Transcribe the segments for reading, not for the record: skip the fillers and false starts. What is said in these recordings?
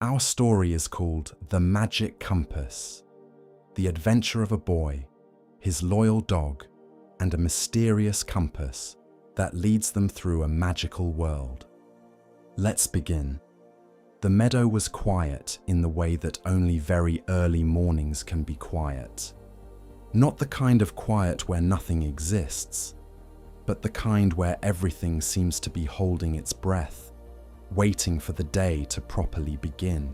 Our story is called The Magic Compass, the adventure of a boy, his loyal dog, and a mysterious compass that leads them through a magical world. Let's begin. The meadow was quiet in the way that only very early mornings can be quiet. Not the kind of quiet where nothing exists, but the kind where everything seems to be holding its breath, waiting for the day to properly begin.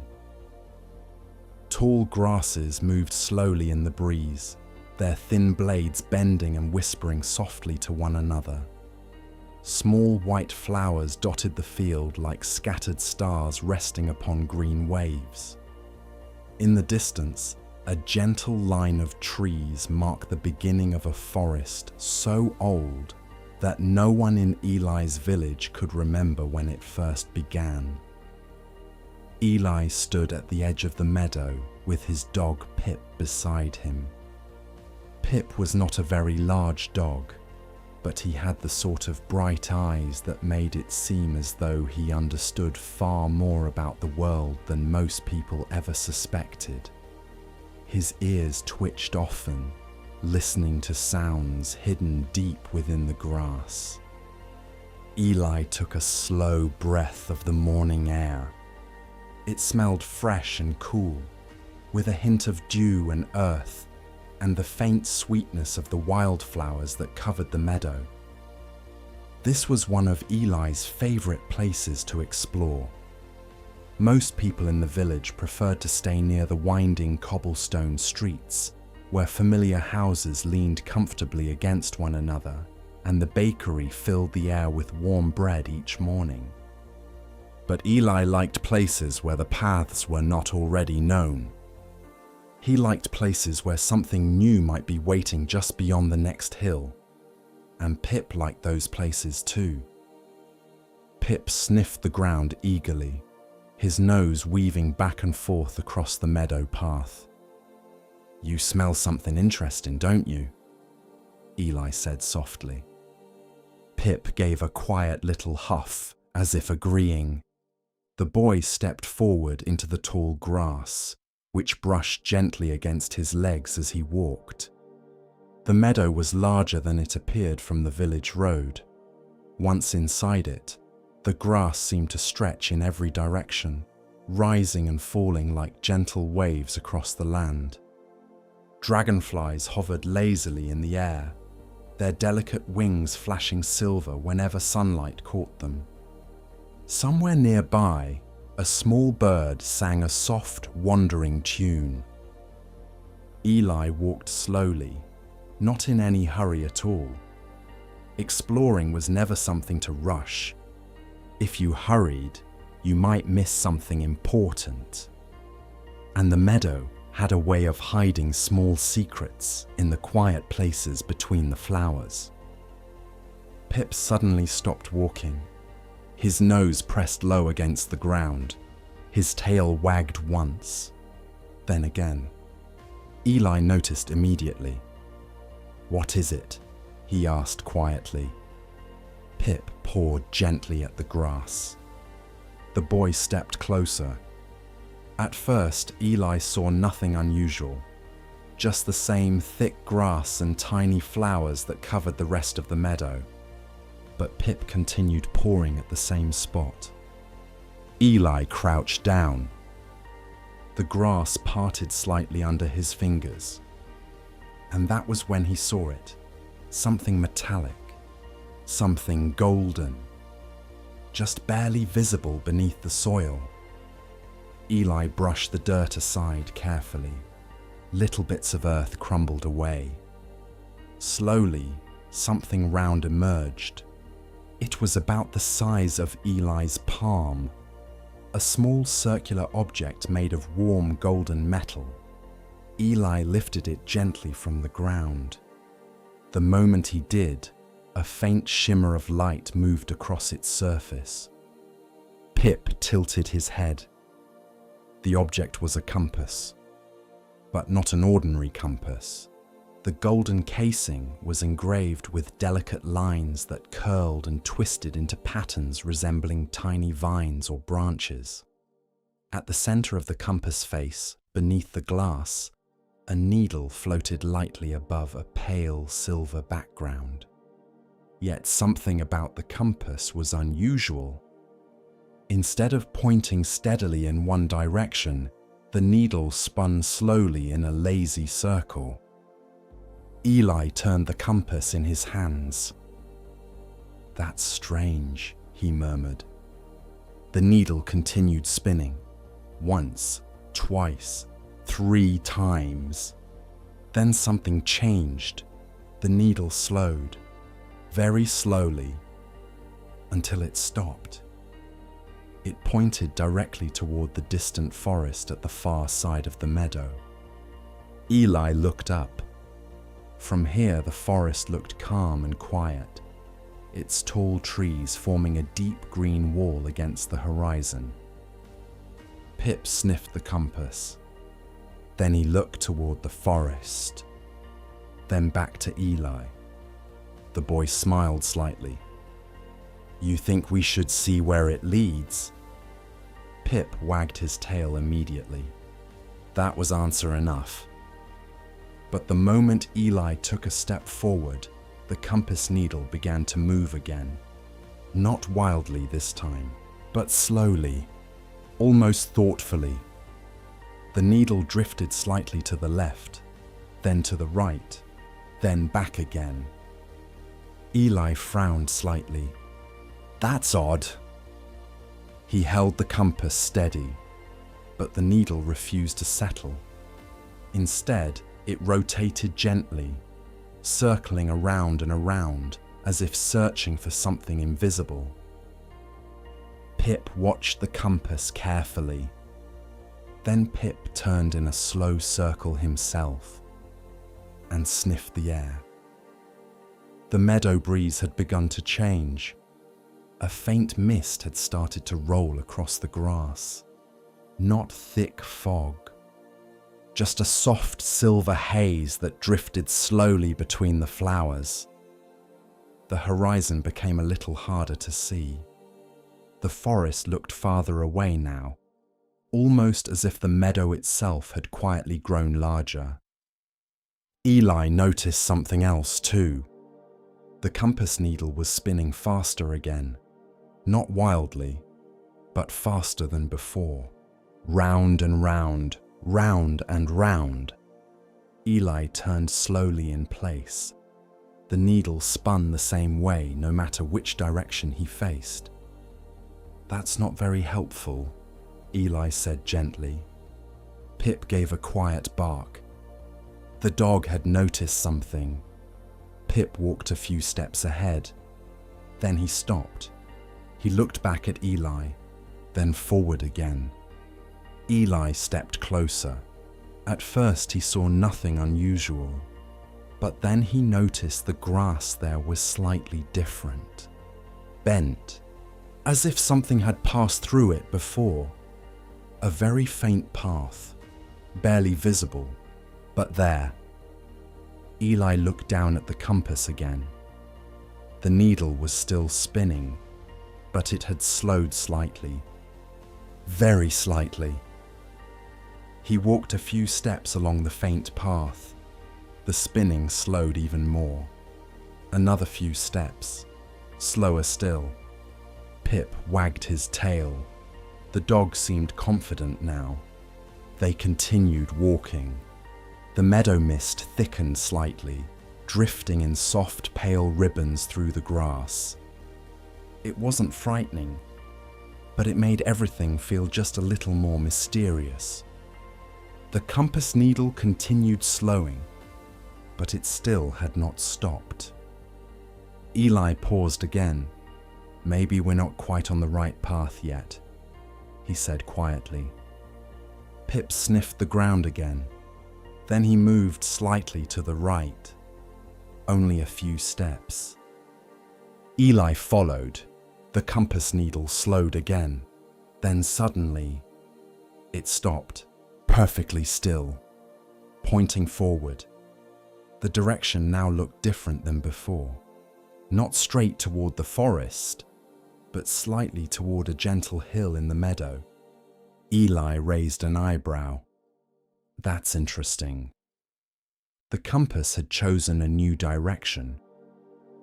Tall grasses moved slowly in the breeze, their thin blades bending and whispering softly to one another. Small white flowers dotted the field like scattered stars resting upon green waves. In the distance, a gentle line of trees marked the beginning of a forest so old that no one in Eli's village could remember when it first began. Eli stood at the edge of the meadow with his dog Pip beside him. Pip was not a very large dog, but he had the sort of bright eyes that made it seem as though he understood far more about the world than most people ever suspected. His ears twitched often, listening to sounds hidden deep within the grass. Eli took a slow breath of the morning air. It smelled fresh and cool, with a hint of dew and earth, and the faint sweetness of the wildflowers that covered the meadow. This was one of Eli's favorite places to explore. Most people in the village preferred to stay near the winding cobblestone streets, where familiar houses leaned comfortably against one another, and the bakery filled the air with warm bread each morning. But Eli liked places where the paths were not already known. He liked places where something new might be waiting just beyond the next hill, and Pip liked those places too. Pip sniffed the ground eagerly, his nose weaving back and forth across the meadow path. "You smell something interesting, don't you?" Eli said softly. Pip gave a quiet little huff, as if agreeing. The boy stepped forward into the tall grass, which brushed gently against his legs as he walked. The meadow was larger than it appeared from the village road. Once inside it, the grass seemed to stretch in every direction, rising and falling like gentle waves across the land. Dragonflies hovered lazily in the air, their delicate wings flashing silver whenever sunlight caught them. Somewhere nearby, a small bird sang a soft, wandering tune. Eli walked slowly, not in any hurry at all. Exploring was never something to rush. If you hurried, you might miss something important. And the meadow had a way of hiding small secrets in the quiet places between the flowers. Pip suddenly stopped walking. His nose pressed low against the ground. His tail wagged once, then again. Eli noticed immediately. "What is it?" he asked quietly. Pip pawed gently at the grass. The boy stepped closer. At first, Eli saw nothing unusual, just the same thick grass and tiny flowers that covered the rest of the meadow. But Pip continued pawing at the same spot. Eli crouched down. The grass parted slightly under his fingers. And that was when he saw it. Something metallic, something golden, just barely visible beneath the soil. Eli brushed the dirt aside carefully. Little bits of earth crumbled away. Slowly, something round emerged. It was about the size of Eli's palm, a small circular object made of warm golden metal. Eli lifted it gently from the ground. The moment he did, a faint shimmer of light moved across its surface. Pip tilted his head. The object was a compass, but not an ordinary compass. The golden casing was engraved with delicate lines that curled and twisted into patterns resembling tiny vines or branches. At the center of the compass face, beneath the glass, a needle floated lightly above a pale silver background. Yet something about the compass was unusual. Instead of pointing steadily in one direction, the needle spun slowly in a lazy circle. Eli turned the compass in his hands. "That's strange," he murmured. The needle continued spinning. Once, twice, 3 times. Then something changed. The needle slowed, very slowly, until it stopped. It pointed directly toward the distant forest at the far side of the meadow. Eli looked up. From here, the forest looked calm and quiet, its tall trees forming a deep green wall against the horizon. Pip sniffed the compass. Then he looked toward the forest, then back to Eli. The boy smiled slightly. "You think we should see where it leads?" Pip wagged his tail immediately. That was answer enough. But the moment Eli took a step forward, the compass needle began to move again. Not wildly this time, but slowly, almost thoughtfully. The needle drifted slightly to the left, then to the right, then back again. Eli frowned slightly. "That's odd." He held the compass steady, but the needle refused to settle. Instead, it rotated gently, circling around and around as if searching for something invisible. Pip watched the compass carefully. Then Pip turned in a slow circle himself and sniffed the air. The meadow breeze had begun to change. A faint mist had started to roll across the grass. Not thick fog, just a soft silver haze that drifted slowly between the flowers. The horizon became a little harder to see. The forest looked farther away now, almost as if the meadow itself had quietly grown larger. Eli noticed something else too. The compass needle was spinning faster again, not wildly, but faster than before. Round and round, round and round. Eli turned slowly in place. The needle spun the same way no matter which direction he faced. "That's not very helpful," Eli said gently. Pip gave a quiet bark. The dog had noticed something. Pip walked a few steps ahead. Then he stopped. He looked back at Eli, then forward again. Eli stepped closer. At first he saw nothing unusual, but then he noticed the grass there was slightly different. Bent, as if something had passed through it before. A very faint path, barely visible, but there. Eli looked down at the compass again. The needle was still spinning, but it had slowed slightly. Very slightly. He walked a few steps along the faint path. The spinning slowed even more. Another few steps. Slower still. Pip wagged his tail. The dog seemed confident now. They continued walking. The meadow mist thickened slightly, drifting in soft, pale ribbons through the grass. It wasn't frightening, but it made everything feel just a little more mysterious. The compass needle continued slowing, but it still had not stopped. Eli paused again. "Maybe we're not quite on the right path yet," he said quietly. Pip sniffed the ground again. Then he moved slightly to the right. Only a few steps. Eli followed. The compass needle slowed again. Then suddenly, it stopped, perfectly still, pointing forward. The direction now looked different than before. Not straight toward the forest, but slightly toward a gentle hill in the meadow. Eli raised an eyebrow. That's interesting. The compass had chosen a new direction,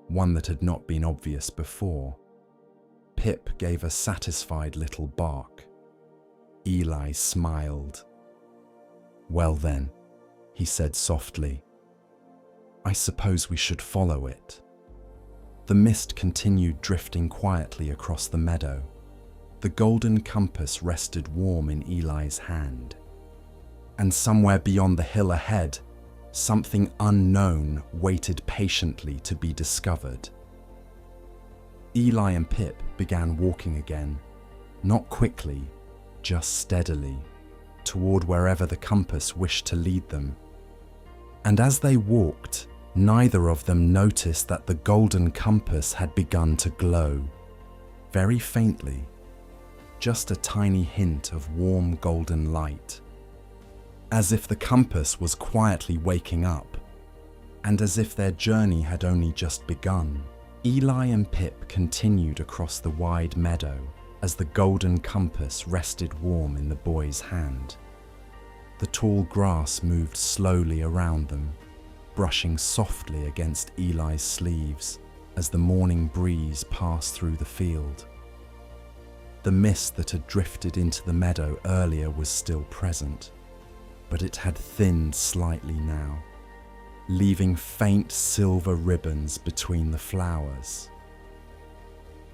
one that had not been obvious before. Pip gave a satisfied little bark. Eli smiled. "Well then," he said softly, "I suppose we should follow it." The mist continued drifting quietly across the meadow. The golden compass rested warm in Eli's hand. And somewhere beyond the hill ahead, something unknown waited patiently to be discovered. Eli and Pip began walking again, not quickly, just steadily, toward wherever the compass wished to lead them. And as they walked, neither of them noticed that the golden compass had begun to glow, very faintly, just a tiny hint of warm golden light. As if the compass was quietly waking up, and as if their journey had only just begun, Eli and Pip continued across the wide meadow as the golden compass rested warm in the boy's hand. The tall grass moved slowly around them, brushing softly against Eli's sleeves as the morning breeze passed through the field. The mist that had drifted into the meadow earlier was still present, but it had thinned slightly now, leaving faint silver ribbons between the flowers.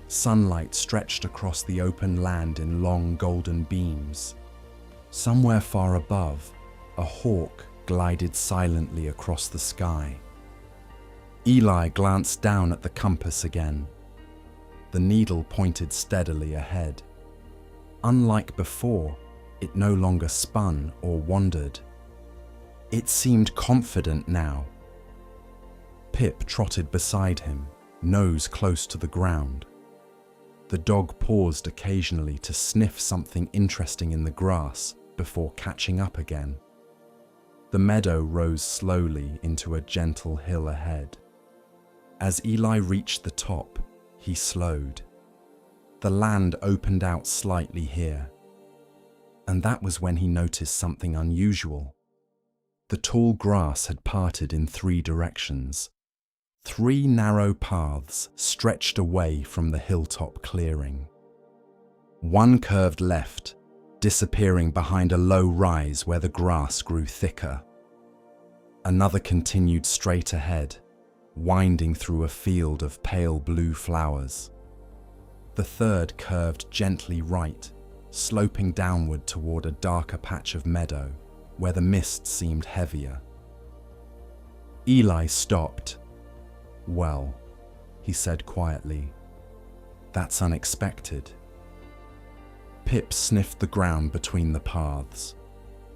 Sunlight stretched across the open land in long golden beams. Somewhere far above, a hawk glided silently across the sky. Eli glanced down at the compass again. The needle pointed steadily ahead. Unlike before, it no longer spun or wandered. It seemed confident now. Pip trotted beside him, nose close to the ground. The dog paused occasionally to sniff something interesting in the grass before catching up again. The meadow rose slowly into a gentle hill ahead. As Eli reached the top, he slowed. The land opened out slightly here, and that was when he noticed something unusual. The tall grass had parted in 3 directions. 3 narrow paths stretched away from the hilltop clearing. One curved left, disappearing behind a low rise where the grass grew thicker. Another continued straight ahead, winding through a field of pale blue flowers. The third curved gently right, sloping downward toward a darker patch of meadow where the mist seemed heavier. Eli stopped. "Well," he said quietly, "that's unexpected." Pip sniffed the ground between the paths.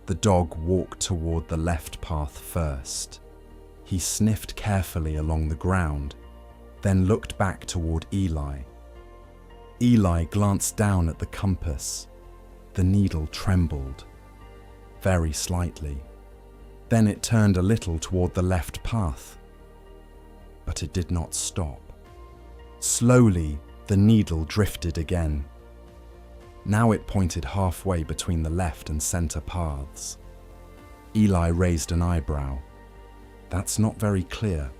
The dog walked toward the left path first. He sniffed carefully along the ground, then looked back toward Eli. Eli glanced down at the compass. The needle trembled, very slightly. Then it turned a little toward the left path. But it did not stop. Slowly, the needle drifted again. Now it pointed halfway between the left and center paths. Eli raised an eyebrow. "That's not very clear."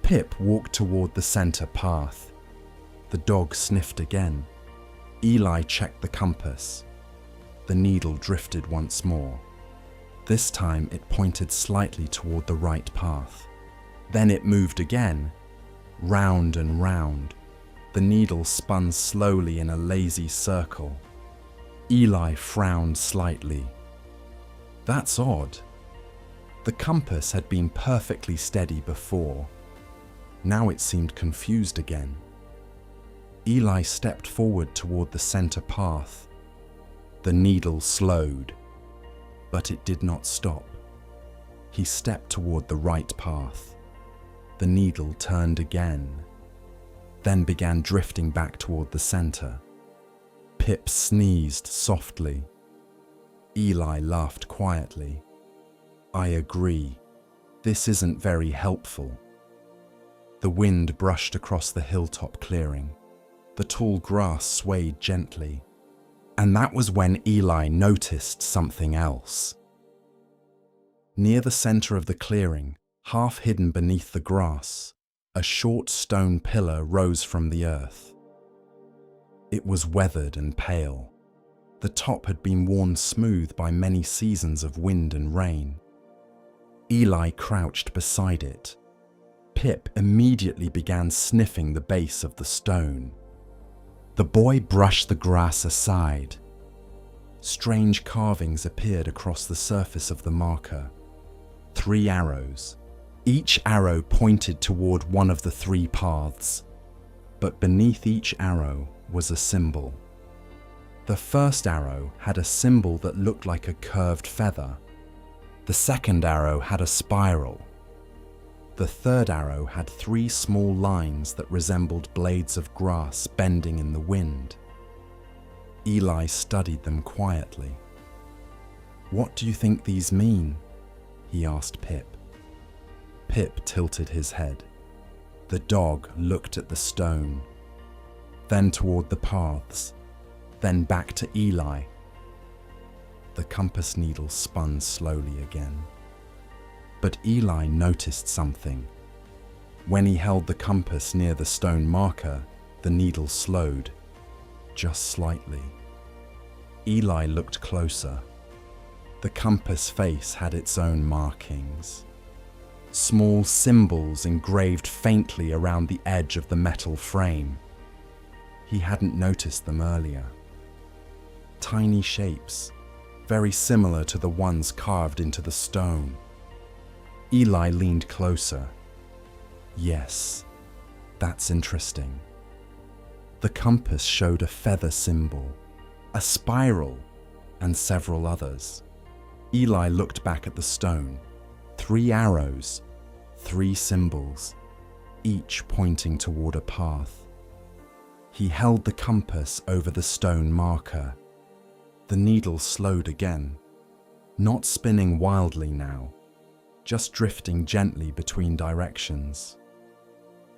Pip walked toward the center path. The dog sniffed again. Eli checked the compass. The needle drifted once more. This time it pointed slightly toward the right path. Then it moved again, round and round. The needle spun slowly in a lazy circle. Eli frowned slightly. "That's odd." The compass had been perfectly steady before. Now it seemed confused again. Eli stepped forward toward the center path. The needle slowed, but it did not stop. He stepped toward the right path. The needle turned again, then began drifting back toward the center. Pip sneezed softly. Eli laughed quietly. "I agree. This isn't very helpful." The wind brushed across the hilltop clearing. The tall grass swayed gently. And that was when Eli noticed something else. Near the center of the clearing, half hidden beneath the grass, a short stone pillar rose from the earth. It was weathered and pale. The top had been worn smooth by many seasons of wind and rain. Eli crouched beside it. Pip immediately began sniffing the base of the stone. The boy brushed the grass aside. Strange carvings appeared across the surface of the marker. 3 arrows. Each arrow pointed toward one of the 3 paths, but beneath each arrow was a symbol. The first arrow had a symbol that looked like a curved feather. The second arrow had a spiral. The third arrow had 3 small lines that resembled blades of grass bending in the wind. Eli studied them quietly. "What do you think these mean?" he asked Pip. Pip tilted his head. The dog looked at the stone, then toward the paths, then back to Eli. The compass needle spun slowly again. But Eli noticed something. When he held the compass near the stone marker, the needle slowed, just slightly. Eli looked closer. The compass face had its own markings. Small symbols engraved faintly around the edge of the metal frame. He hadn't noticed them earlier. Tiny shapes, very similar to the ones carved into the stone. Eli leaned closer. "Yes, that's interesting." The compass showed a feather symbol, a spiral, and several others. Eli looked back at the stone. 3 arrows, 3 symbols, each pointing toward a path. He held the compass over the stone marker. The needle slowed again, not spinning wildly now, just drifting gently between directions.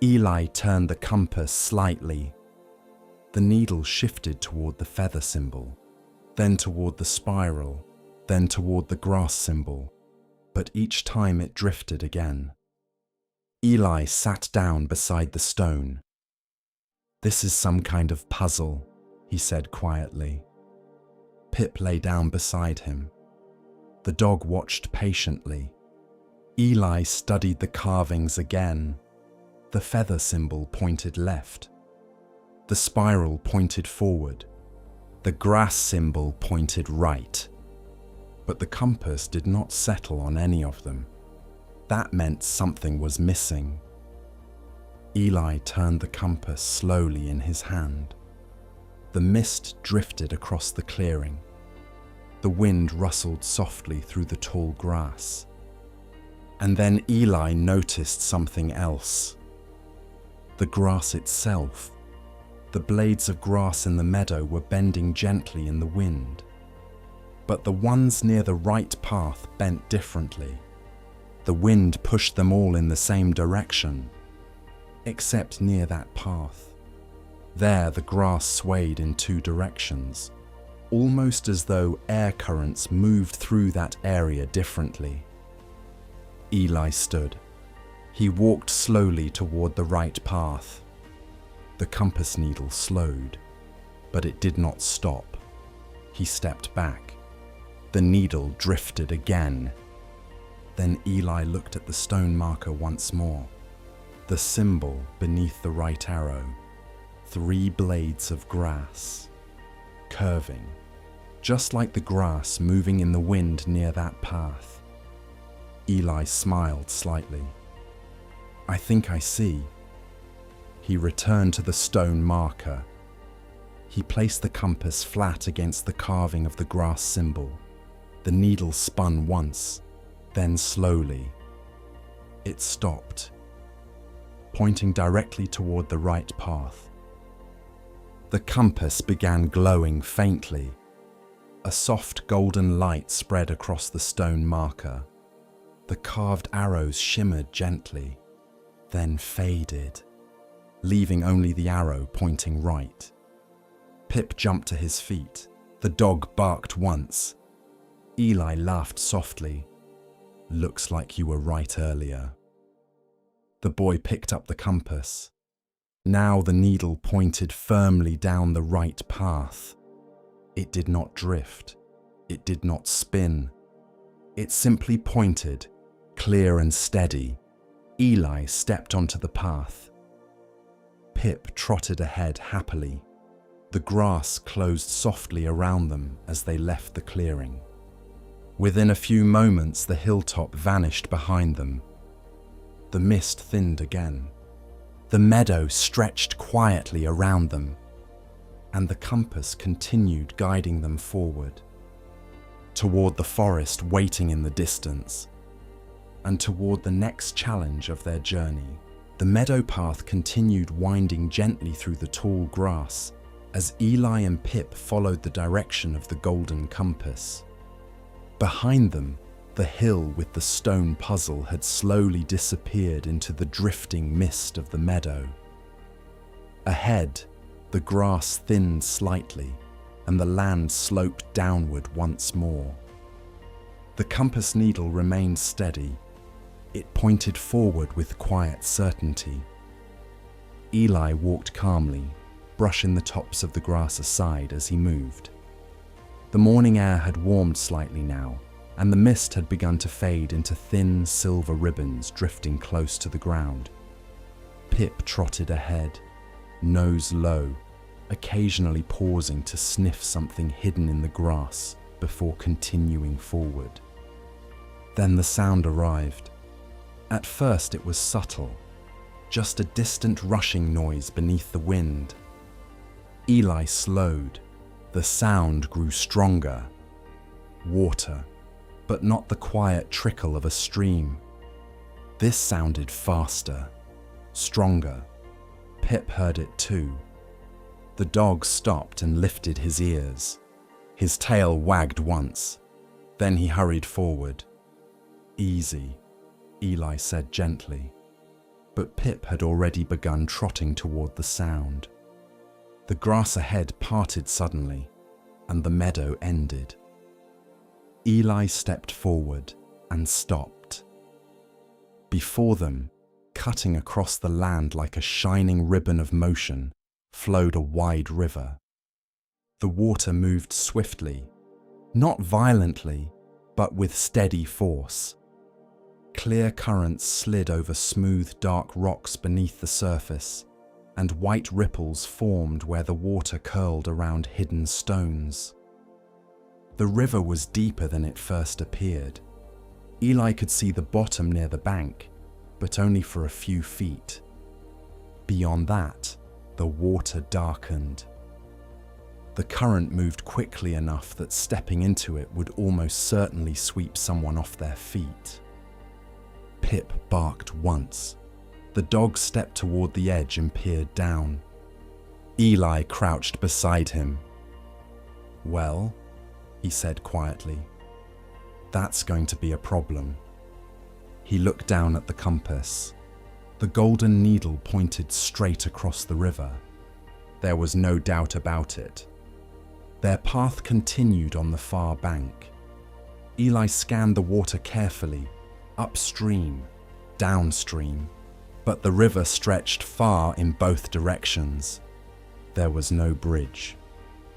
Eli turned the compass slightly. The needle shifted toward the feather symbol, then toward the spiral, then toward the grass symbol, but each time it drifted again. Eli sat down beside the stone. "This is some kind of puzzle," he said quietly. Pip lay down beside him. The dog watched patiently. Eli studied the carvings again. The feather symbol pointed left. The spiral pointed forward. The grass symbol pointed right. But the compass did not settle on any of them. That meant something was missing. Eli turned the compass slowly in his hand. The mist drifted across the clearing. The wind rustled softly through the tall grass. And then Eli noticed something else. The grass itself. The blades of grass in the meadow were bending gently in the wind. But the ones near the right path bent differently. The wind pushed them all in the same direction, except near that path. There the grass swayed in 2 directions, almost as though air currents moved through that area differently. Eli stood. He walked slowly toward the right path. The compass needle slowed, but it did not stop. He stepped back. The needle drifted again. Then Eli looked at the stone marker once more. The symbol beneath the right arrow. 3 blades of grass, curving, just like the grass moving in the wind near that path. Eli smiled slightly. "I think I see." He returned to the stone marker. He placed the compass flat against the carving of the grass symbol. The needle spun once, then slowly. It stopped, pointing directly toward the right path. The compass began glowing faintly. A soft golden light spread across the stone marker. The carved arrows shimmered gently, then faded, leaving only the arrow pointing right. Pip jumped to his feet, The dog barked once. Eli laughed softly. Looks like you were right earlier. The boy picked up the compass. Now the needle pointed firmly down the right path. It did not drift. It did not spin. It simply pointed, clear and steady. Eli stepped onto the path. Pip trotted ahead happily. The grass closed softly around them as they left the clearing. Within a few moments, the hilltop vanished behind them. The mist thinned again. The meadow stretched quietly around them, and the compass continued guiding them forward, toward the forest waiting in the distance, and toward the next challenge of their journey. The meadow path continued winding gently through the tall grass as Eli and Pip followed the direction of the golden compass. Behind them, the hill with the stone puzzle had slowly disappeared into the drifting mist of the meadow. Ahead, the grass thinned slightly, and the land sloped downward once more. The compass needle remained steady. It pointed forward with quiet certainty. Eli walked calmly, brushing the tops of the grass aside as he moved. The morning air had warmed slightly now, and the mist had begun to fade into thin silver ribbons drifting close to the ground. Pip trotted ahead, nose low, occasionally pausing to sniff something hidden in the grass before continuing forward. Then the sound arrived. At first it was subtle, just a distant rushing noise beneath the wind. Eli slowed. The sound grew stronger. Water, but not the quiet trickle of a stream. This sounded faster, stronger. Pip heard it too. The dog stopped and lifted his ears. His tail wagged once. Then he hurried forward. Easy, Eli said gently. But Pip had already begun trotting toward the sound. The grass ahead parted suddenly, and the meadow ended. Eli stepped forward and stopped. Before them, cutting across the land like a shining ribbon of motion, flowed a wide river. The water moved swiftly, not violently, but with steady force. Clear currents slid over smooth, dark rocks beneath the surface, and white ripples formed where the water curled around hidden stones. The river was deeper than it first appeared. Eli could see the bottom near the bank, but only for a few feet. Beyond that, the water darkened. The current moved quickly enough that stepping into it would almost certainly sweep someone off their feet. Pip barked once. The dog stepped toward the edge and peered down. Eli crouched beside him. "Well," he said quietly, "that's going to be a problem." He looked down at the compass. The golden needle pointed straight across the river. There was no doubt about it. Their path continued on the far bank. Eli scanned the water carefully, upstream, downstream, but the river stretched far in both directions. There was no bridge,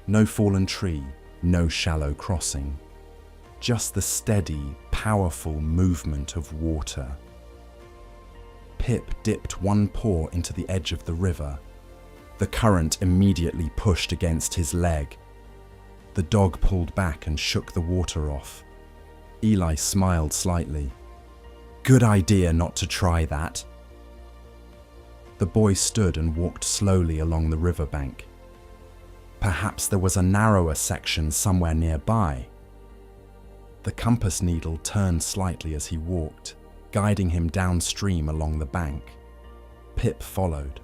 no fallen tree, no shallow crossing, just the steady, powerful movement of water. Pip dipped one paw into the edge of the river. The current immediately pushed against his leg. The dog pulled back and shook the water off. Eli smiled slightly. "Good idea not to try that." The boy stood and walked slowly along the riverbank. Perhaps there was a narrower section somewhere nearby. The compass needle turned slightly as he walked, guiding him downstream along the bank. Pip followed.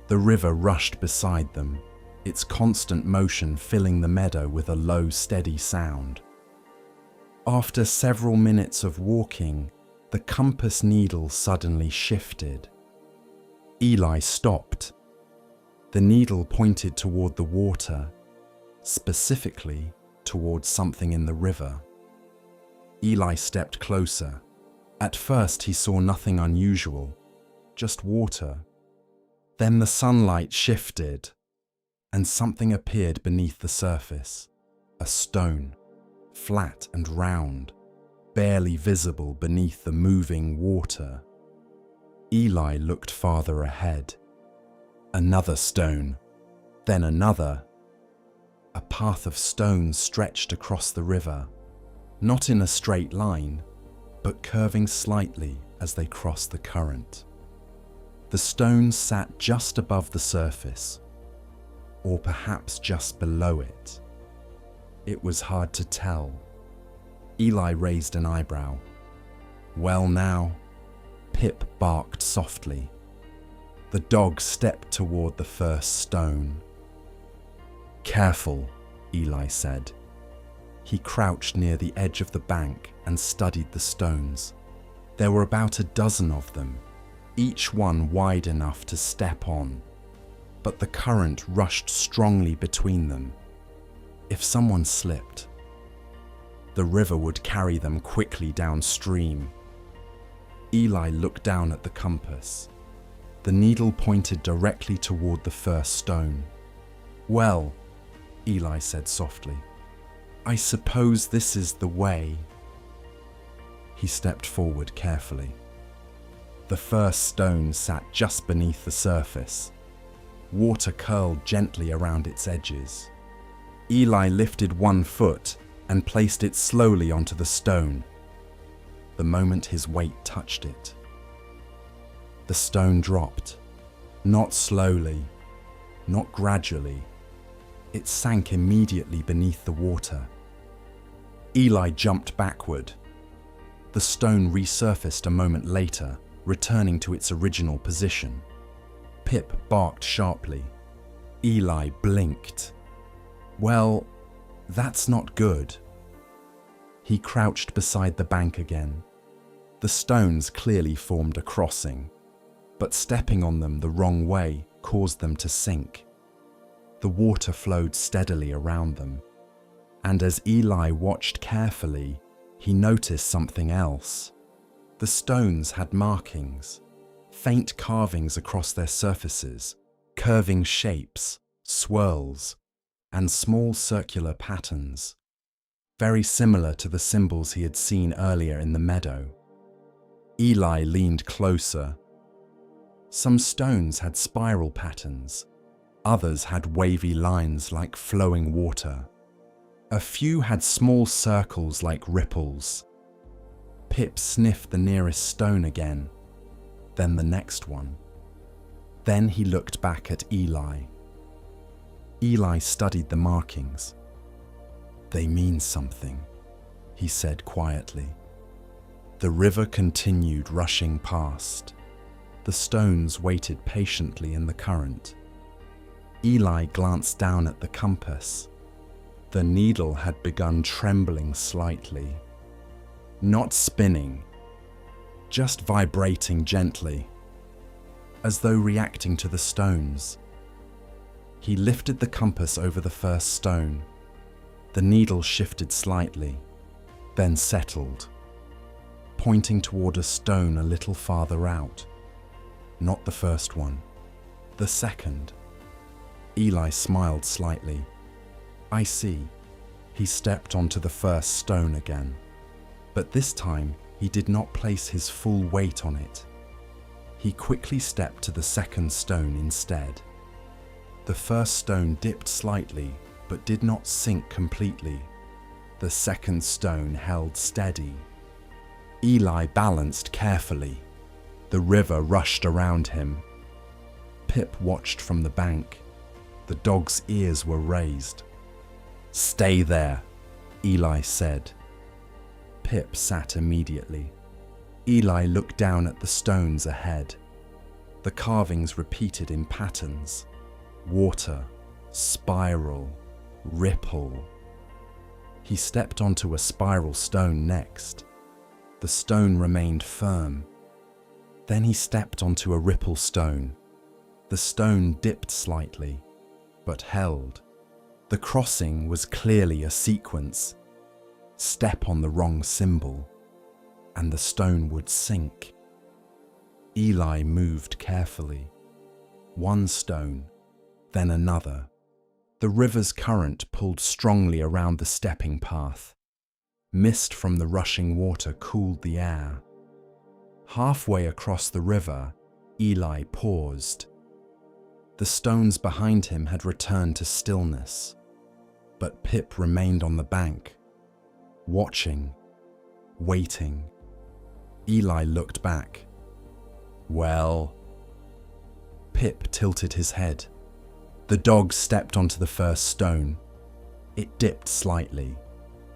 The river rushed beside them, its constant motion filling the meadow with a low, steady sound. After several minutes of walking, the compass needle suddenly shifted. Eli stopped. The needle pointed toward the water. specifically towards something in the river. Eli stepped closer. At first he saw nothing unusual, just water. Then the sunlight shifted, and something appeared beneath the surface. A stone, flat and round, barely visible beneath the moving water. Eli looked farther ahead. Another stone, then another. A path of stones stretched across the river, not in a straight line, but curving slightly as they crossed the current. The stones sat just above the surface, or perhaps just below it. It was hard to tell. Eli raised an eyebrow. "Well now," Pip barked softly. The dog stepped toward the first stone. "Careful," Eli said. He crouched near the edge of the bank and studied the stones. There were about a dozen of them, each one wide enough to step on, but the current rushed strongly between them. If someone slipped, the river would carry them quickly downstream. Eli looked down at the compass. The needle pointed directly toward the first stone. "Well," Eli said softly, "I suppose this is the way." He stepped forward carefully. The first stone sat just beneath the surface. Water curled gently around its edges. Eli lifted one foot and placed it slowly onto the stone. The moment his weight touched it, the stone dropped, not slowly, not gradually. It sank immediately beneath the water. Eli jumped backward. The stone resurfaced a moment later, returning to its original position. Pip barked sharply. Eli blinked. "Well, that's not good." He crouched beside the bank again. The stones clearly formed a crossing, but stepping on them the wrong way caused them to sink. The water flowed steadily around them, and as Eli watched carefully, he noticed something else. The stones had markings, faint carvings across their surfaces, curving shapes, swirls, and small circular patterns, very similar to the symbols he had seen earlier in the meadow. Eli leaned closer. Some stones had spiral patterns, others had wavy lines like flowing water. A few had small circles like ripples. Pip sniffed the nearest stone again, then the next one. Then he looked back at Eli. Eli studied the markings. "They mean something," he said quietly. The river continued rushing past. The stones waited patiently in the current. Eli glanced down at the compass. The needle had begun trembling slightly. Not spinning, just vibrating gently, as though reacting to the stones. He lifted the compass over the first stone. The needle shifted slightly, then settled, pointing toward a stone a little farther out. Not the first one, the second. Eli smiled slightly. "I see." He stepped onto the first stone again, but this time he did not place his full weight on it. He quickly stepped to the second stone instead. The first stone dipped slightly, but did not sink completely. The second stone held steady. Eli balanced carefully. The river rushed around him. Pip watched from the bank. The dog's ears were raised. "Stay there," Eli said. Pip sat immediately. Eli looked down at the stones ahead. The carvings repeated in patterns: water, spiral, ripple. He stepped onto a spiral stone next. The stone remained firm. Then he stepped onto a ripple stone. The stone dipped slightly, but held. The crossing was clearly a sequence. Step on the wrong symbol, and the stone would sink. Eli moved carefully. One stone, then another. The river's current pulled strongly around the stepping path. Mist from the rushing water cooled the air. Halfway across the river, Eli paused. The stones behind him had returned to stillness, but Pip remained on the bank, watching, waiting. Eli looked back. Well, Pip tilted his head. The dog stepped onto the first stone. It dipped slightly.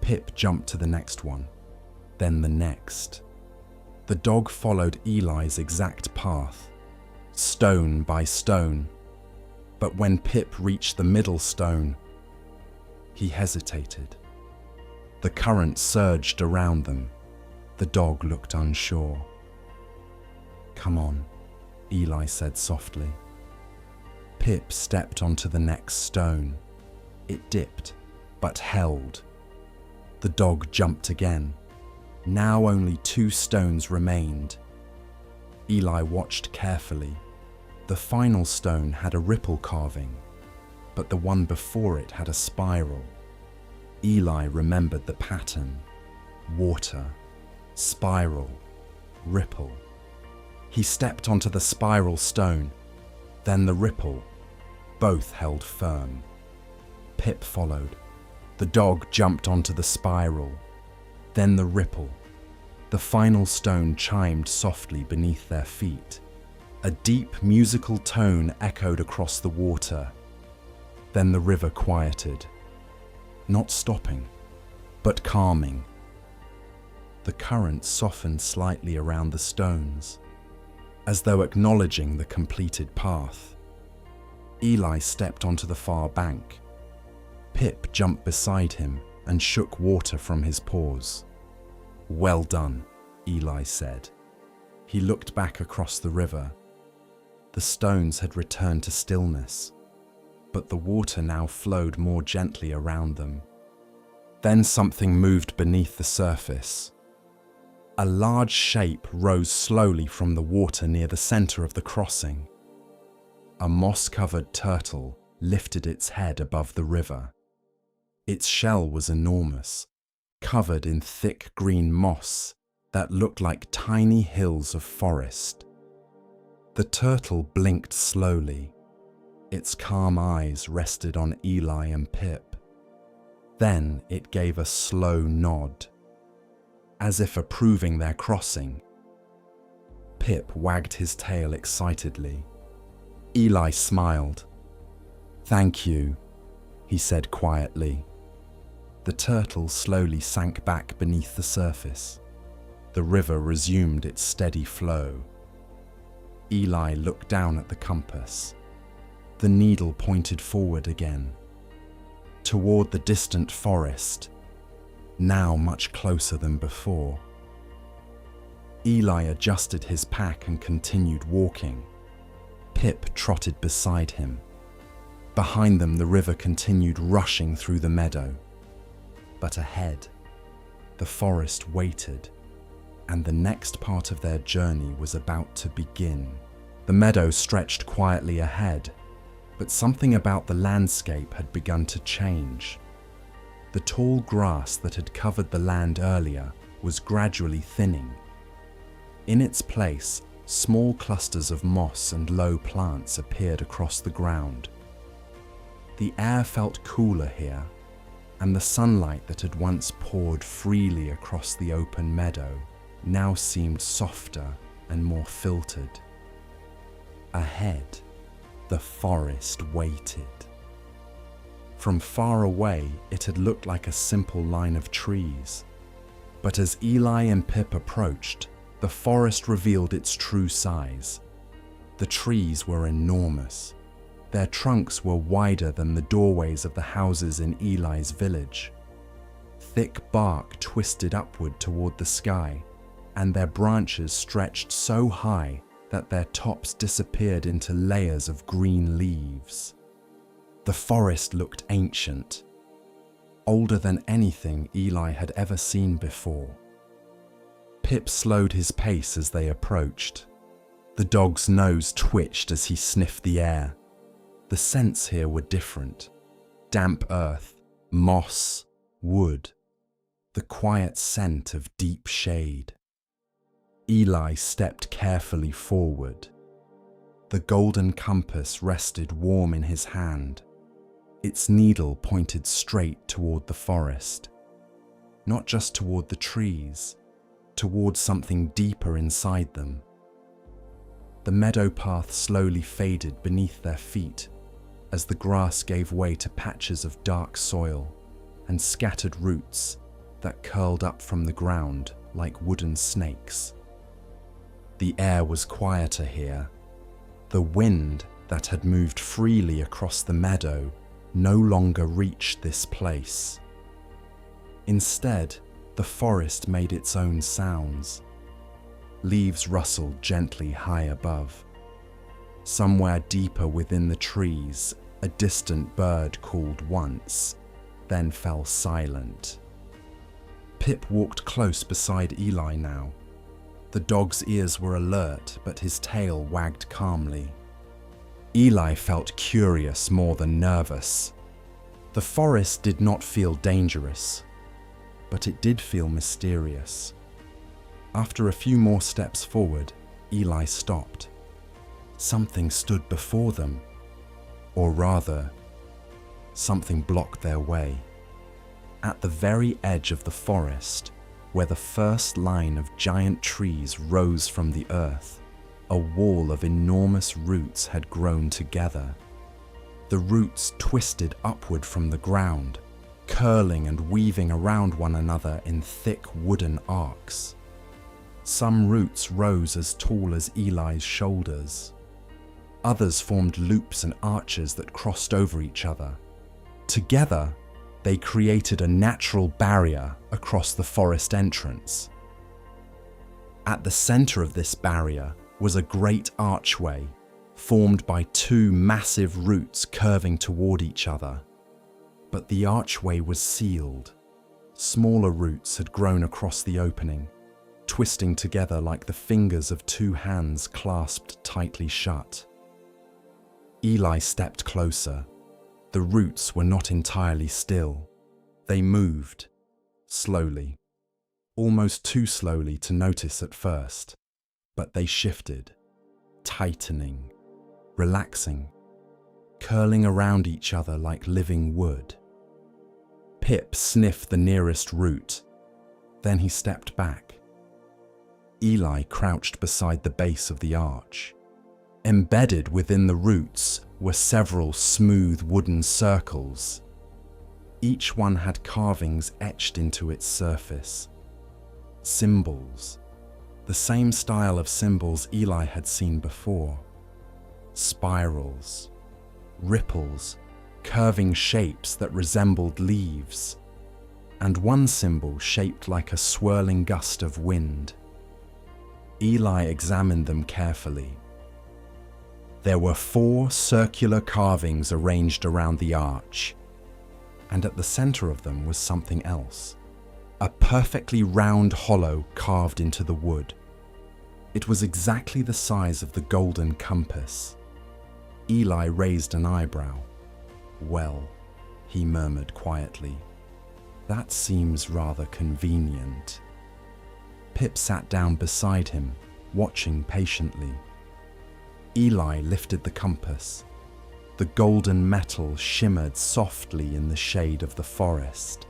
Pip jumped to the next one, then the next. The dog followed Eli's exact path, stone by stone. But when Pip reached the middle stone, he hesitated. The current surged around them. The dog looked unsure. "Come on," Eli said softly. Pip stepped onto the next stone. It dipped, but held. The dog jumped again. Now only 2 stones remained. Eli watched carefully. The final stone had a ripple carving, but the one before it had a spiral. Eli remembered the pattern: water, spiral, ripple. He stepped onto the spiral stone, then the ripple. Both held firm. Pip followed. The dog jumped onto the spiral, then the ripple. The final stone chimed softly beneath their feet. A deep musical tone echoed across the water. Then the river quieted, not stopping, but calming. The current softened slightly around the stones, as though acknowledging the completed path. Eli stepped onto the far bank. Pip jumped beside him and shook water from his paws. "Well done," Eli said. He looked back across the river. The stones had returned to stillness, but the water now flowed more gently around them. Then something moved beneath the surface. A large shape rose slowly from the water near the center of the crossing. A moss-covered turtle lifted its head above the river. Its shell was enormous, covered in thick green moss that looked like tiny hills of forest. The turtle blinked slowly. Its calm eyes rested on Eli and Pip. Then it gave a slow nod, as if approving their crossing. Pip wagged his tail excitedly. Eli smiled. "Thank you," he said quietly. The turtle slowly sank back beneath the surface. The river resumed its steady flow. Eli looked down at the compass. The needle pointed forward again, toward the distant forest, now much closer than before. Eli adjusted his pack and continued walking. Pip trotted beside him. Behind them, the river continued rushing through the meadow. But ahead, the forest waited, and the next part of their journey was about to begin. The meadow stretched quietly ahead, but something about the landscape had begun to change. The tall grass that had covered the land earlier was gradually thinning. In its place, small clusters of moss and low plants appeared across the ground. The air felt cooler here, and the sunlight that had once poured freely across the open meadow now seemed softer and more filtered. Ahead, the forest waited. From far away, it had looked like a simple line of trees. But as Eli and Pip approached, the forest revealed its true size. The trees were enormous. Their trunks were wider than the doorways of the houses in Eli's village. Thick bark twisted upward toward the sky, and their branches stretched so high that their tops disappeared into layers of green leaves. The forest looked ancient, older than anything Eli had ever seen before. Pip slowed his pace as they approached. The dog's nose twitched as he sniffed the air. The scents here were different. Damp earth, moss, wood, the quiet scent of deep shade. Eli stepped carefully forward. The golden compass rested warm in his hand. Its needle pointed straight toward the forest, not just toward the trees, toward something deeper inside them. The meadow path slowly faded beneath their feet as the grass gave way to patches of dark soil and scattered roots that curled up from the ground like wooden snakes. The air was quieter here. The wind that had moved freely across the meadow no longer reached this place. Instead, the forest made its own sounds. Leaves rustled gently high above. Somewhere deeper within the trees, a distant bird called once, then fell silent. Pip walked close beside Eli now. The dog's ears were alert, but his tail wagged calmly. Eli felt curious more than nervous. The forest did not feel dangerous, but it did feel mysterious. After a few more steps forward, Eli stopped. Something stood before them, or rather, something blocked their way. At the very edge of the forest, where the first line of giant trees rose from the earth, a wall of enormous roots had grown together. The roots twisted upward from the ground, curling and weaving around one another in thick wooden arcs. Some roots rose as tall as Eli's shoulders. Others formed loops and arches that crossed over each other. Together, they created a natural barrier across the forest entrance. At the center of this barrier was a great archway, formed by two massive roots curving toward each other. But the archway was sealed. Smaller roots had grown across the opening, twisting together like the fingers of two hands clasped tightly shut. Eli stepped closer. The roots were not entirely still. They moved, slowly, almost too slowly to notice at first, but they shifted, tightening, relaxing, curling around each other like living wood. Pip sniffed the nearest root, then he stepped back. Eli crouched beside the base of the arch. Embedded within the roots were several smooth wooden circles. Each one had carvings etched into its surface. Symbols, the same style of symbols Eli had seen before. Spirals, ripples, curving shapes that resembled leaves, and one symbol shaped like a swirling gust of wind. Eli examined them carefully. There were 4 circular carvings arranged around the arch, and at the center of them was something else, a perfectly round hollow carved into the wood. It was exactly the size of the golden compass. Eli raised an eyebrow. "Well," he murmured quietly, "that seems rather convenient." Pip sat down beside him, watching patiently. Eli lifted the compass. The golden metal shimmered softly in the shade of the forest.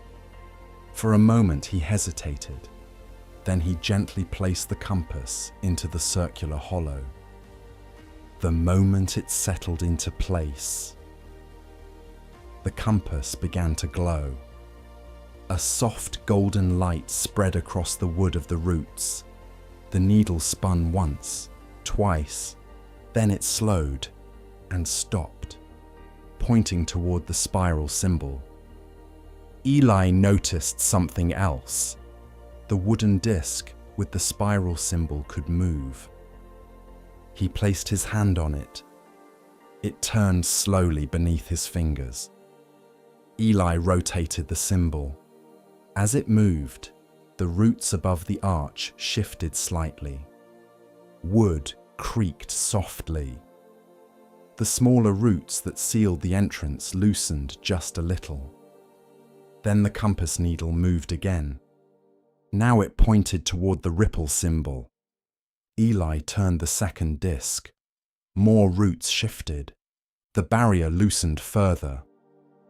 For a moment he hesitated. Then he gently placed the compass into the circular hollow. The moment it settled into place, the compass began to glow. A soft golden light spread across the wood of the roots. The needle spun once, twice, then it slowed and stopped, pointing toward the spiral symbol. Eli noticed something else. The wooden disc with the spiral symbol could move. He placed his hand on it. It turned slowly beneath his fingers. Eli rotated the symbol. As it moved, the roots above the arch shifted slightly. Wood creaked softly. The smaller roots that sealed the entrance loosened just a little. Then the compass needle moved again. Now it pointed toward the ripple symbol. Eli turned the second disc. More roots shifted. The barrier loosened further.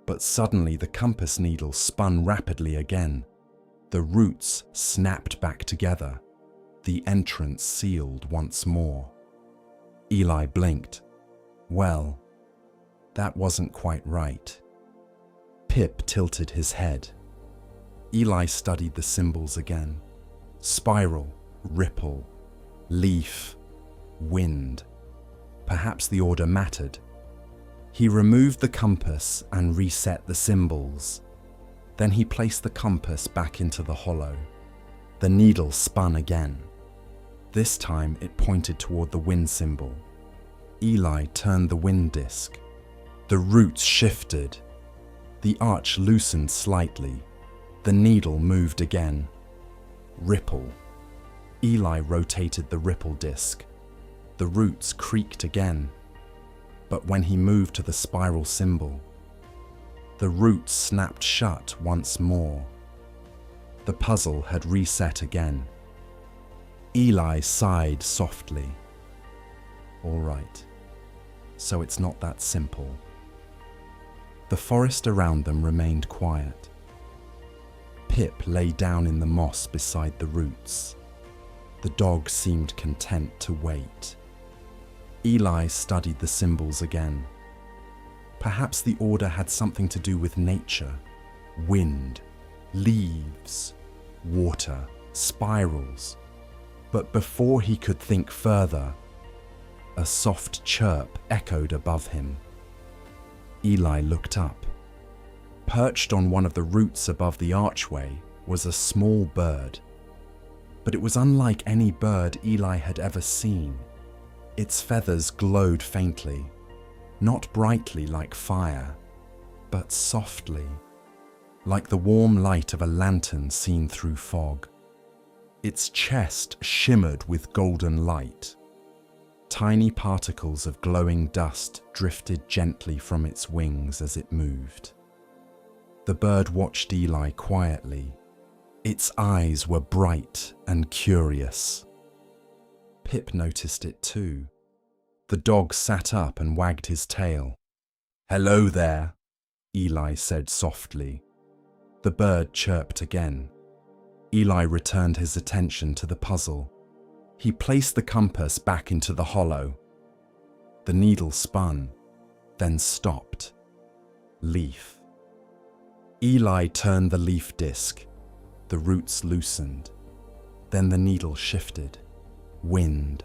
But suddenly the compass needle spun rapidly again. The roots snapped back together. The entrance sealed once more. Eli blinked. Well, that wasn't quite right. Pip tilted his head. Eli studied the symbols again. Spiral, ripple, leaf, wind. Perhaps the order mattered. He removed the compass and reset the symbols. Then he placed the compass back into the hollow. The needle spun again. This time it pointed toward the wind symbol. Eli turned the wind disc. The roots shifted. The arch loosened slightly. The needle moved again. Ripple. Eli rotated the ripple disc. The roots creaked again. But when he moved to the spiral symbol, the roots snapped shut once more. The puzzle had reset again. Eli sighed softly. All right, so it's not that simple. The forest around them remained quiet. Pip lay down in the moss beside the roots. The dog seemed content to wait. Eli studied the symbols again. Perhaps the order had something to do with nature, wind, leaves, water, spirals. But before he could think further, a soft chirp echoed above him. Eli looked up. Perched on one of the roots above the archway was a small bird. But it was unlike any bird Eli had ever seen. Its feathers glowed faintly, not brightly like fire, but softly, like the warm light of a lantern seen through fog. Its chest shimmered with golden light. Tiny particles of glowing dust drifted gently from its wings as it moved. The bird watched Eli quietly. Its eyes were bright and curious. Pip noticed it too. The dog sat up and wagged his tail. "Hello there," Eli said softly. The bird chirped again. Eli returned his attention to the puzzle. He placed the compass back into the hollow. The needle spun, then stopped. Leaf. Eli turned the leaf disc. The roots loosened. Then the needle shifted. Wind.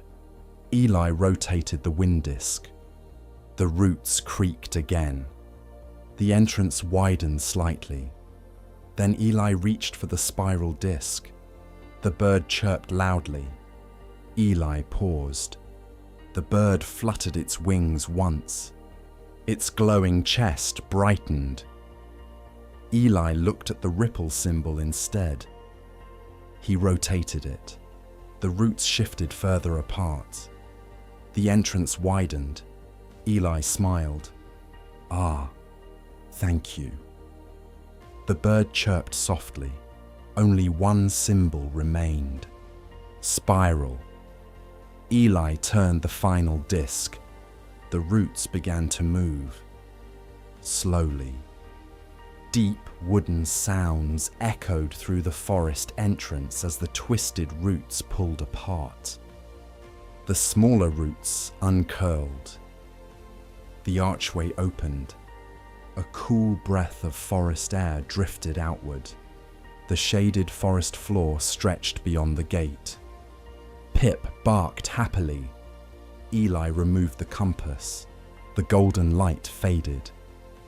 Eli rotated the wind disc. The roots creaked again. The entrance widened slightly. Then Eli reached for the spiral disc. The bird chirped loudly. Eli paused. The bird fluttered its wings once. Its glowing chest brightened. Eli looked at the ripple symbol instead. He rotated it. The roots shifted further apart. The entrance widened. Eli smiled. "Ah, thank you." The bird chirped softly. Only one symbol remained. Spiral. Eli turned the final disc. The roots began to move. Slowly. Deep wooden sounds echoed through the forest entrance as the twisted roots pulled apart. The smaller roots uncurled. The archway opened. A cool breath of forest air drifted outward. The shaded forest floor stretched beyond the gate. Pip barked happily. Eli removed the compass. The golden light faded,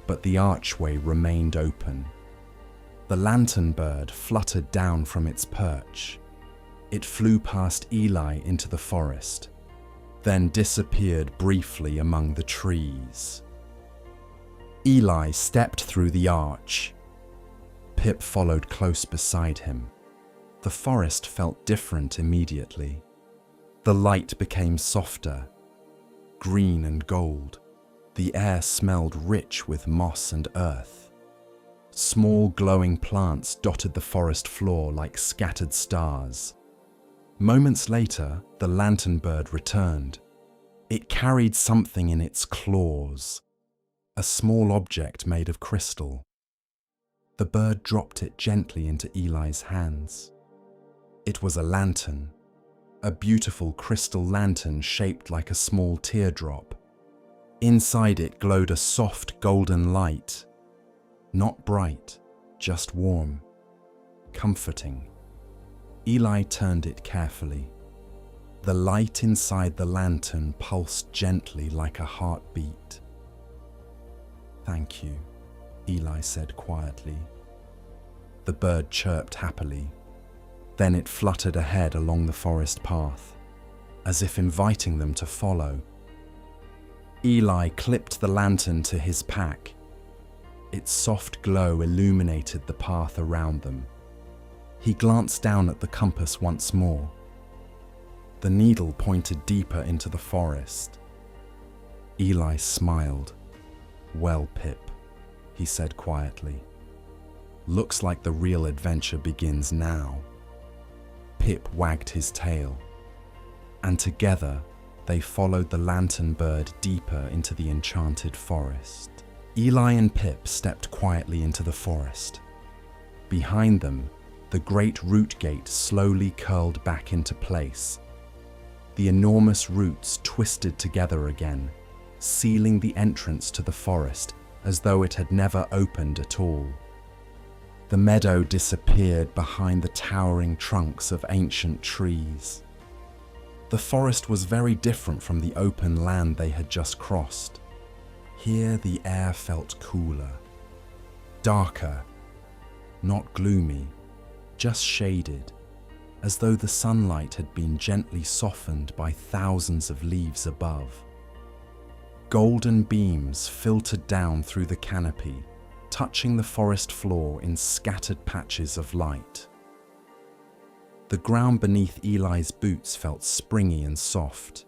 but the archway remained open. The lantern bird fluttered down from its perch. It flew past Eli into the forest. then disappeared briefly among the trees. Eli stepped through the arch. Pip followed close beside him. The forest felt different immediately. The light became softer, green and gold. The air smelled rich with moss and earth. Small glowing plants dotted the forest floor like scattered stars. Moments later, the lantern bird returned. It carried something in its claws, a small object made of crystal. The bird dropped it gently into Eli's hands. It was a lantern, a beautiful crystal lantern shaped like a small teardrop. Inside it glowed a soft golden light, not bright, just warm, comforting. Eli turned it carefully. The light inside the lantern pulsed gently like a heartbeat. "Thank you," Eli said quietly. The bird chirped happily. Then it fluttered ahead along the forest path, as if inviting them to follow. Eli clipped the lantern to his pack. Its soft glow illuminated the path around them. He glanced down at the compass once more. The needle pointed deeper into the forest. Eli smiled. "Well, Pip," he said quietly. "Looks like the real adventure begins now." Pip wagged his tail, and together they followed the lantern bird deeper into the enchanted forest. Eli and Pip stepped quietly into the forest. Behind them, the great root gate slowly curled back into place. The enormous roots twisted together again, sealing the entrance to the forest as though it had never opened at all. The meadow disappeared behind the towering trunks of ancient trees. The forest was very different from the open land they had just crossed. Here the air felt cooler, darker, not gloomy, just shaded, as though the sunlight had been gently softened by thousands of leaves above. Golden beams filtered down through the canopy, touching the forest floor in scattered patches of light. The ground beneath Eli's boots felt springy and soft.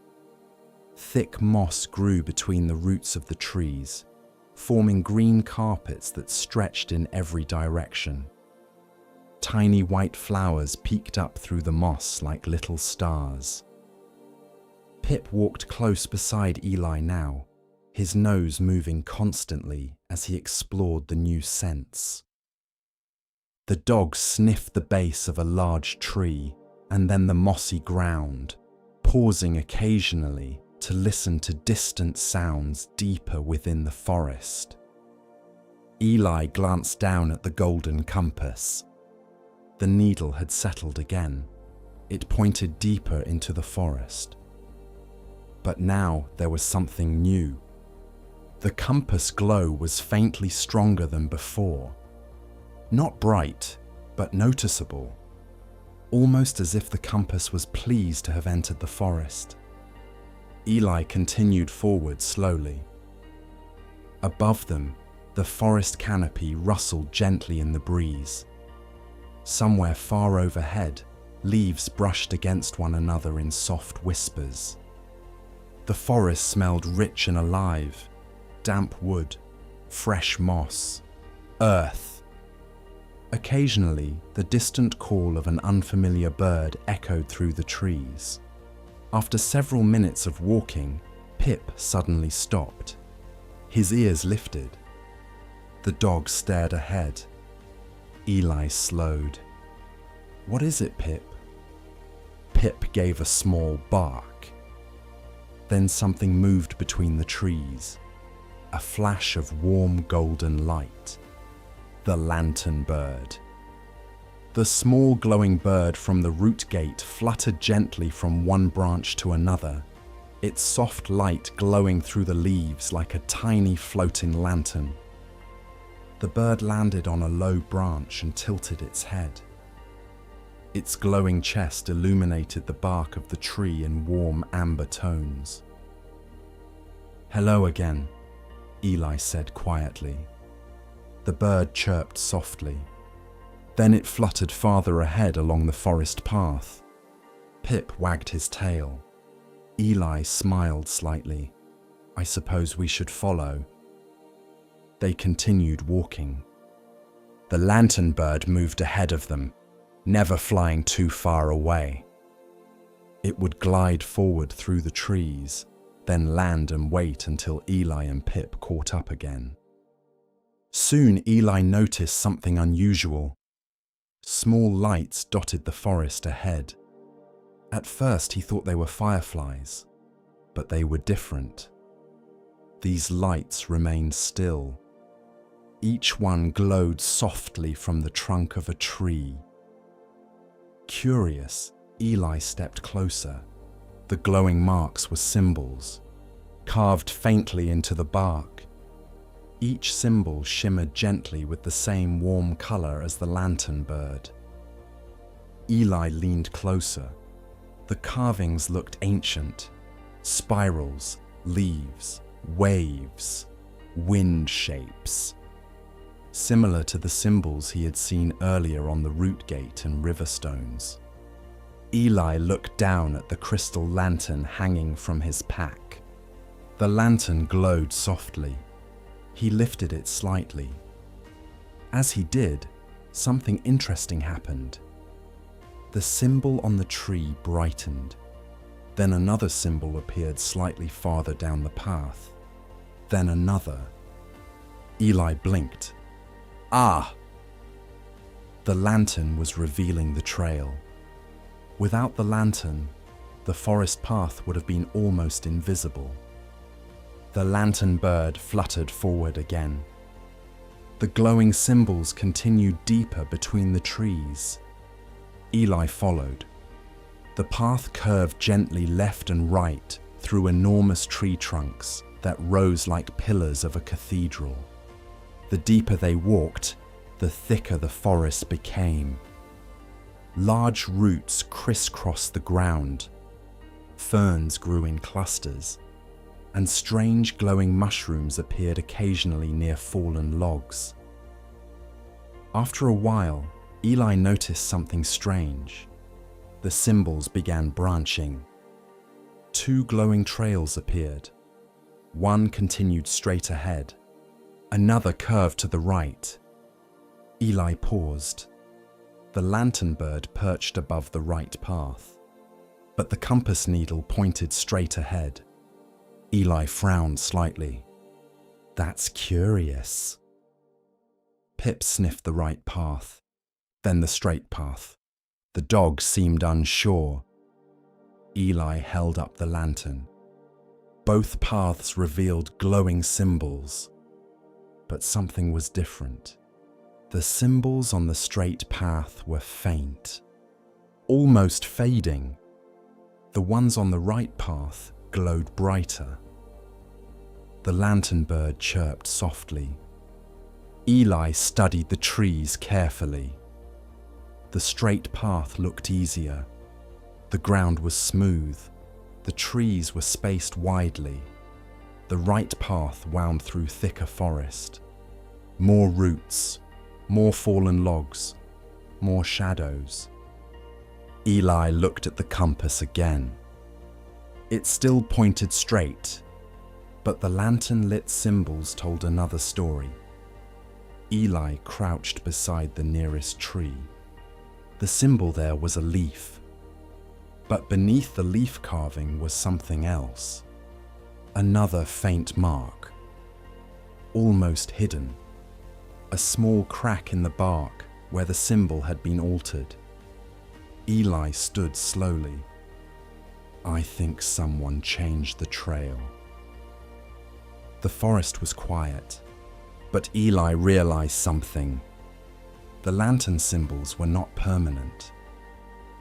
Thick moss grew between the roots of the trees, forming green carpets that stretched in every direction. Tiny white flowers peeked up through the moss like little stars. Pip walked close beside Eli now, his nose moving constantly as he explored the new scents. The dog sniffed the base of a large tree and then the mossy ground, pausing occasionally to listen to distant sounds deeper within the forest. Eli glanced down at the golden compass. The needle had settled again. It pointed deeper into the forest. But now there was something new. The compass glow was faintly stronger than before. Not bright, but noticeable. Almost as if the compass was pleased to have entered the forest. Eli continued forward slowly. Above them, the forest canopy rustled gently in the breeze. Somewhere far overhead, leaves brushed against one another in soft whispers. The forest smelled rich and alive, damp wood, fresh moss, earth. Occasionally, the distant call of an unfamiliar bird echoed through the trees. After several minutes of walking, Pip suddenly stopped. His ears lifted. The dog stared ahead. Eli slowed. "What is it, Pip?" Pip gave a small bark. Then something moved between the trees. A flash of warm golden light. The lantern bird. The small glowing bird from the root gate fluttered gently from one branch to another, its soft light glowing through the leaves like a tiny floating lantern. The bird landed on a low branch and tilted its head. Its glowing chest illuminated the bark of the tree in warm amber tones. "Hello again," Eli said quietly. The bird chirped softly. Then it fluttered farther ahead along the forest path. Pip wagged his tail. Eli smiled slightly. "I suppose we should follow." They continued walking. The lantern bird moved ahead of them, never flying too far away. It would glide forward through the trees, then land and wait until Eli and Pip caught up again. Soon Eli noticed something unusual. Small lights dotted the forest ahead. At first he thought they were fireflies, but they were different. These lights remained still. Each one glowed softly from the trunk of a tree. Curious, Eli stepped closer. The glowing marks were symbols, carved faintly into the bark. Each symbol shimmered gently with the same warm color as the lantern bird. Eli leaned closer. The carvings looked ancient. Spirals, leaves, waves, wind shapes. Similar to the symbols he had seen earlier on the root gate and river stones. Eli looked down at the crystal lantern hanging from his pack. The lantern glowed softly. He lifted it slightly. As he did, something interesting happened. The symbol on the tree brightened. Then another symbol appeared slightly farther down the path. Then another. Eli blinked. Ah! The lantern was revealing the trail. Without the lantern, the forest path would have been almost invisible. The lantern bird fluttered forward again. The glowing symbols continued deeper between the trees. Eli followed. The path curved gently left and right through enormous tree trunks that rose like pillars of a cathedral. The deeper they walked, the thicker the forest became. Large roots crisscrossed the ground. Ferns grew in clusters, and strange glowing mushrooms appeared occasionally near fallen logs. After a while, Eli noticed something strange. The symbols began branching. Two glowing trails appeared. One continued straight ahead. Another curved to the right. Eli paused. The lantern bird perched above the right path, but the compass needle pointed straight ahead. Eli frowned slightly. "That's curious." Pip sniffed the right path, then the straight path. The dog seemed unsure. Eli held up the lantern. Both paths revealed glowing symbols. But something was different. The symbols on the straight path were faint, almost fading. The ones on the right path glowed brighter. The lantern bird chirped softly. Eli studied the trees carefully. The straight path looked easier. The ground was smooth. The trees were spaced widely. The right path wound through thicker forest. More roots, more fallen logs, more shadows. Eli looked at the compass again. It still pointed straight, but the lantern-lit symbols told another story. Eli crouched beside the nearest tree. The symbol there was a leaf, but beneath the leaf carving was something else. Another faint mark, almost hidden. A small crack in the bark where the symbol had been altered. Eli stood slowly. "I think someone changed the trail." The forest was quiet, but Eli realized something. The lantern symbols were not permanent.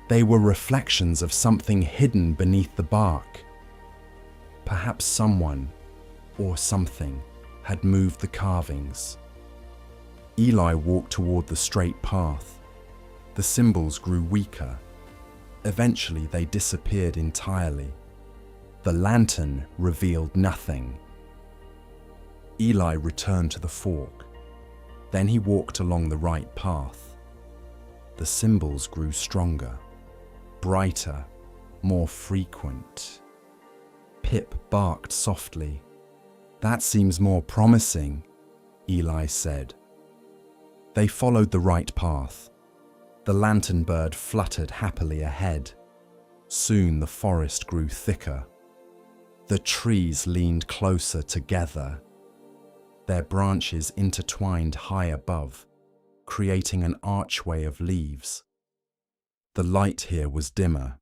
They were reflections of something hidden beneath the bark. Perhaps someone, or something, had moved the carvings. Eli walked toward the straight path. The symbols grew weaker. Eventually, they disappeared entirely. The lantern revealed nothing. Eli returned to the fork. Then he walked along the right path. The symbols grew stronger, brighter, more frequent. Pip barked softly. "That seems more promising," Eli said. They followed the right path. The lantern bird fluttered happily ahead. Soon the forest grew thicker. The trees leaned closer together. Their branches intertwined high above, creating an archway of leaves. The light here was dimmer,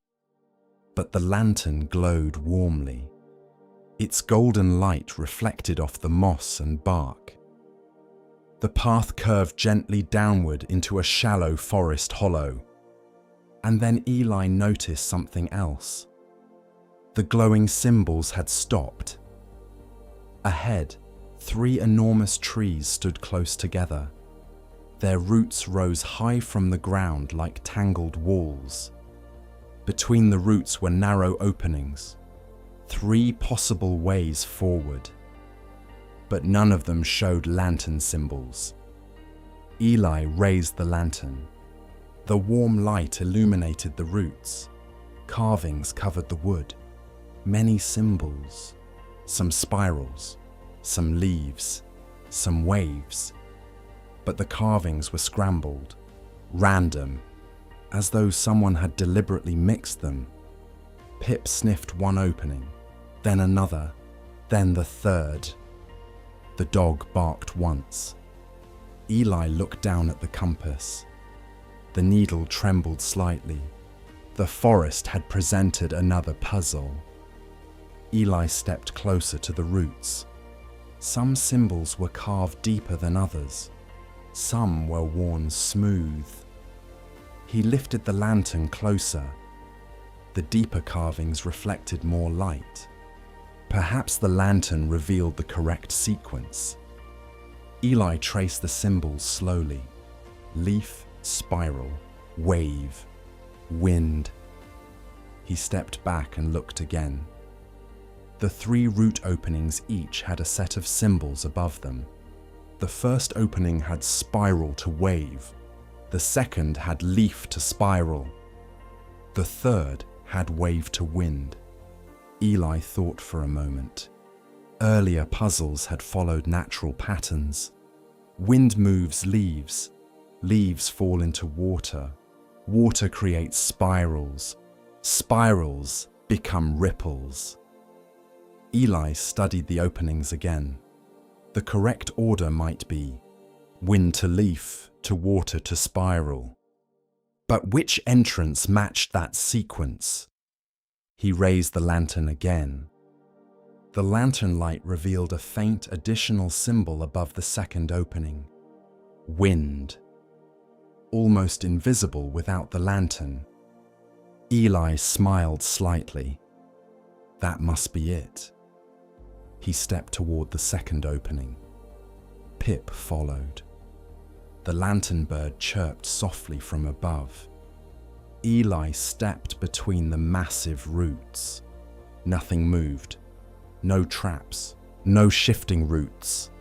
but the lantern glowed warmly. Its golden light reflected off the moss and bark. The path curved gently downward into a shallow forest hollow. And then Eli noticed something else. The glowing symbols had stopped. Ahead, 3 enormous trees stood close together. Their roots rose high from the ground like tangled walls. Between the roots were narrow openings, 3 possible ways forward. But none of them showed lantern symbols. Eli raised the lantern. The warm light illuminated the roots. Carvings covered the wood. Many symbols. Some spirals, some leaves, some waves. But the carvings were scrambled, random, as though someone had deliberately mixed them. Pip sniffed one opening, then another, then the third. The dog barked once. Eli looked down at the compass. The needle trembled slightly. The forest had presented another puzzle. Eli stepped closer to the roots. Some symbols were carved deeper than others. Some were worn smooth. He lifted the lantern closer. The deeper carvings reflected more light. Perhaps the lantern revealed the correct sequence. Eli traced the symbols slowly. Leaf, spiral, wave, wind. He stepped back and looked again. The 3 root openings each had a set of symbols above them. The first opening had spiral to wave. The second had leaf to spiral. The third had wave to wind. Eli thought for a moment. Earlier puzzles had followed natural patterns. Wind moves leaves. Leaves fall into water. Water creates spirals. Spirals become ripples. Eli studied the openings again. The correct order might be wind to leaf to water to spiral. But which entrance matched that sequence? He raised the lantern again. The lantern light revealed a faint additional symbol above the second opening. Wind. Almost invisible without the lantern. Eli smiled slightly. That must be it. He stepped toward the second opening. Pip followed. The lantern bird chirped softly from above. Eli stepped between the massive roots. Nothing moved. No traps. No shifting roots.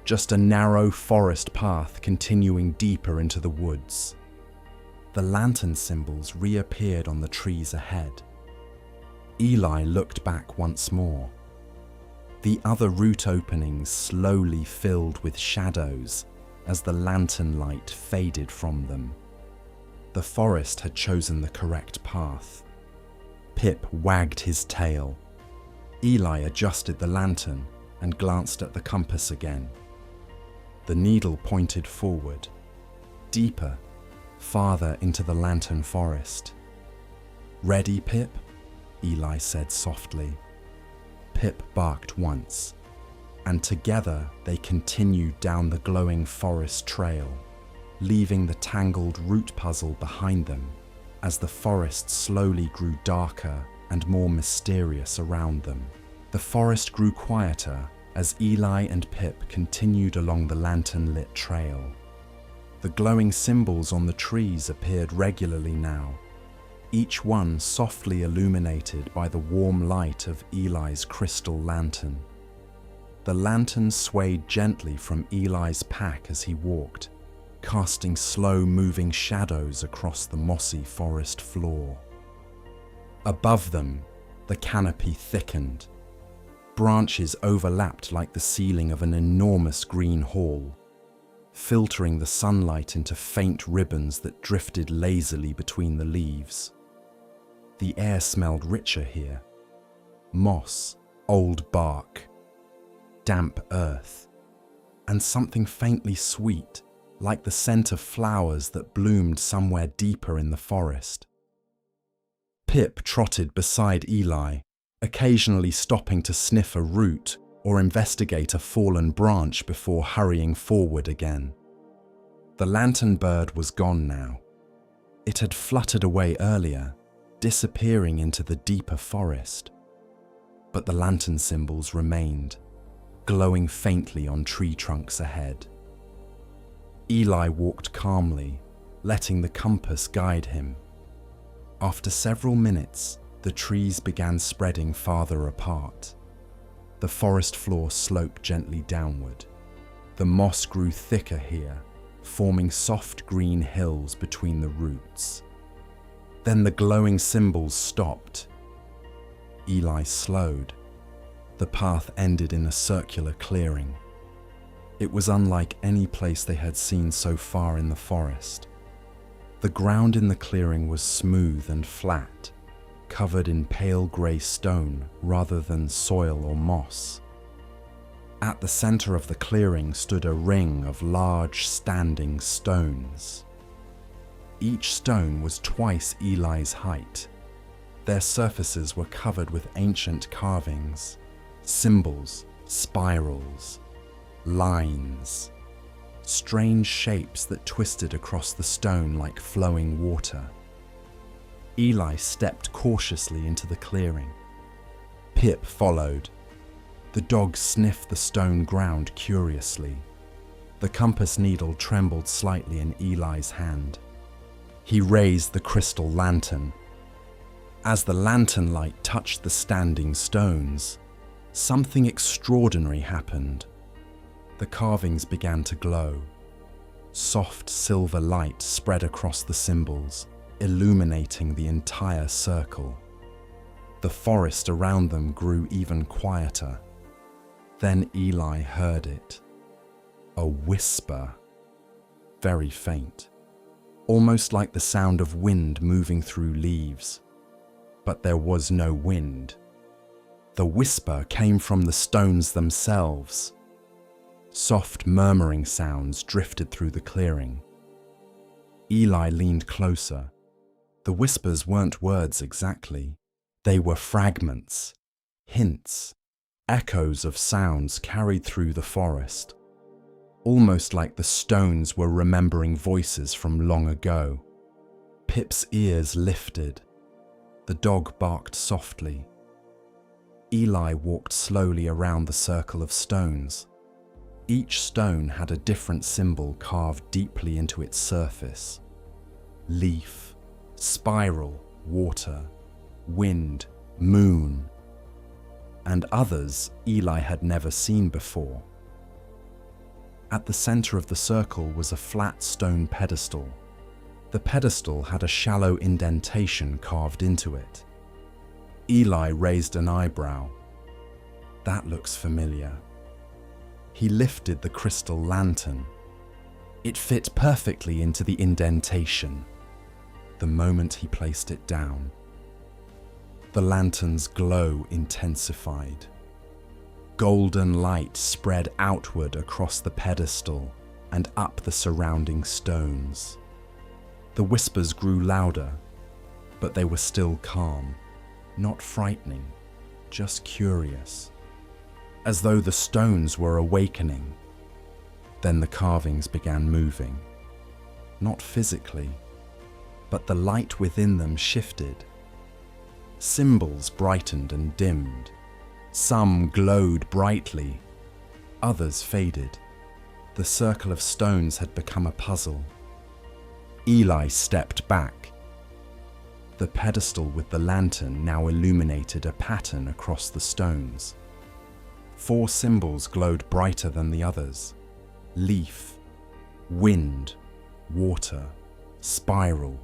Just a narrow forest path continuing deeper into the woods. The lantern symbols reappeared on the trees ahead. Eli looked back once more. The other root openings slowly filled with shadows as the lantern light faded from them. The forest had chosen the correct path. Pip wagged his tail. Eli adjusted the lantern and glanced at the compass again. The needle pointed forward, deeper, farther into the lantern forest. "Ready, Pip?" Eli said softly. Pip barked once, and together they continued down the glowing forest trail, leaving the tangled root puzzle behind them as the forest slowly grew darker and more mysterious around them. The forest grew quieter as Eli and Pip continued along the lantern-lit trail. The glowing symbols on the trees appeared regularly now, each one softly illuminated by the warm light of Eli's crystal lantern. The lantern swayed gently from Eli's pack as he walked, casting slow-moving shadows across the mossy forest floor. Above them, the canopy thickened. Branches overlapped like the ceiling of an enormous green hall, filtering the sunlight into faint ribbons that drifted lazily between the leaves. The air smelled richer here. Moss, old bark, damp earth, and something faintly sweet, like the scent of flowers that bloomed somewhere deeper in the forest. Pip trotted beside Eli, occasionally stopping to sniff a root or investigate a fallen branch before hurrying forward again. The lantern bird was gone now. It had fluttered away earlier, disappearing into the deeper forest. But the lantern symbols remained, glowing faintly on tree trunks ahead. Eli walked calmly, letting the compass guide him. After several minutes, the trees began spreading farther apart. The forest floor sloped gently downward. The moss grew thicker here, forming soft green hills between the roots. Then the glowing symbols stopped. Eli slowed. The path ended in a circular clearing. It was unlike any place they had seen so far in the forest. The ground in the clearing was smooth and flat, covered in pale grey stone rather than soil or moss. At the center of the clearing stood a ring of large standing stones. Each stone was twice Eli's height. Their surfaces were covered with ancient carvings, symbols, spirals, lines, strange shapes that twisted across the stone like flowing water. Eli stepped cautiously into the clearing. Pip followed. The dog sniffed the stone ground curiously. The compass needle trembled slightly in Eli's hand. He raised the crystal lantern. As the lantern light touched the standing stones, something extraordinary happened. The carvings began to glow. Soft silver light spread across the symbols, illuminating the entire circle. The forest around them grew even quieter. Then Eli heard it. A whisper, very faint, almost like the sound of wind moving through leaves. But there was no wind. The whisper came from the stones themselves. Soft murmuring sounds drifted through the clearing. Eli leaned closer. The whispers weren't words exactly. They were fragments, hints, echoes of sounds carried through the forest, almost like the stones were remembering voices from long ago. Pip's ears lifted. The dog barked softly. Eli walked slowly around the circle of stones. Each stone had a different symbol carved deeply into its surface. Leaf, spiral, water, wind, moon, and others Eli had never seen before. At the center of the circle was a flat stone pedestal. The pedestal had a shallow indentation carved into it. Eli raised an eyebrow. That looks familiar. He lifted the crystal lantern. It fit perfectly into the indentation. The moment he placed it down, the lantern's glow intensified. Golden light spread outward across the pedestal and up the surrounding stones. The whispers grew louder, but they were still calm, not frightening, just curious, as though the stones were awakening. Then the carvings began moving, not physically, but the light within them shifted. Symbols brightened and dimmed. Some glowed brightly, others faded. The circle of stones had become a puzzle. Eli stepped back. The pedestal with the lantern now illuminated a pattern across the stones. 4 symbols glowed brighter than the others: leaf, wind, water, spiral.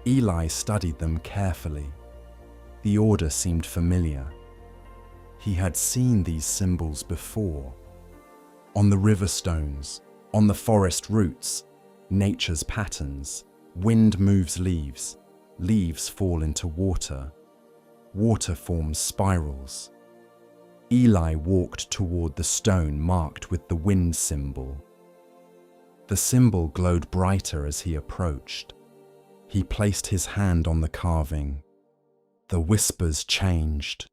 Eli studied them carefully. The order seemed familiar. He had seen these symbols before. On the river stones, on the forest roots, nature's patterns. Wind moves leaves, leaves fall into water, water forms spirals. Eli walked toward the stone marked with the wind symbol. The symbol glowed brighter as he approached. He placed his hand on the carving. The whispers changed.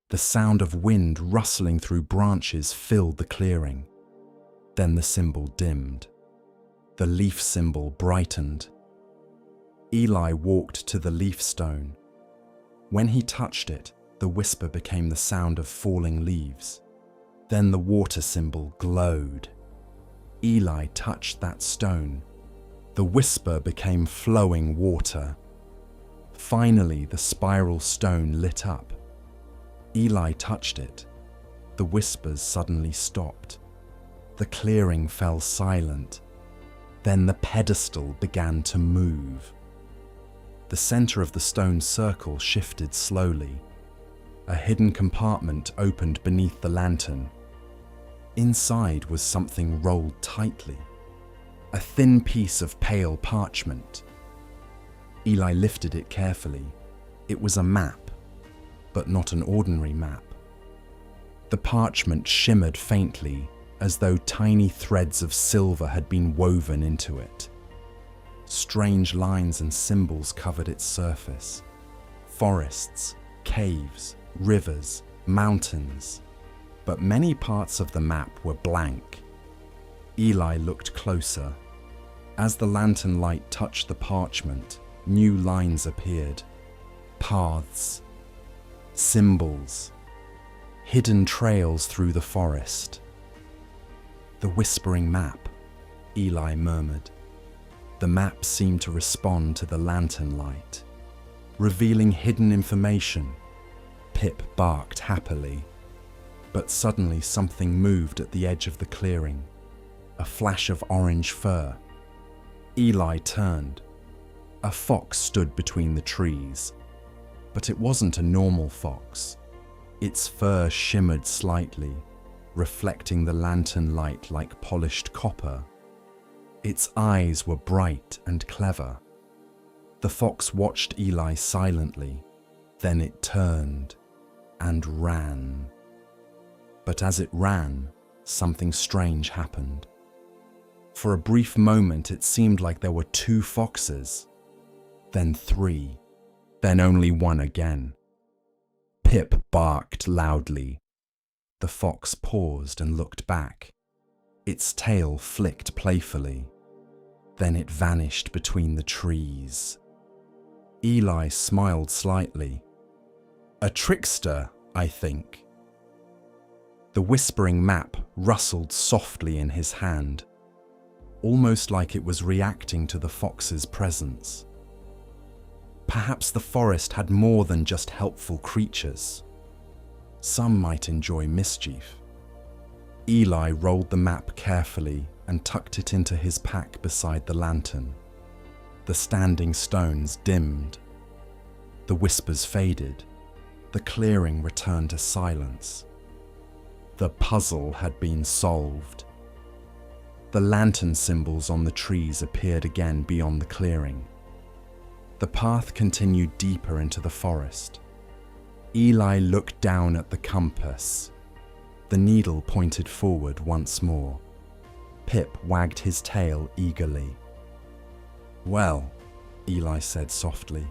The sound of wind rustling through branches filled the clearing. Then the symbol dimmed. The leaf symbol brightened. Eli walked to the leaf stone. When he touched it, the whisper became the sound of falling leaves. Then the water symbol glowed. Eli touched that stone. The whisper became flowing water. Finally, the spiral stone lit up. Eli touched it. The whispers suddenly stopped. The clearing fell silent. Then the pedestal began to move. The center of the stone circle shifted slowly. A hidden compartment opened beneath the lantern. Inside was something rolled tightly. A thin piece of pale parchment. Eli lifted it carefully. It was a map, but not an ordinary map. The parchment shimmered faintly, as though tiny threads of silver had been woven into it. Strange lines and symbols covered its surface. Forests, caves, rivers, mountains. But many parts of the map were blank. Eli looked closer. As the lantern light touched the parchment, new lines appeared. Paths, symbols, hidden trails through the forest. The whispering map, Eli murmured. The map seemed to respond to the lantern light, revealing hidden information. Pip barked happily. But suddenly something moved at the edge of the clearing. A flash of orange fur. Eli turned. A fox stood between the trees. But it wasn't a normal fox. Its fur shimmered slightly, reflecting the lantern light like polished copper. Its eyes were bright and clever. The fox watched Eli silently. Then it turned and ran. But as it ran, something strange happened. For a brief moment, it seemed like there were 2 foxes, then 3, then only 1 again. Pip barked loudly. The fox paused and looked back. Its tail flicked playfully. Then it vanished between the trees. Eli smiled slightly. A trickster, I think. The whispering map rustled softly in his hand, almost like it was reacting to the fox's presence. Perhaps the forest had more than just helpful creatures. Some might enjoy mischief. Eli rolled the map carefully and tucked it into his pack beside the lantern. The standing stones dimmed. The whispers faded. The clearing returned to silence. The puzzle had been solved. The lantern symbols on the trees appeared again beyond the clearing. The path continued deeper into the forest. Eli looked down at the compass. The needle pointed forward once more. Pip wagged his tail eagerly. Well, Eli said softly,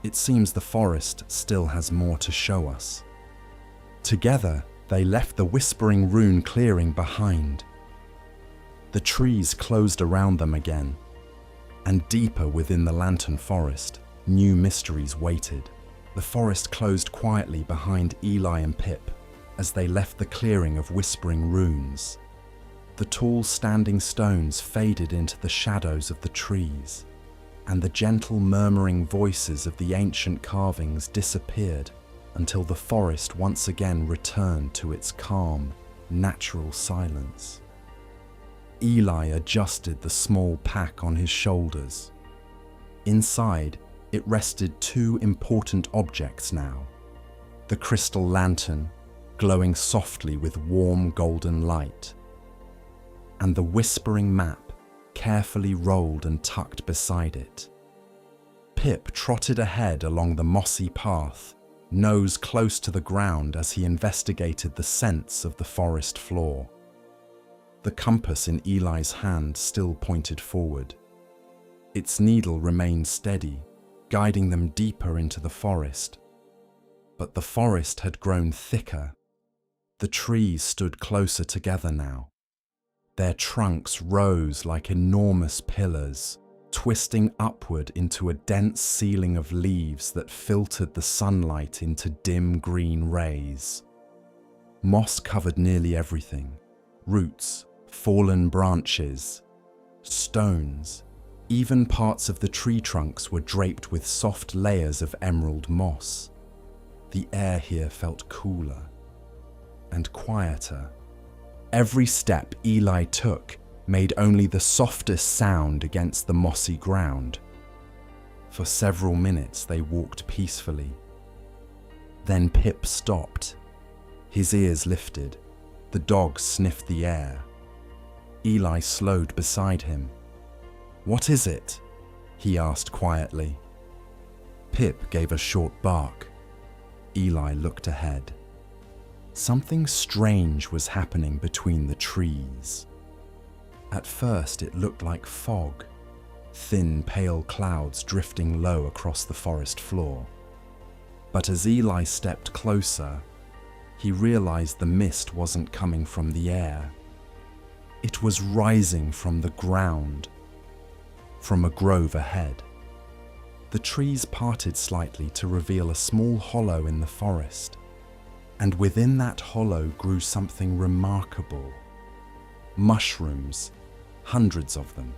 it seems the forest still has more to show us. Together, they left the whispering rune clearing behind. The trees closed around them again, and deeper within the lantern forest, new mysteries waited. The forest closed quietly behind Eli and Pip as they left the clearing of whispering runes. The tall standing stones faded into the shadows of the trees, and the gentle murmuring voices of the ancient carvings disappeared until the forest once again returned to its calm, natural silence. Eli adjusted the small pack on his shoulders. Inside, it rested two important objects now: the crystal lantern, glowing softly with warm golden light, and the whispering map, carefully rolled and tucked beside it. Pip trotted ahead along the mossy path, nose close to the ground as he investigated the scents of the forest floor. The compass in Eli's hand still pointed forward. Its needle remained steady, guiding them deeper into the forest. But the forest had grown thicker. The trees stood closer together now. Their trunks rose like enormous pillars, twisting upward into a dense ceiling of leaves that filtered the sunlight into dim green rays. Moss covered nearly everything: roots, fallen branches, stones. Even parts of the tree trunks were draped with soft layers of emerald moss. The air here felt cooler and quieter. Every step Eli took made only the softest sound against the mossy ground. For several minutes they walked peacefully. Then Pip stopped. His ears lifted. The dog sniffed the air. Eli slowed beside him. "What is it?" he asked quietly. Pip gave a short bark. Eli looked ahead. Something strange was happening between the trees. At first it looked like fog, thin pale clouds drifting low across the forest floor. But as Eli stepped closer, he realized the mist wasn't coming from the air. It was rising from the ground, from a grove ahead. The trees parted slightly to reveal a small hollow in the forest, and within that hollow grew something remarkable. Mushrooms, hundreds of them,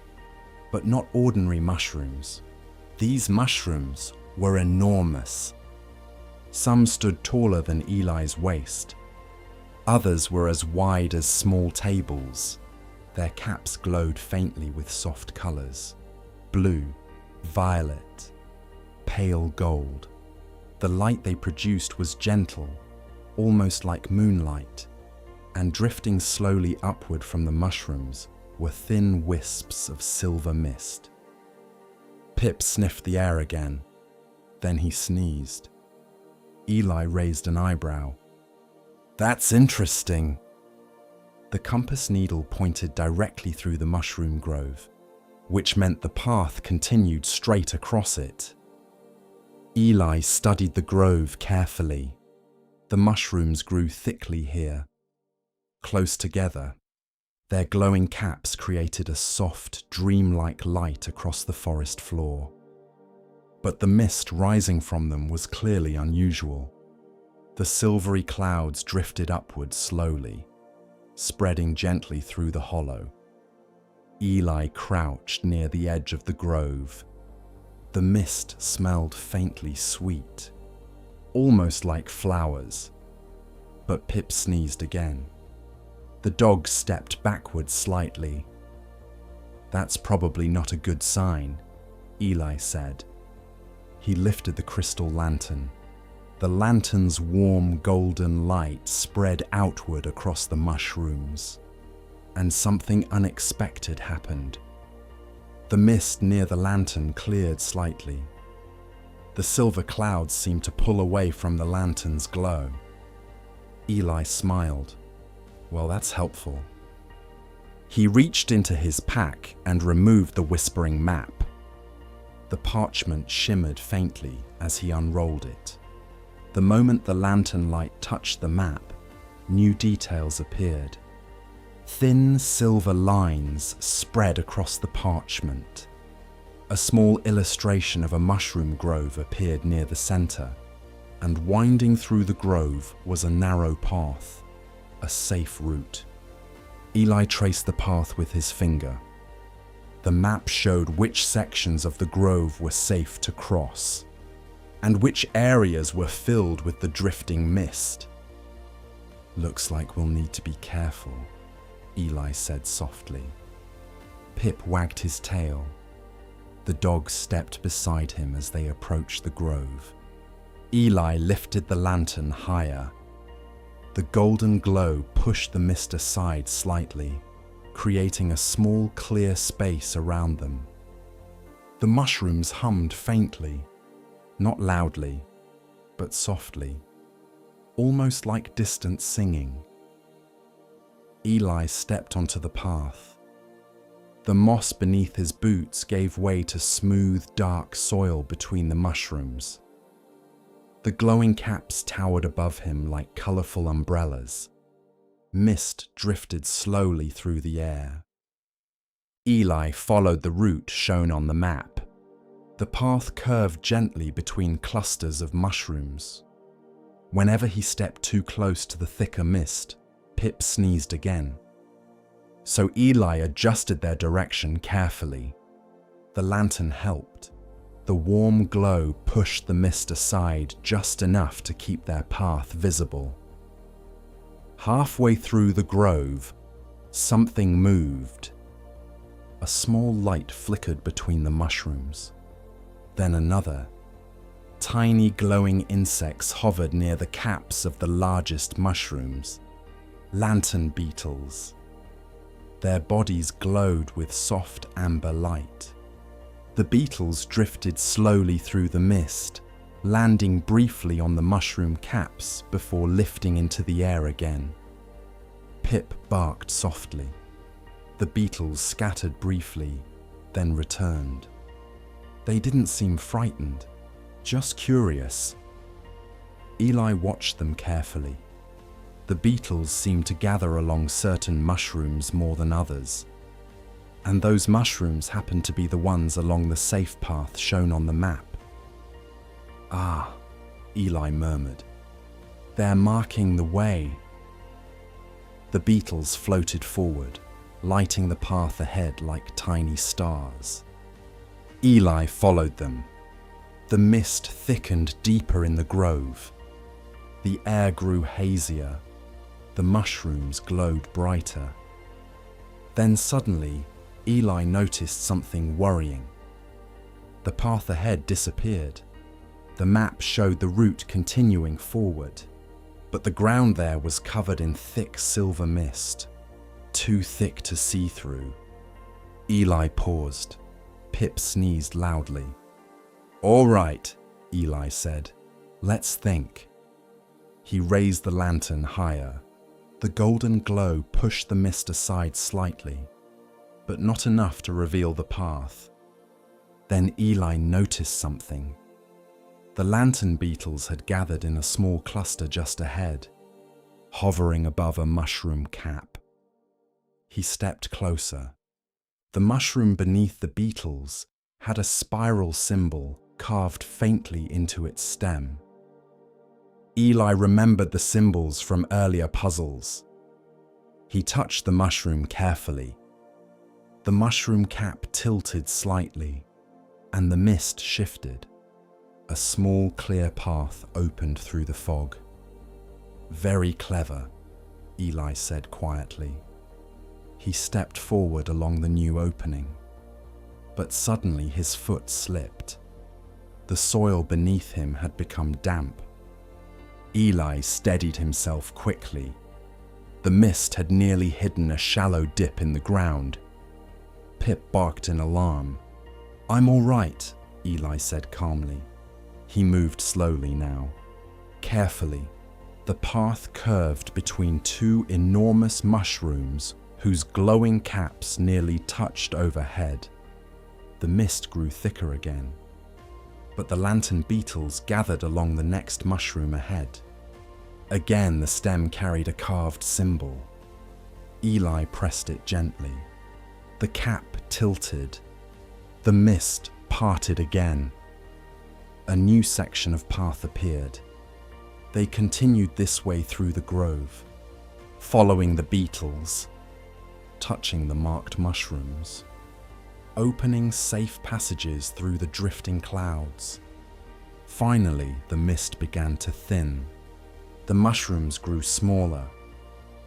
but not ordinary mushrooms. These mushrooms were enormous. Some stood taller than Eli's waist. Others were as wide as small tables. Their caps glowed faintly with soft colors: blue, violet, pale gold. The light they produced was gentle, almost like moonlight, and drifting slowly upward from the mushrooms were thin wisps of silver mist. Pip sniffed the air again. Then he sneezed. Eli raised an eyebrow. "That's interesting." The compass needle pointed directly through the mushroom grove, which meant the path continued straight across it. Eli studied the grove carefully. The mushrooms grew thickly here. Close together, their glowing caps created a soft, dreamlike light across the forest floor. But the mist rising from them was clearly unusual. The silvery clouds drifted upward slowly, spreading gently through the hollow. Eli crouched near the edge of the grove. The mist smelled faintly sweet, almost like flowers. But Pip sneezed again. The dog stepped backward slightly. "That's probably not a good sign," Eli said. He lifted the crystal lantern. The lantern's warm golden light spread outward across the mushrooms, and something unexpected happened. The mist near the lantern cleared slightly. The silver clouds seemed to pull away from the lantern's glow. Eli smiled. "Well, that's helpful." He reached into his pack and removed the whispering map. The parchment shimmered faintly as he unrolled it. The moment the lantern light touched the map, new details appeared. Thin silver lines spread across the parchment. A small illustration of a mushroom grove appeared near the center, and winding through the grove was a narrow path, a safe route. Eli traced the path with his finger. The map showed which sections of the grove were safe to cross, and which areas were filled with the drifting mist. "Looks like we'll need to be careful," Eli said softly. Pip wagged his tail. The dog stepped beside him as they approached the grove. Eli lifted the lantern higher. The golden glow pushed the mist aside slightly, creating a small, clear space around them. The mushrooms hummed faintly, not loudly, but softly, almost like distant singing. Eli stepped onto the path. The moss beneath his boots gave way to smooth, dark soil between the mushrooms. The glowing caps towered above him like colorful umbrellas. Mist drifted slowly through the air. Eli followed the route shown on the map. The path curved gently between clusters of mushrooms. Whenever he stepped too close to the thicker mist, Pip sneezed again. So Eli adjusted their direction carefully. The lantern helped. The warm glow pushed the mist aside just enough to keep their path visible. Halfway through the grove, something moved. A small light flickered between the mushrooms. Then another. Tiny glowing insects hovered near the caps of the largest mushrooms. Lantern beetles. Their bodies glowed with soft amber light. The beetles drifted slowly through the mist, landing briefly on the mushroom caps before lifting into the air again. Pip barked softly. The beetles scattered briefly, then returned. They didn't seem frightened, just curious. Eli watched them carefully. The beetles seemed to gather along certain mushrooms more than others, and those mushrooms happened to be the ones along the safe path shown on the map. "Ah," Eli murmured. "They're marking the way." The beetles floated forward, lighting the path ahead like tiny stars. Eli followed them. The mist thickened deeper in the grove. The air grew hazier. The mushrooms glowed brighter. Then suddenly, Eli noticed something worrying. The path ahead disappeared. The map showed the route continuing forward, but the ground there was covered in thick silver mist, too thick to see through. Eli paused. Pip sneezed loudly. "All right," Eli said. "Let's think." He raised the lantern higher. The golden glow pushed the mist aside slightly, but not enough to reveal the path. Then Eli noticed something. The lantern beetles had gathered in a small cluster just ahead, hovering above a mushroom cap. He stepped closer. The mushroom beneath the beetles had a spiral symbol carved faintly into its stem. Eli remembered the symbols from earlier puzzles. He touched the mushroom carefully. The mushroom cap tilted slightly, and the mist shifted. A small, clear path opened through the fog. "Very clever," Eli said quietly. He stepped forward along the new opening, but suddenly his foot slipped. The soil beneath him had become damp. Eli steadied himself quickly. The mist had nearly hidden a shallow dip in the ground. Pip barked in alarm. "I'm all right," Eli said calmly. He moved slowly now. Carefully, the path curved between two enormous mushrooms whose glowing caps nearly touched overhead. The mist grew thicker again, but the lantern beetles gathered along the next mushroom ahead. Again, the stem carried a carved symbol. Eli pressed it gently. The cap tilted. The mist parted again. A new section of path appeared. They continued this way through the grove, following the beetles. touching the marked mushrooms, opening safe passages through the drifting clouds. Finally, the mist began to thin. The mushrooms grew smaller.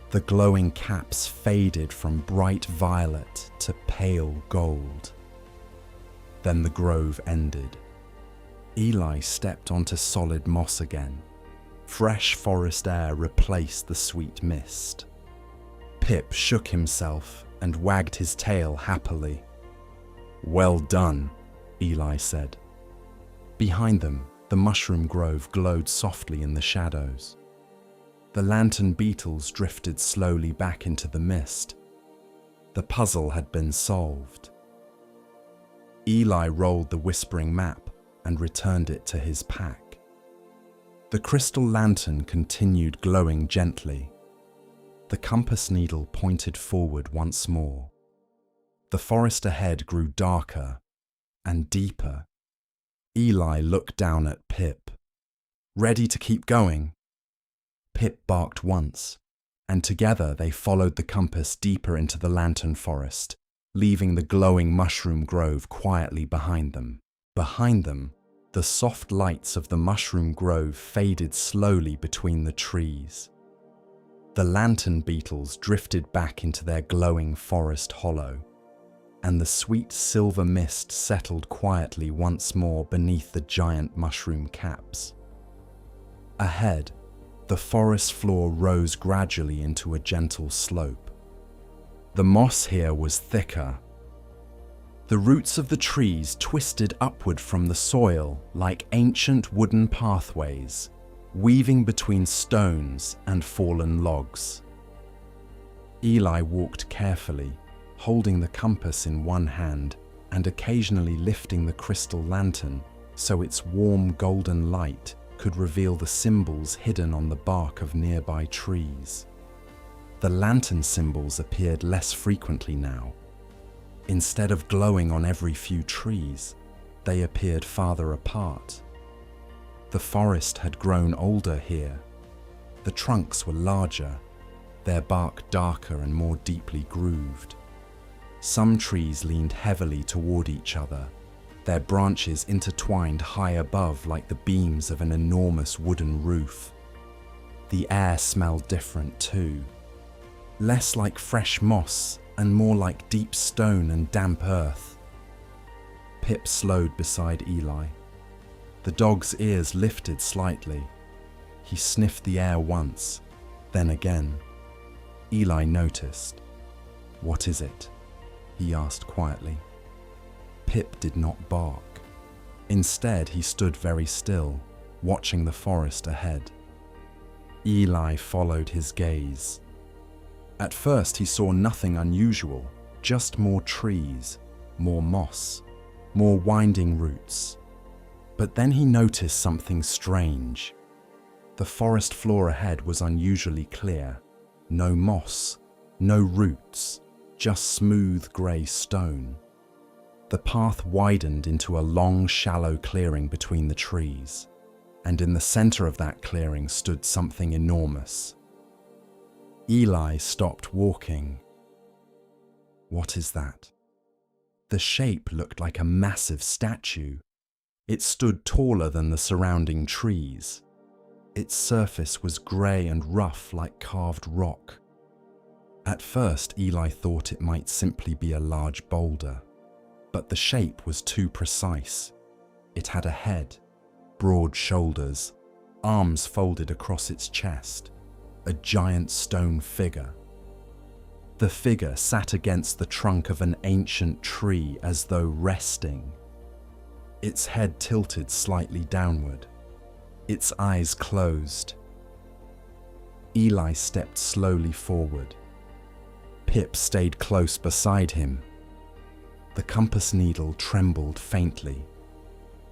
The glowing caps faded from bright violet to pale gold. Then the grove ended. Eli stepped onto solid moss again. Fresh forest air replaced the sweet mist. Pip shook himself and wagged his tail happily. "Well done," Eli said. Behind them, the mushroom grove glowed softly in the shadows. The lantern beetles drifted slowly back into the mist. The puzzle had been solved. Eli rolled the whispering map and returned it to his pack. The crystal lantern continued glowing gently. The compass needle pointed forward once more. The forest ahead grew darker and deeper. Eli looked down at Pip. "Ready to keep going?" Pip barked once, and together they followed the compass deeper into the lantern forest, leaving the glowing mushroom grove quietly behind them. Behind them, the soft lights of the mushroom grove faded slowly between the trees. The lantern beetles drifted back into their glowing forest hollow, and the sweet silver mist settled quietly once more beneath the giant mushroom caps. Ahead, the forest floor rose gradually into a gentle slope. The moss here was thicker. The roots of the trees twisted upward from the soil like ancient wooden pathways, weaving between stones and fallen logs. Eli walked carefully, holding the compass in one hand and occasionally lifting the crystal lantern so its warm golden light could reveal the symbols hidden on the bark of nearby trees. The lantern symbols appeared less frequently now. Instead of glowing on every few trees, they appeared farther apart. The forest had grown older here. The trunks were larger, their bark darker and more deeply grooved. Some trees leaned heavily toward each other, their branches intertwined high above like the beams of an enormous wooden roof. The air smelled different too, less like fresh moss and more like deep stone and damp earth. Pip slowed beside Eli. The dog's ears lifted slightly. He sniffed the air once, then again. Eli noticed. "What is it?" he asked quietly. Pip did not bark. Instead, he stood very still, watching the forest ahead. Eli followed his gaze. At first, he saw nothing unusual, just more trees, more moss, more winding roots. But then he noticed something strange. The forest floor ahead was unusually clear. No moss, no roots, just smooth grey stone. The path widened into a long, shallow clearing between the trees, and in the center of that clearing stood something enormous. Eli stopped walking. "What is that?" The shape looked like a massive statue. It stood taller than the surrounding trees. Its surface was grey and rough like carved rock. At first, Eli thought it might simply be a large boulder, but the shape was too precise. It had a head, broad shoulders, arms folded across its chest, a giant stone figure. The figure sat against the trunk of an ancient tree as though resting. Its head tilted slightly downward, its eyes closed. Eli stepped slowly forward. Pip stayed close beside him. The compass needle trembled faintly.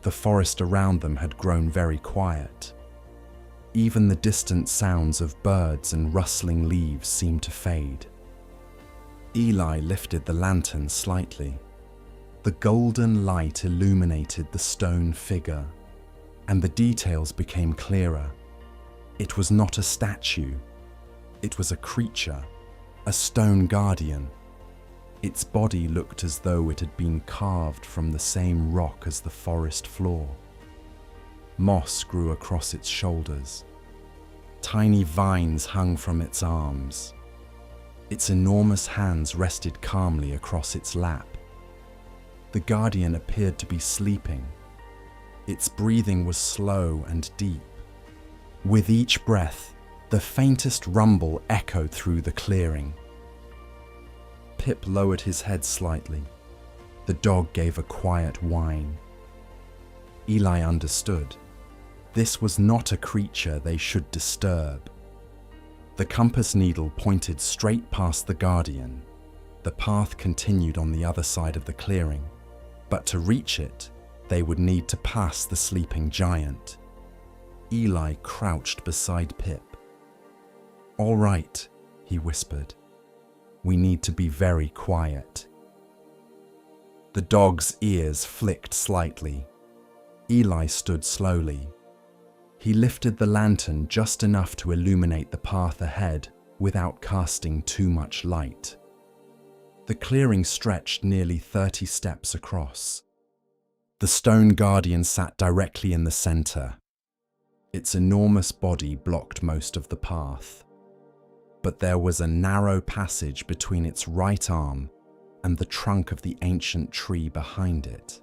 The forest around them had grown very quiet. Even the distant sounds of birds and rustling leaves seemed to fade. Eli lifted the lantern slightly. The golden light illuminated the stone figure, and the details became clearer. It was not a statue. It was a creature, a stone guardian, Its body looked as though it had been carved from the same rock as the forest floor. Moss grew across its shoulders. Tiny vines hung from its arms. Its enormous hands rested calmly across its lap. The guardian appeared to be sleeping. Its breathing was slow and deep. With each breath, the faintest rumble echoed through the clearing. Pip lowered his head slightly. The dog gave a quiet whine. Eli understood. This was not a creature they should disturb. The compass needle pointed straight past the guardian. The path continued on the other side of the clearing, but to reach it, they would need to pass the sleeping giant. Eli crouched beside Pip. "All right," he whispered. "We need to be very quiet." The dog's ears flicked slightly. Eli stood slowly. He lifted the lantern just enough to illuminate the path ahead without casting too much light. The clearing stretched nearly 30 steps across. The stone guardian sat directly in the center. Its enormous body blocked most of the path. But there was a narrow passage between its right arm and the trunk of the ancient tree behind it.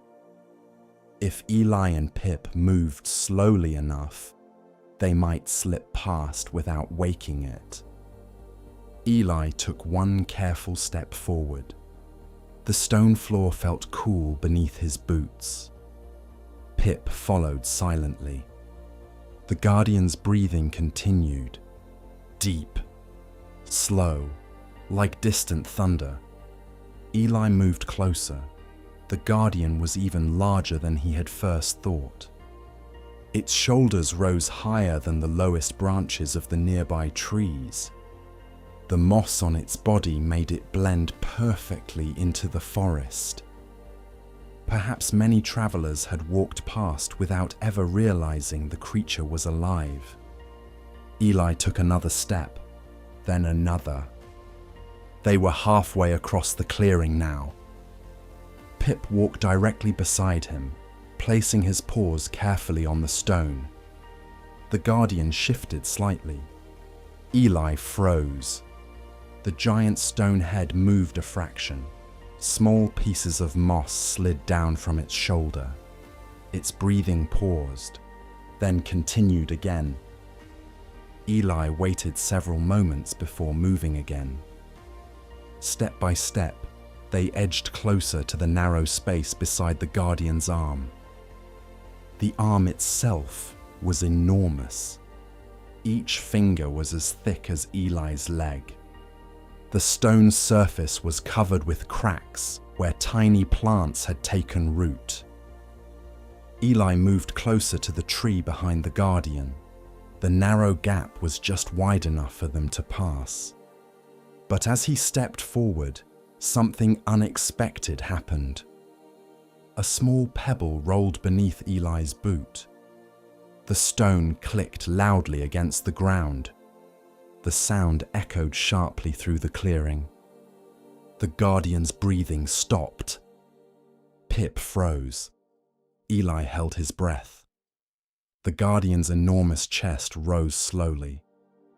If Eli and Pip moved slowly enough, they might slip past without waking it. Eli took one careful step forward. The stone floor felt cool beneath his boots. Pip followed silently. The guardian's breathing continued, deep, slow, like distant thunder. Eli moved closer. The guardian was even larger than he had first thought. Its shoulders rose higher than the lowest branches of the nearby trees. The moss on its body made it blend perfectly into the forest. Perhaps many travelers had walked past without ever realizing the creature was alive. Eli took another step, then another. They were halfway across the clearing now. Pip walked directly beside him, placing his paws carefully on the stone. The guardian shifted slightly. Eli froze. The giant stone head moved a fraction. Small pieces of moss slid down from its shoulder. Its breathing paused, then continued again. Eli waited several moments before moving again. Step by step, they edged closer to the narrow space beside the guardian's arm. The arm itself was enormous. Each finger was as thick as Eli's leg. The stone surface was covered with cracks where tiny plants had taken root. Eli moved closer to the tree behind the guardian. The narrow gap was just wide enough for them to pass. But as he stepped forward, something unexpected happened. A small pebble rolled beneath Eli's boot. The stone clicked loudly against the ground. The sound echoed sharply through the clearing. The guardian's breathing stopped. Pip froze. Eli held his breath. The guardian's enormous chest rose slowly,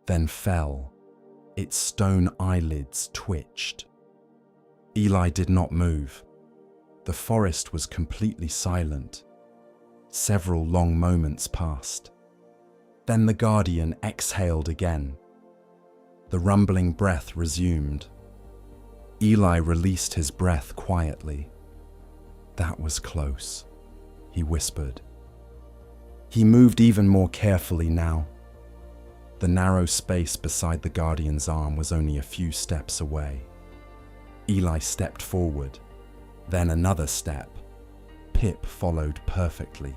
then fell. Its stone eyelids twitched. Eli did not move. The forest was completely silent. Several long moments passed. Then the guardian exhaled again. The rumbling breath resumed. Eli released his breath quietly. "That was close," he whispered. He moved even more carefully now. The narrow space beside the guardian's arm was only a few steps away. Eli stepped forward, then another step. Pip followed perfectly.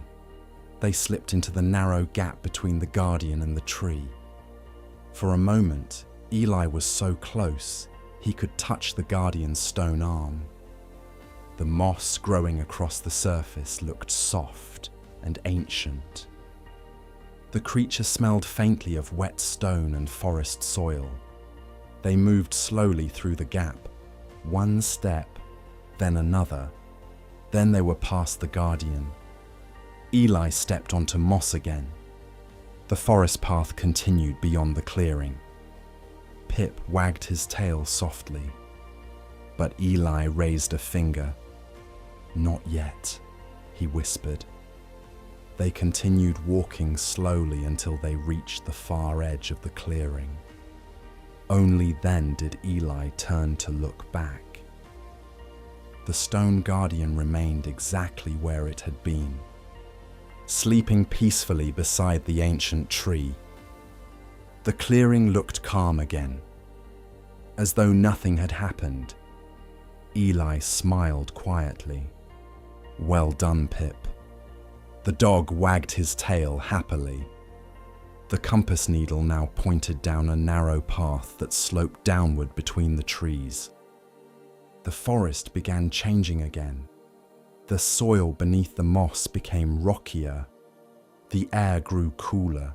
They slipped into the narrow gap between the guardian and the tree. For a moment, Eli was so close, he could touch the guardian's stone arm. The moss growing across the surface looked soft and ancient. The creature smelled faintly of wet stone and forest soil. They moved slowly through the gap, One step, then another. Then they were past the guardian. Eli stepped onto moss again. The forest path continued beyond the clearing. Pip wagged his tail softly, but Eli raised a finger. "Not yet," he whispered. They continued walking slowly until they reached the far edge of the clearing. Only then did Eli turn to look back. The stone guardian remained exactly where it had been, sleeping peacefully beside the ancient tree. The clearing looked calm again, as though nothing had happened. Eli smiled quietly. "Well done, Pip." The dog wagged his tail happily. The compass needle now pointed down a narrow path that sloped downward between the trees. The forest began changing again. The soil beneath the moss became rockier. The air grew cooler.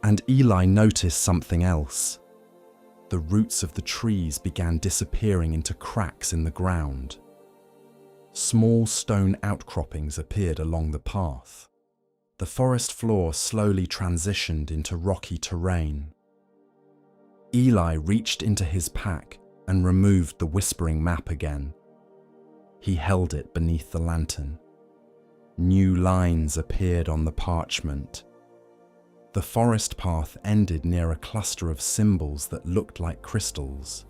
And Eli noticed something else. The roots of the trees began disappearing into cracks in the ground. Small stone outcroppings appeared along the path. The forest floor slowly transitioned into rocky terrain. Eli reached into his pack and removed the whispering map again. He held it beneath the lantern. New lines appeared on the parchment. The forest path ended near a cluster of symbols that looked like crystals,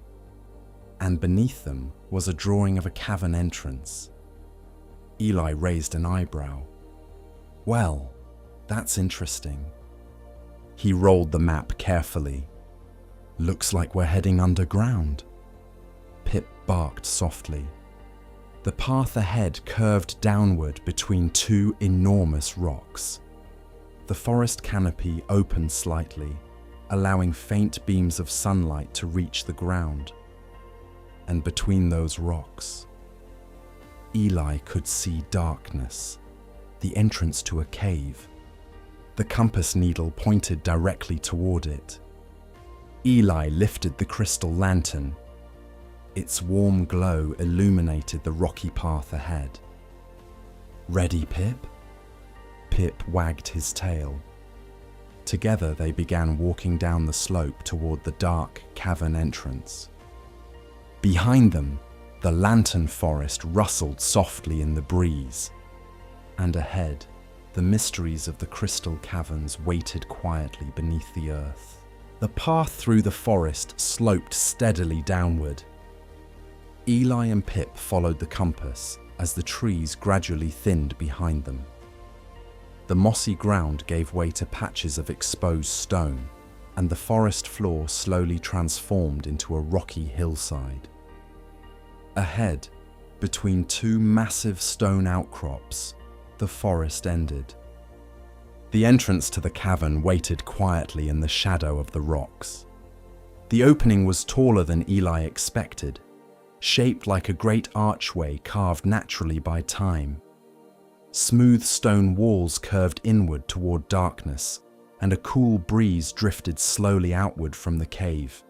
and beneath them was a drawing of a cavern entrance. Eli raised an eyebrow. "Well, that's interesting." He rolled the map carefully. "Looks like we're heading underground." Pip barked softly. The path ahead curved downward between two enormous rocks. The forest canopy opened slightly, allowing faint beams of sunlight to reach the ground. And between those rocks, Eli could see darkness, the entrance to a cave. The compass needle pointed directly toward it. Eli lifted the crystal lantern. Its warm glow illuminated the rocky path ahead. "Ready, Pip?" Pip wagged his tail. Together they began walking down the slope toward the dark cavern entrance. Behind them, the lantern forest rustled softly in the breeze. And ahead, the mysteries of the crystal caverns waited quietly beneath the earth. The path through the forest sloped steadily downward. Eli and Pip followed the compass as the trees gradually thinned behind them. The mossy ground gave way to patches of exposed stone, and the forest floor slowly transformed into a rocky hillside. Ahead, between two massive stone outcrops, the forest ended. The entrance to the cavern waited quietly in the shadow of the rocks. The opening was taller than Eli expected, shaped like a great archway carved naturally by time. Smooth stone walls curved inward toward darkness, and a cool breeze drifted slowly outward from the cave.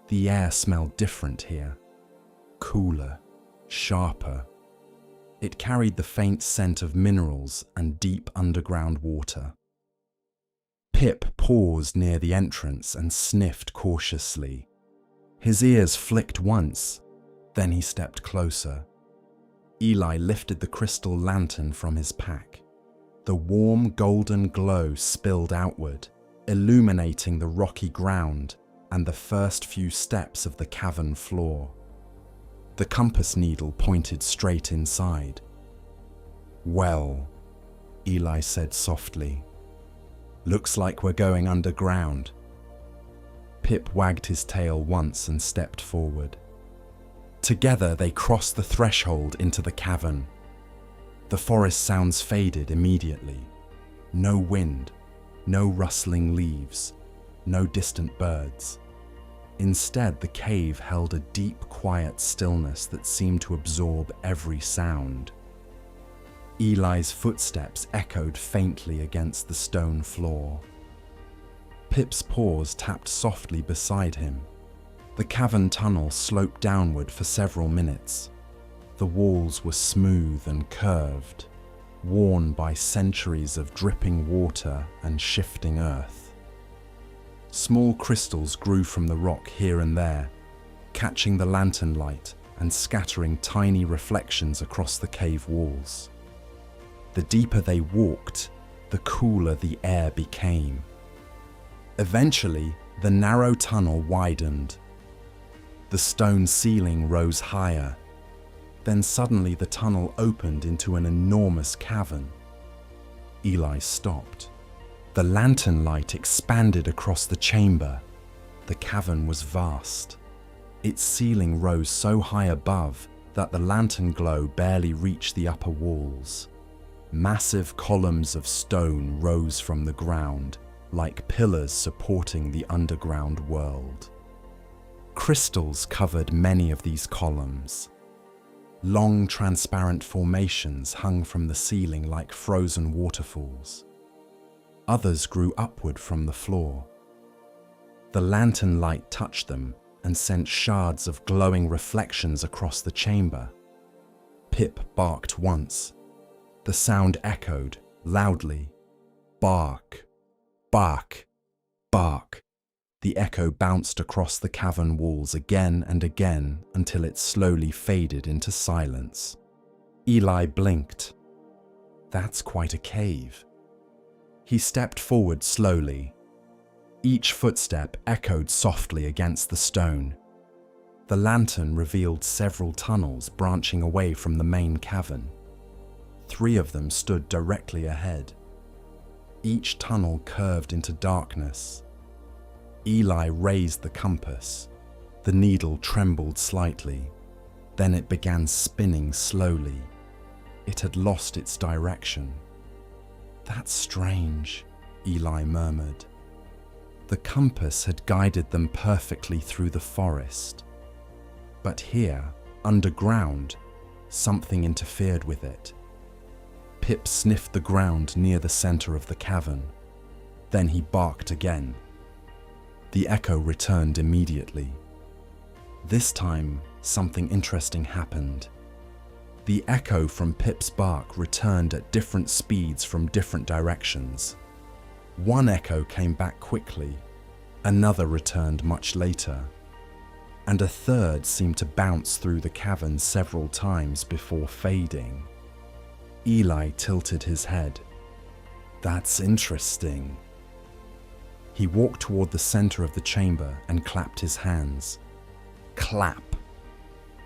The air smelled different here, cooler, sharper. It carried the faint scent of minerals and deep underground water. Pip paused near the entrance and sniffed cautiously. His ears flicked once, then he stepped closer. Eli lifted the crystal lantern from his pack. The warm golden glow spilled outward, illuminating the rocky ground and the first few steps of the cavern floor. The compass needle pointed straight inside. "Well," Eli said softly, "looks like we're going underground." Pip wagged his tail once and stepped forward. Together they crossed the threshold into the cavern. The forest sounds faded immediately. No wind, no rustling leaves, no distant birds. Instead, the cave held a deep, quiet stillness that seemed to absorb every sound. Eli's footsteps echoed faintly against the stone floor. Pip's paws tapped softly beside him. The cavern tunnel sloped downward for several minutes. The walls were smooth and curved, worn by centuries of dripping water and shifting earth. Small crystals grew from the rock here and there, catching the lantern light and scattering tiny reflections across the cave walls. The deeper they walked, the cooler the air became. Eventually, the narrow tunnel widened. The stone ceiling rose higher. Then suddenly the tunnel opened into an enormous cavern. Eli stopped. The lantern light expanded across the chamber. The cavern was vast. Its ceiling rose so high above that the lantern glow barely reached the upper walls. Massive columns of stone rose from the ground, like pillars supporting the underground world. Crystals covered many of these columns. Long, transparent formations hung from the ceiling like frozen waterfalls. Others grew upward from the floor. The lantern light touched them and sent shards of glowing reflections across the chamber. Pip barked once. The sound echoed loudly. Bark, bark, bark. The echo bounced across the cavern walls again and again until it slowly faded into silence. Eli blinked. That's quite a cave. He stepped forward slowly. Each footstep echoed softly against the stone. The lantern revealed several tunnels branching away from the main cavern. 3 of them stood directly ahead. Each tunnel curved into darkness. Eli raised the compass. The needle trembled slightly. Then it began spinning slowly. It had lost its direction. That's strange, Eli murmured. The compass had guided them perfectly through the forest. But here, underground, something interfered with it. Pip sniffed the ground near the center of the cavern. Then he barked again. The echo returned immediately. This time, something interesting happened. The echo from Pip's bark returned at different speeds from different directions. One echo came back quickly, another returned much later, and a third seemed to bounce through the cavern several times before fading. Eli tilted his head. That's interesting. He walked toward the center of the chamber and clapped his hands. Clap.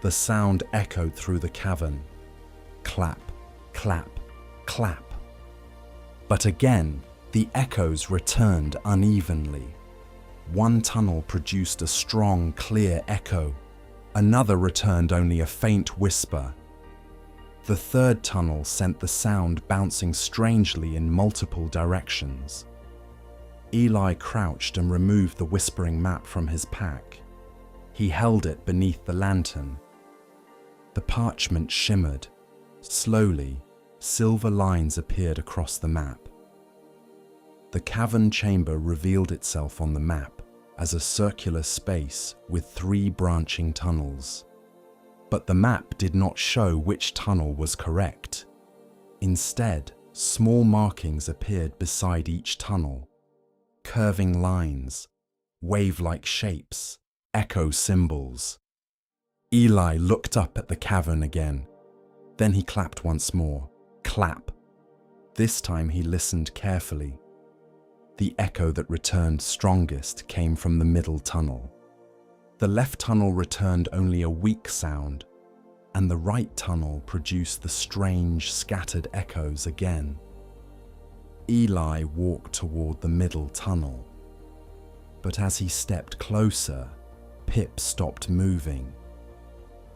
The sound echoed through the cavern. Clap, clap, clap. But again, the echoes returned unevenly. One tunnel produced a strong, clear echo. Another returned only a faint whisper. The third tunnel sent the sound bouncing strangely in multiple directions. Eli crouched and removed the whispering map from his pack. He held it beneath the lantern. The parchment shimmered. Slowly, silver lines appeared across the map. The cavern chamber revealed itself on the map as a circular space with 3 branching tunnels. But the map did not show which tunnel was correct. Instead, small markings appeared beside each tunnel. Curving lines, wave-like shapes, echo symbols. Eli looked up at the cavern again. Then he clapped once more. Clap. This time he listened carefully. The echo that returned strongest came from the middle tunnel. The left tunnel returned only a weak sound, and the right tunnel produced the strange, scattered echoes again. Eli walked toward the middle tunnel. But as he stepped closer, Pip stopped moving.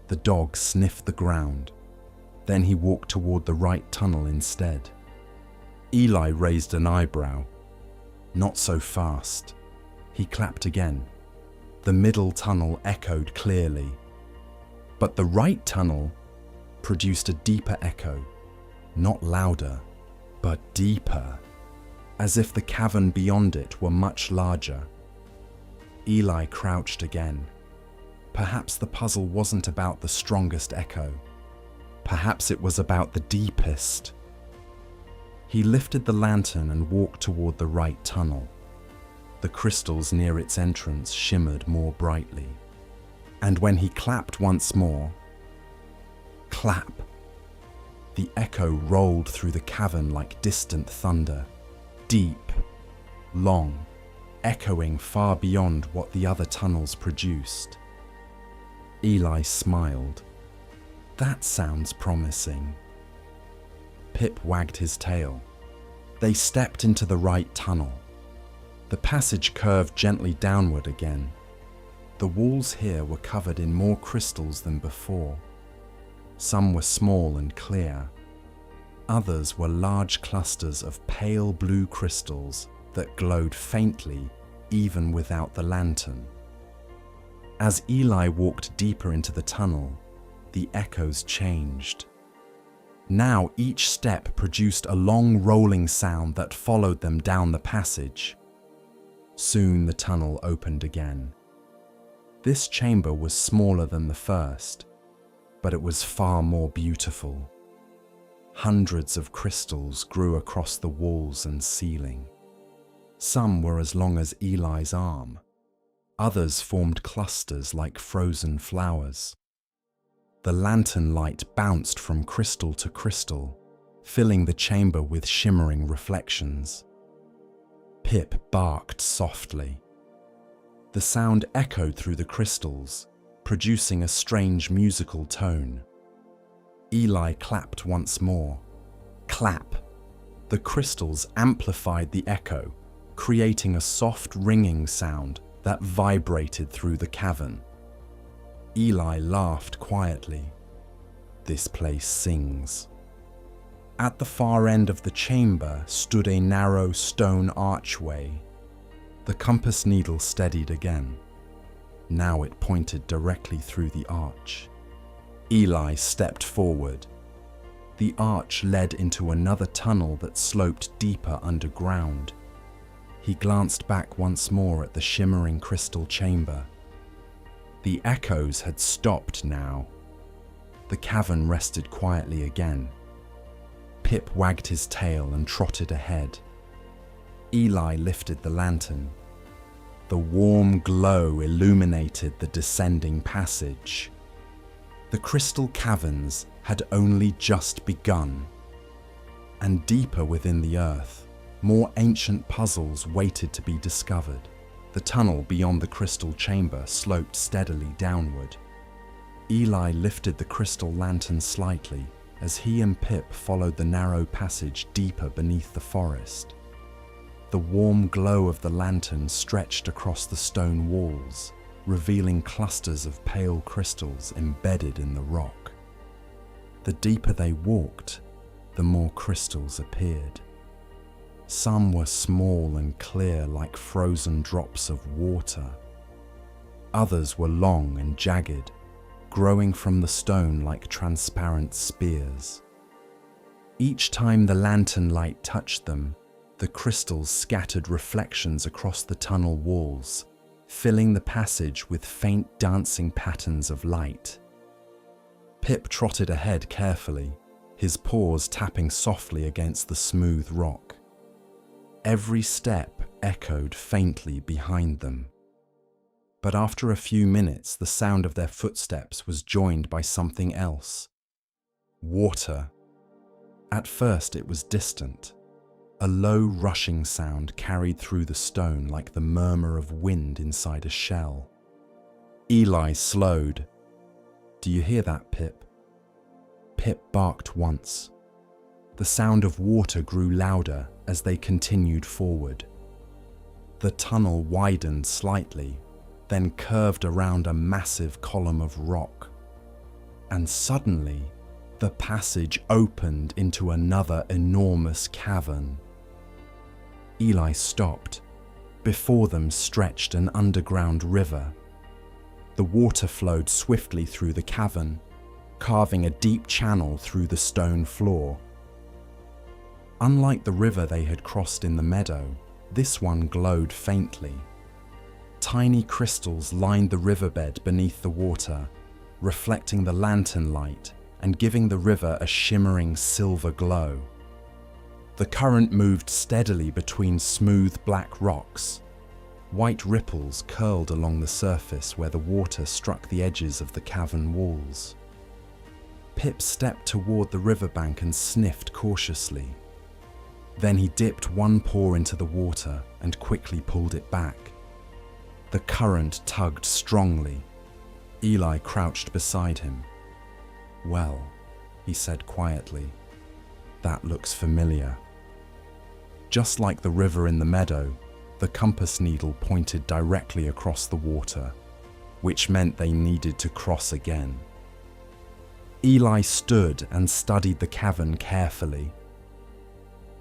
The dog sniffed the ground. Then he walked toward the right tunnel instead. Eli raised an eyebrow. Not so fast. He clapped again. The middle tunnel echoed clearly. But the right tunnel produced a deeper echo, not louder, but deeper, as if the cavern beyond it were much larger. Eli crouched again. Perhaps the puzzle wasn't about the strongest echo. Perhaps it was about the deepest. He lifted the lantern and walked toward the right tunnel. The crystals near its entrance shimmered more brightly. And when he clapped once more, clap, the echo rolled through the cavern like distant thunder, deep, long, echoing far beyond what the other tunnels produced. Eli smiled. That sounds promising. Pip wagged his tail. They stepped into the right tunnel. The passage curved gently downward again. The walls here were covered in more crystals than before. Some were small and clear. Others were large clusters of pale blue crystals that glowed faintly even without the lantern. As Eli walked deeper into the tunnel, the echoes changed. Now each step produced a long rolling sound that followed them down the passage. Soon the tunnel opened again. This chamber was smaller than the first, but it was far more beautiful. Hundreds of crystals grew across the walls and ceiling. Some were as long as Eli's arm. Others formed clusters like frozen flowers. The lantern light bounced from crystal to crystal, filling the chamber with shimmering reflections. Pip barked softly. The sound echoed through the crystals, producing a strange musical tone. Eli clapped once more. Clap! The crystals amplified the echo, creating a soft ringing sound that vibrated through the cavern. Eli laughed quietly. This place sings. At the far end of the chamber stood a narrow stone archway. The compass needle steadied again. Now it pointed directly through the arch. Eli stepped forward. The arch led into another tunnel that sloped deeper underground. He glanced back once more at the shimmering crystal chamber. The echoes had stopped now. The cavern rested quietly again. Pip wagged his tail and trotted ahead. Eli lifted the lantern. The warm glow illuminated the descending passage. The crystal caverns had only just begun. And deeper within the earth, more ancient puzzles waited to be discovered. The tunnel beyond the crystal chamber sloped steadily downward. Eli lifted the crystal lantern slightly as he and Pip followed the narrow passage deeper beneath the forest. The warm glow of the lantern stretched across the stone walls, revealing clusters of pale crystals embedded in the rock. The deeper they walked, the more crystals appeared. Some were small and clear like frozen drops of water. Others were long and jagged, growing from the stone like transparent spears. Each time the lantern light touched them, the crystals scattered reflections across the tunnel walls, filling the passage with faint dancing patterns of light. Pip trotted ahead carefully, his paws tapping softly against the smooth rock. Every step echoed faintly behind them. But after a few minutes, the sound of their footsteps was joined by something else. Water. At first it was distant. A low rushing sound carried through the stone like the murmur of wind inside a shell. Eli slowed. "Do you hear that, Pip?" Pip barked once. The sound of water grew louder as they continued forward. The tunnel widened slightly, then curved around a massive column of rock. And suddenly, the passage opened into another enormous cavern. Eli stopped. Before them stretched an underground river. The water flowed swiftly through the cavern, carving a deep channel through the stone floor. Unlike the river they had crossed in the meadow, this one glowed faintly. Tiny crystals lined the riverbed beneath the water, reflecting the lantern light and giving the river a shimmering silver glow. The current moved steadily between smooth black rocks. White ripples curled along the surface where the water struck the edges of the cavern walls. Pip stepped toward the riverbank and sniffed cautiously. Then he dipped one paw into the water and quickly pulled it back. The current tugged strongly. Eli crouched beside him. "Well," he said quietly, "that looks familiar." Just like the river in the meadow, the compass needle pointed directly across the water, which meant they needed to cross again. Eli stood and studied the cavern carefully.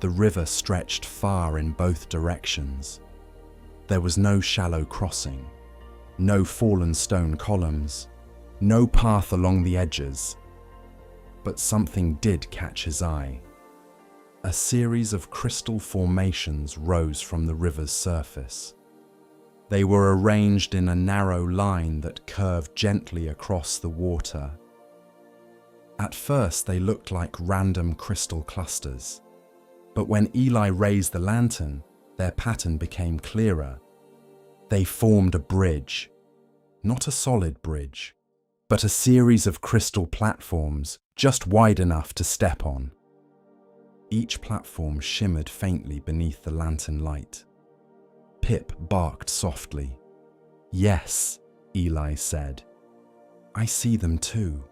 The river stretched far in both directions. There was no shallow crossing, no fallen stone columns, no path along the edges. But something did catch his eye. A series of crystal formations rose from the river's surface. They were arranged in a narrow line that curved gently across the water. At first, they looked like random crystal clusters. But when Eli raised the lantern, their pattern became clearer. They formed a bridge. Not a solid bridge, but a series of crystal platforms just wide enough to step on. Each platform shimmered faintly beneath the lantern light. Pip barked softly. "Yes," Eli said. "I see them too."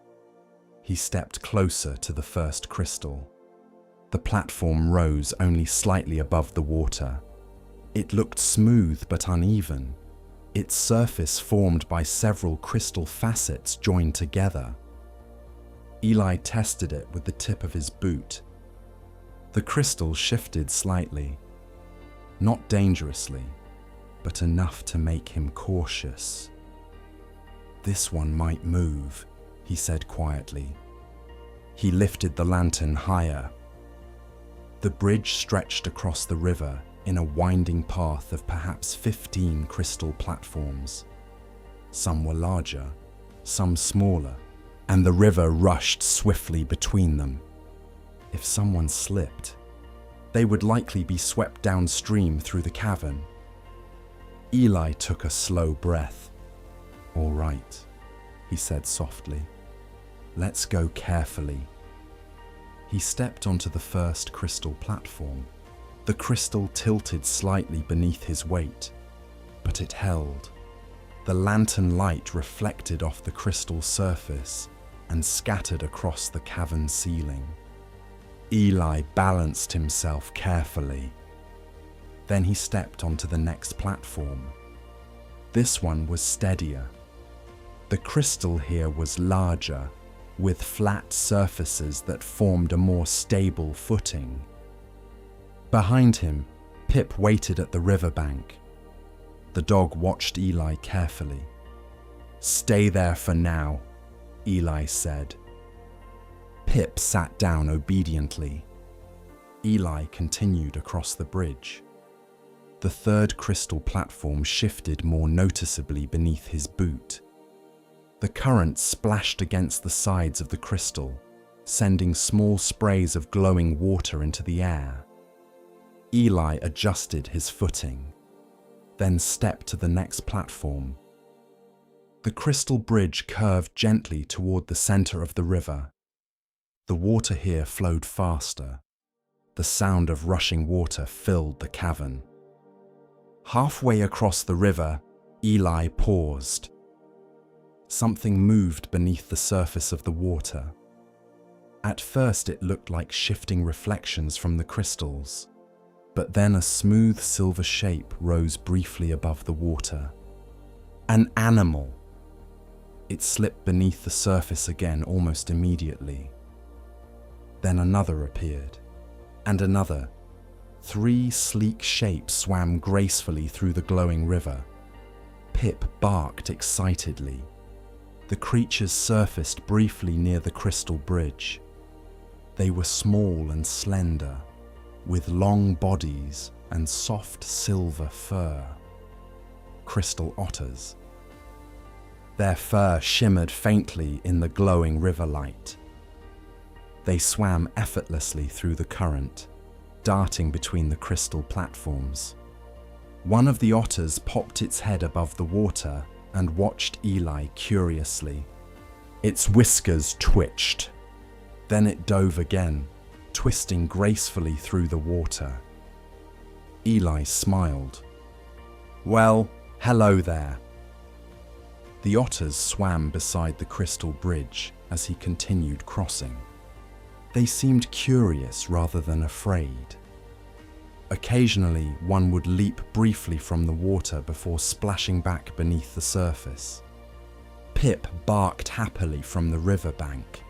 He stepped closer to the first crystal. The platform rose only slightly above the water. It looked smooth but uneven, its surface formed by several crystal facets joined together. Eli tested it with the tip of his boot. The crystal shifted slightly, not dangerously, but enough to make him cautious. "This one might move," he said quietly. He lifted the lantern higher. The bridge stretched across the river in a winding path of perhaps 15 crystal platforms. Some were larger, some smaller, and the river rushed swiftly between them. If someone slipped, they would likely be swept downstream through the cavern. Eli took a slow breath. "All right," he said softly. "Let's go carefully." He stepped onto the first crystal platform. The crystal tilted slightly beneath his weight, but it held. The lantern light reflected off the crystal surface and scattered across the cavern ceiling. Eli balanced himself carefully. Then he stepped onto the next platform. This one was steadier. The crystal here was larger, with flat surfaces that formed a more stable footing. Behind him, Pip waited at the riverbank. The dog watched Eli carefully. "Stay there for now," Eli said. Pip sat down obediently. Eli continued across the bridge. The third crystal platform shifted more noticeably beneath his boot. The current splashed against the sides of the crystal, sending small sprays of glowing water into the air. Eli adjusted his footing, then stepped to the next platform. The crystal bridge curved gently toward the center of the river. The water here flowed faster. The sound of rushing water filled the cavern. Halfway across the river, Eli paused. Something moved beneath the surface of the water. At first it looked like shifting reflections from the crystals, but then a smooth silver shape rose briefly above the water. An animal! It slipped beneath the surface again almost immediately. Then another appeared, and another. 3 sleek shapes swam gracefully through the glowing river. Pip barked excitedly. The creatures surfaced briefly near the crystal bridge. They were small and slender, with long bodies and soft silver fur. crystal otters. Their fur shimmered faintly in the glowing river light. They swam effortlessly through the current, darting between the crystal platforms. One of the otters popped its head above the water and watched Eli curiously. Its whiskers twitched. Then it dove again, twisting gracefully through the water. Eli smiled. "Well, hello there." The otters swam beside the crystal bridge as he continued crossing. They seemed curious rather than afraid. Occasionally, one would leap briefly from the water before splashing back beneath the surface. Pip barked happily from the riverbank.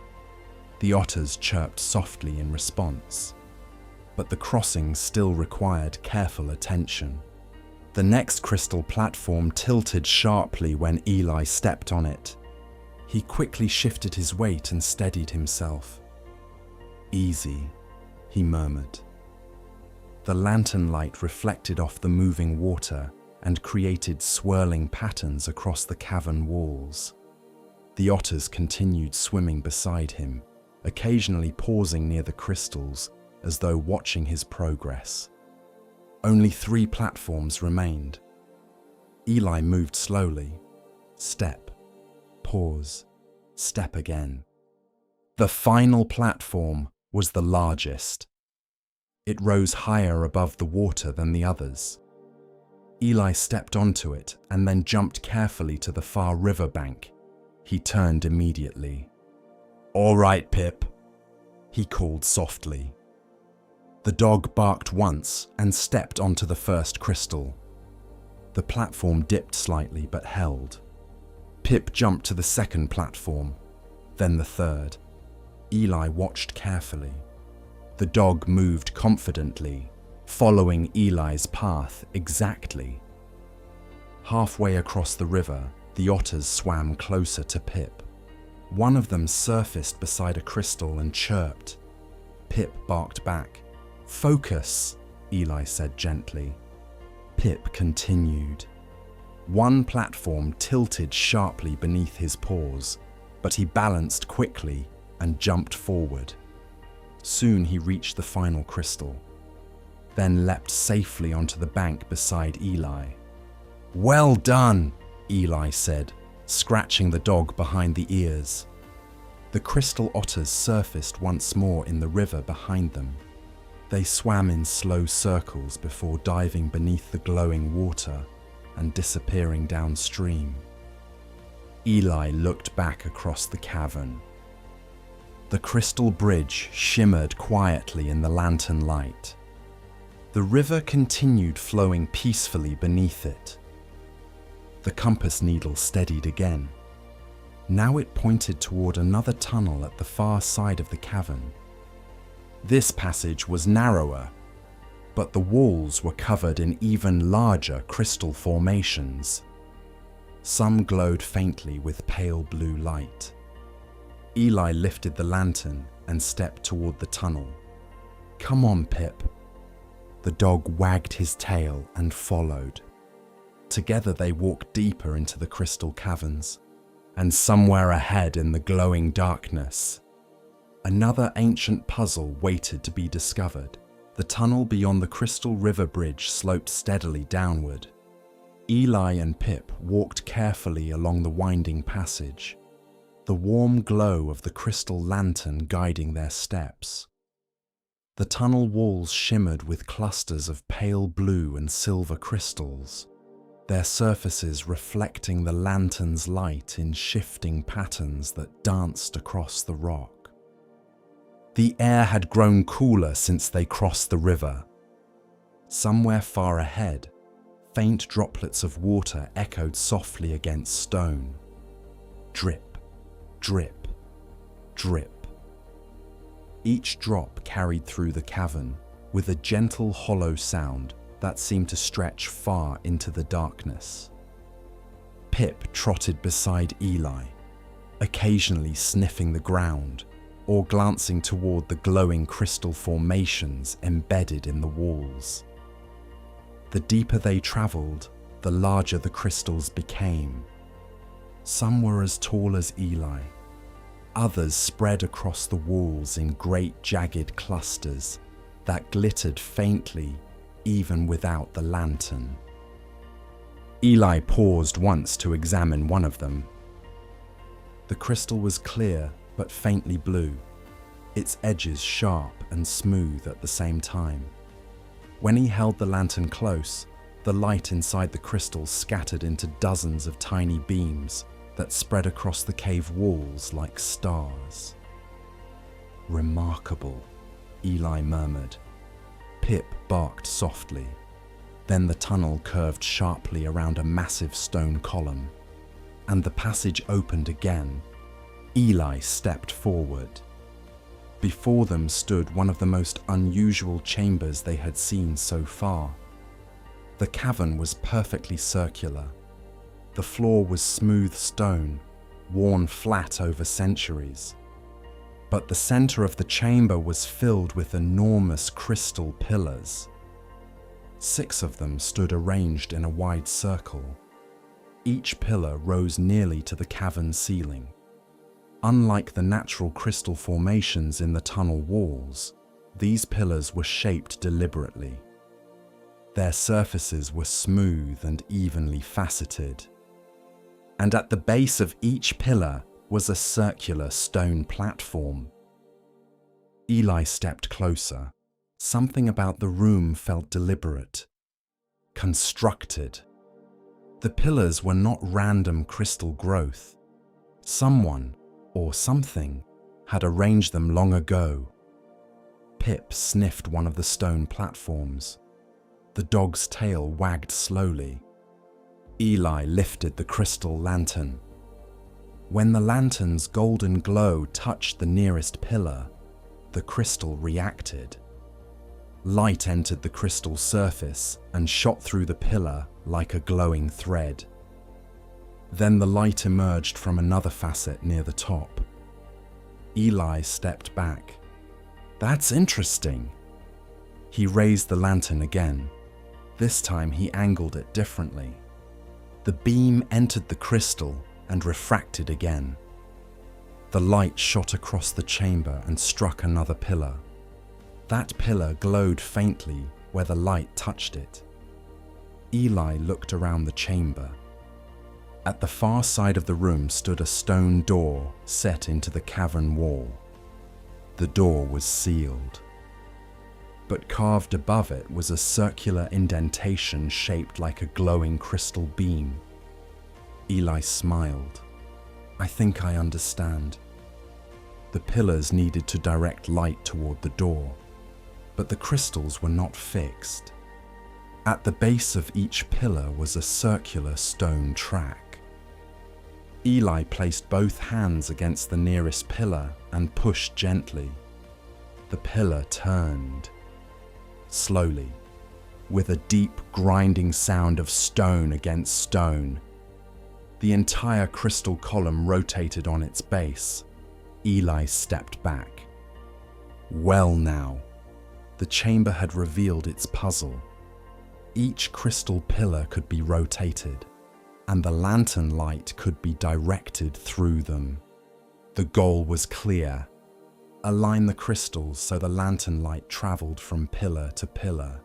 The otters chirped softly in response. But the crossing still required careful attention. The next crystal platform tilted sharply when Eli stepped on it. He quickly shifted his weight and steadied himself. "Easy," he murmured. The lantern light reflected off the moving water and created swirling patterns across the cavern walls. The otters continued swimming beside him, occasionally pausing near the crystals as though watching his progress. Only 3 platforms remained. Eli moved slowly. Step, pause, step again. The final platform was the largest. It rose higher above the water than the others. Eli stepped onto it and then jumped carefully to the far riverbank. He turned immediately. "All right, Pip," he called softly. The dog barked once and stepped onto the first crystal. The platform dipped slightly but held. Pip jumped to the second platform, then the third. Eli watched carefully. The dog moved confidently, following Eli's path exactly. Halfway across the river, the otters swam closer to Pip. One of them surfaced beside a crystal and chirped. Pip barked back. "Focus," Eli said gently. Pip continued. One platform tilted sharply beneath his paws, but he balanced quickly and jumped forward. Soon he reached the final crystal, then leapt safely onto the bank beside Eli. "Well done," Eli said, scratching the dog behind the ears. The crystal otters surfaced once more in the river behind them. They swam in slow circles before diving beneath the glowing water and disappearing downstream. Eli looked back across the cavern. The crystal bridge shimmered quietly in the lantern light. The river continued flowing peacefully beneath it. The compass needle steadied again. Now it pointed toward another tunnel at the far side of the cavern. This passage was narrower, but the walls were covered in even larger crystal formations. Some glowed faintly with pale blue light. Eli lifted the lantern and stepped toward the tunnel. "Come on, Pip." The dog wagged his tail and followed. Together they walked deeper into the crystal caverns, and somewhere ahead in the glowing darkness, another ancient puzzle waited to be discovered. The tunnel beyond the crystal river bridge sloped steadily downward. Eli and Pip walked carefully along the winding passage, the warm glow of the crystal lantern guiding their steps. The tunnel walls shimmered with clusters of pale blue and silver crystals, their surfaces reflecting the lantern's light in shifting patterns that danced across the rock. The air had grown cooler since they crossed the river. Somewhere far ahead, faint droplets of water echoed softly against stone. Drip, drip, drip. Each drop carried through the cavern with a gentle hollow sound that seemed to stretch far into the darkness. Pip trotted beside Eli, occasionally sniffing the ground or glancing toward the glowing crystal formations embedded in the walls. The deeper they traveled, the larger the crystals became. Some were as tall as Eli. Others spread across the walls in great jagged clusters that glittered faintly even without the lantern. Eli paused once to examine one of them. The crystal was clear but faintly blue, its edges sharp and smooth at the same time. When he held the lantern close, the light inside the crystal scattered into dozens of tiny beams that spread across the cave walls like stars. "Remarkable," Eli murmured. Pip barked softly. Then the tunnel curved sharply around a massive stone column, and the passage opened again. Eli stepped forward. Before them stood one of the most unusual chambers they had seen so far. The cavern was perfectly circular. The floor was smooth stone, worn flat over centuries. But the center of the chamber was filled with enormous crystal pillars. 6 of them stood arranged in a wide circle. Each pillar rose nearly to the cavern ceiling. Unlike the natural crystal formations in the tunnel walls, these pillars were shaped deliberately. Their surfaces were smooth and evenly faceted. And at the base of each pillar was a circular stone platform. Eli stepped closer. Something about the room felt deliberate, constructed. The pillars were not random crystal growth. Someone, or something, had arranged them long ago. Pip sniffed one of the stone platforms. The dog's tail wagged slowly. Eli lifted the crystal lantern. When the lantern's golden glow touched the nearest pillar, the crystal reacted. Light entered the crystal surface and shot through the pillar like a glowing thread. Then the light emerged from another facet near the top. Eli stepped back. "That's interesting." He raised the lantern again. This time he angled it differently. The beam entered the crystal and refracted again. The light shot across the chamber and struck another pillar. That pillar glowed faintly where the light touched it. Eli looked around the chamber. At the far side of the room stood a stone door set into the cavern wall. The door was sealed. But carved above it was a circular indentation shaped like a glowing crystal beam. Eli smiled. "I think I understand." The pillars needed to direct light toward the door, but the crystals were not fixed. At the base of each pillar was a circular stone track. Eli placed both hands against the nearest pillar and pushed gently. The pillar turned. Slowly, with a deep grinding sound of stone against stone. The entire crystal column rotated on its base. Eli stepped back. Well now, the chamber had revealed its puzzle. Each crystal pillar could be rotated, and the lantern light could be directed through them. The goal was clear. Align the crystals so the lantern light traveled from pillar to pillar,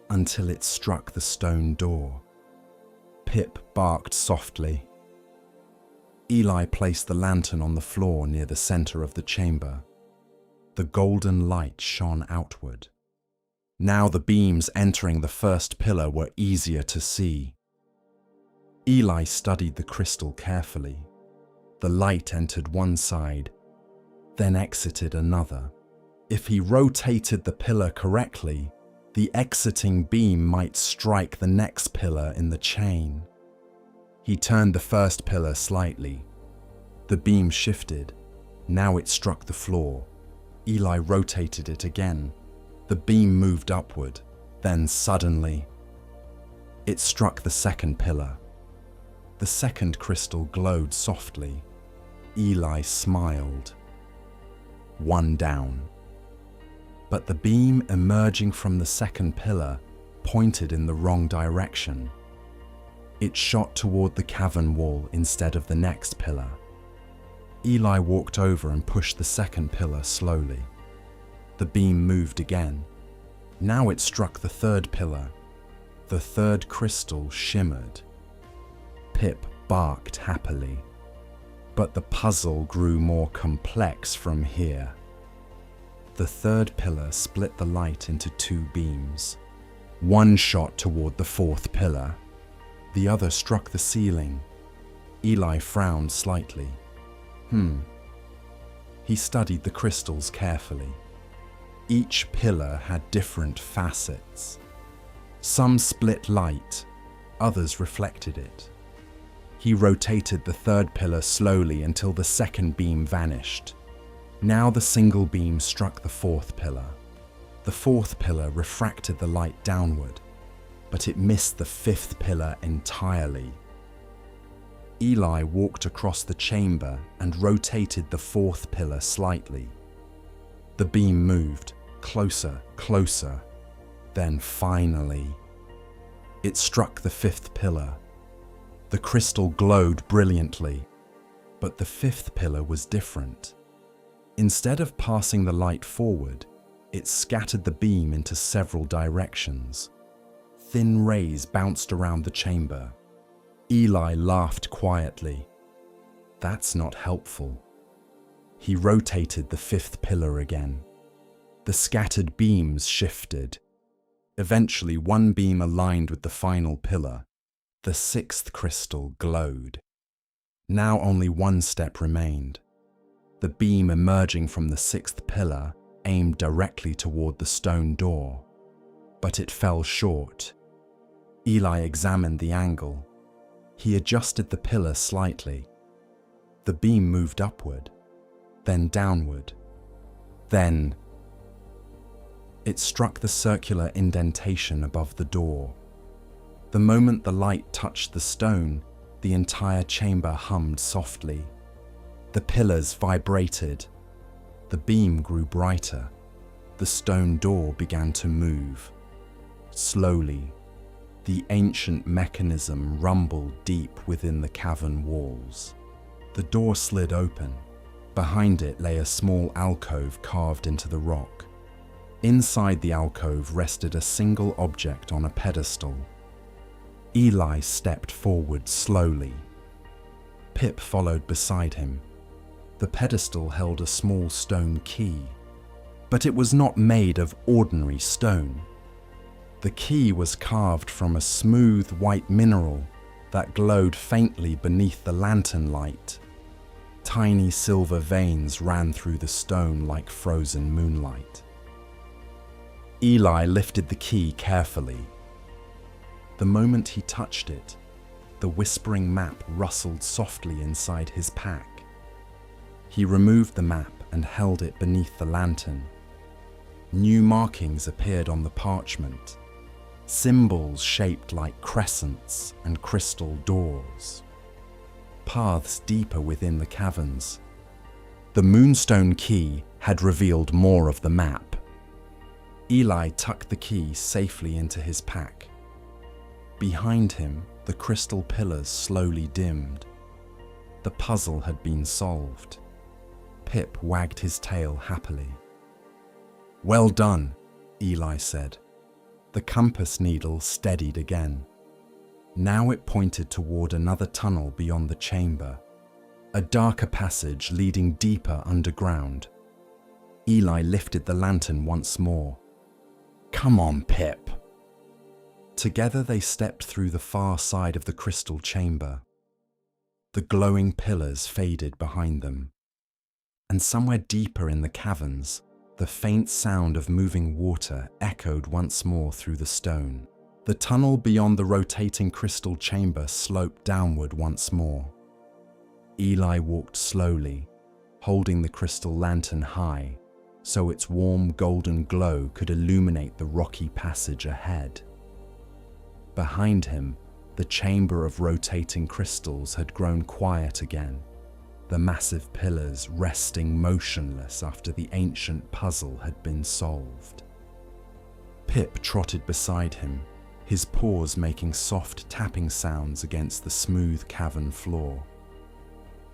until it struck the stone door. Pip barked softly. Eli placed the lantern on the floor near the center of the chamber. The golden light shone outward. Now the beams entering the first pillar were easier to see. Eli studied the crystal carefully. The light entered one side, then exited another. If he rotated the pillar correctly, the exiting beam might strike the next pillar in the chain. He turned the first pillar slightly. The beam shifted. Now it struck the floor. Eli rotated it again. The beam moved upward. Then suddenly, it struck the second pillar. The second crystal glowed softly. Eli smiled. One down. But the beam emerging from the second pillar pointed in the wrong direction. It shot toward the cavern wall instead of the next pillar. Eli walked over and pushed the second pillar slowly. The beam moved again. Now it struck the third pillar. The third crystal shimmered. Pip barked happily. But the puzzle grew more complex from here. The third pillar split the light into two beams. One shot toward the fourth pillar. The other struck the ceiling. Eli frowned slightly. He studied the crystals carefully. Each pillar had different facets. Some split light, others reflected it. He rotated the third pillar slowly until the second beam vanished. Now the single beam struck the fourth pillar. The fourth pillar refracted the light downward, but it missed the fifth pillar entirely. Eli walked across the chamber and rotated the fourth pillar slightly. The beam moved, closer, closer. Then finally, it struck the fifth pillar. The crystal glowed brilliantly, but the fifth pillar was different. Instead of passing the light forward, it scattered the beam into several directions. Thin rays bounced around the chamber. Eli laughed quietly. That's not helpful. He rotated the fifth pillar again. The scattered beams shifted. Eventually, one beam aligned with the final pillar. The sixth crystal glowed. Now only one step remained. The beam emerging from the sixth pillar aimed directly toward the stone door, but it fell short. Eli examined the angle. He adjusted the pillar slightly. The beam moved upward, then downward. Then it struck the circular indentation above the door. The moment the light touched the stone, the entire chamber hummed softly. The pillars vibrated. The beam grew brighter. The stone door began to move. Slowly, the ancient mechanism rumbled deep within the cavern walls. The door slid open. Behind it lay a small alcove carved into the rock. Inside the alcove rested a single object on a pedestal. Eli stepped forward slowly. Pip followed beside him. The pedestal held a small stone key, but it was not made of ordinary stone. The key was carved from a smooth white mineral that glowed faintly beneath the lantern light. Tiny silver veins ran through the stone like frozen moonlight. Eli lifted the key carefully. The moment he touched it, the whispering map rustled softly inside his pack. He removed the map and held it beneath the lantern. New markings appeared on the parchment. Symbols shaped like crescents and crystal doors. Paths deeper within the caverns. The moonstone key had revealed more of the map. Eli tucked the key safely into his pack. Behind him, the crystal pillars slowly dimmed. The puzzle had been solved. Pip wagged his tail happily. "Well done," Eli said. The compass needle steadied again. Now it pointed toward another tunnel beyond the chamber, a darker passage leading deeper underground. Eli lifted the lantern once more. "Come on, Pip." Together they stepped through the far side of the crystal chamber. The glowing pillars faded behind them. And somewhere deeper in the caverns, the faint sound of moving water echoed once more through the stone. The tunnel beyond the rotating crystal chamber sloped downward once more. Eli walked slowly, holding the crystal lantern high, so its warm golden glow could illuminate the rocky passage ahead. Behind him, the chamber of rotating crystals had grown quiet again, the massive pillars resting motionless after the ancient puzzle had been solved. Pip trotted beside him. his paws making soft tapping sounds against the smooth cavern floor.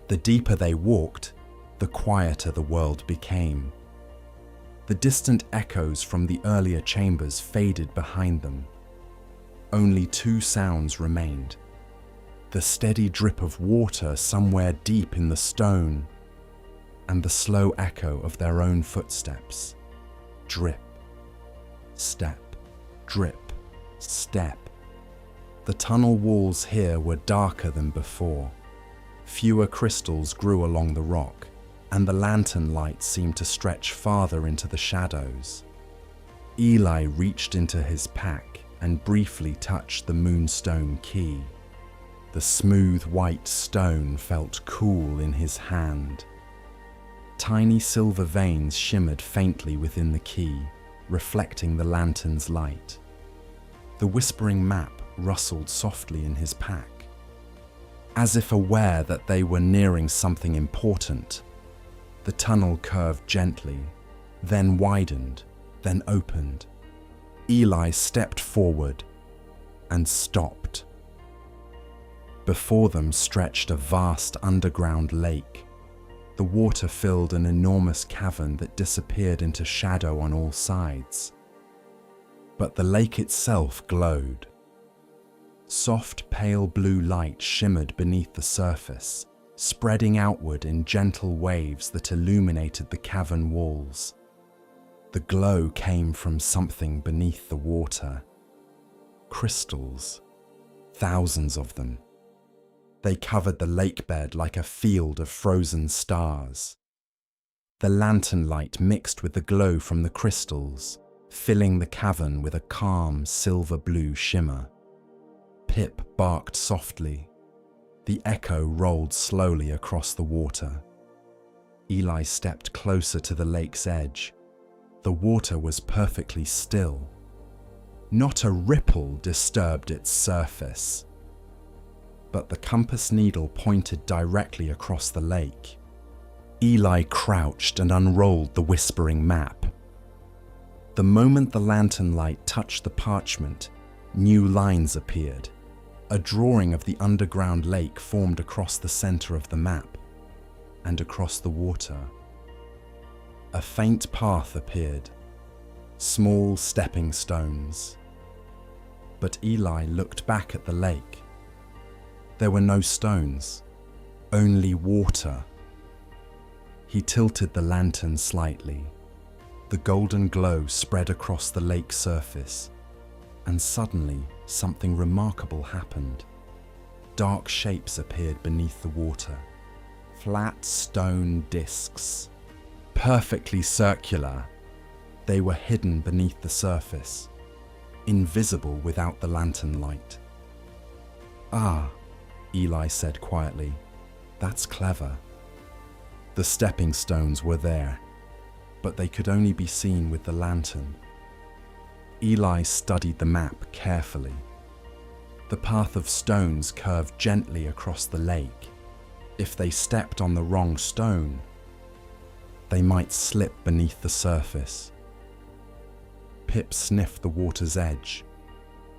The deeper they walked, the quieter the world became. The distant echoes from the earlier chambers faded behind them. Only two sounds remained: the steady drip of water somewhere deep in the stone, and the slow echo of their own footsteps. Drip, step, drip, step. The tunnel walls here were darker than before. Fewer crystals grew along the rock, and the lantern light seemed to stretch farther into the shadows. Eli reached into his pack and briefly touched the moonstone key. The smooth white stone felt cool in his hand. Tiny silver veins shimmered faintly within the key, reflecting the lantern's light. The whispering map rustled softly in his pack. As if aware that they were nearing something important, the tunnel curved gently, then widened, then opened. Eli stepped forward and stopped. Before them stretched a vast underground lake. The water filled an enormous cavern that disappeared into shadow on all sides. But the lake itself glowed. Soft pale blue light shimmered beneath the surface, spreading outward in gentle waves that illuminated the cavern walls. The glow came from something beneath the water. Crystals, thousands of them. They covered the lake bed like a field of frozen stars. The lantern light mixed with the glow from the crystals, filling the cavern with a calm silver blue shimmer. Pip barked softly. The echo rolled slowly across the water. Eli stepped closer to the lake's edge. The water was perfectly still. Not a ripple disturbed its surface. But the compass needle pointed directly across the lake. Eli crouched and unrolled the whispering map. The moment the lantern light touched the parchment, new lines appeared. A drawing of the underground lake formed across the center of the map and across the water. A faint path appeared, small stepping stones. But Eli looked back at the lake. There were no stones, only water. He tilted the lantern slightly. The golden glow spread across the lake surface, and suddenly something remarkable happened. Dark shapes appeared beneath the water. Flat stone discs, perfectly circular. They were hidden beneath the surface, invisible without the lantern light. "Ah," Eli said quietly, "that's clever." The stepping stones were there, but they could only be seen with the lantern. Eli studied the map carefully. The path of stones curved gently across the lake. If they stepped on the wrong stone, they might slip beneath the surface. Pip sniffed the water's edge,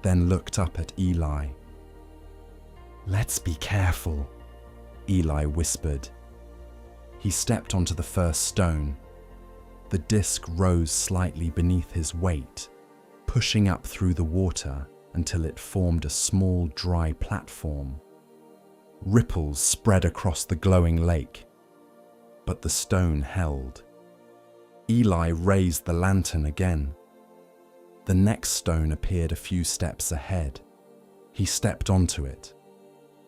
then looked up at Eli. "Let's be careful," Eli whispered. He stepped onto the first stone. The disc rose slightly beneath his weight, pushing up through the water until it formed a small dry platform. Ripples spread across the glowing lake, but the stone held. Eli raised the lantern again. The next stone appeared a few steps ahead. He stepped onto it.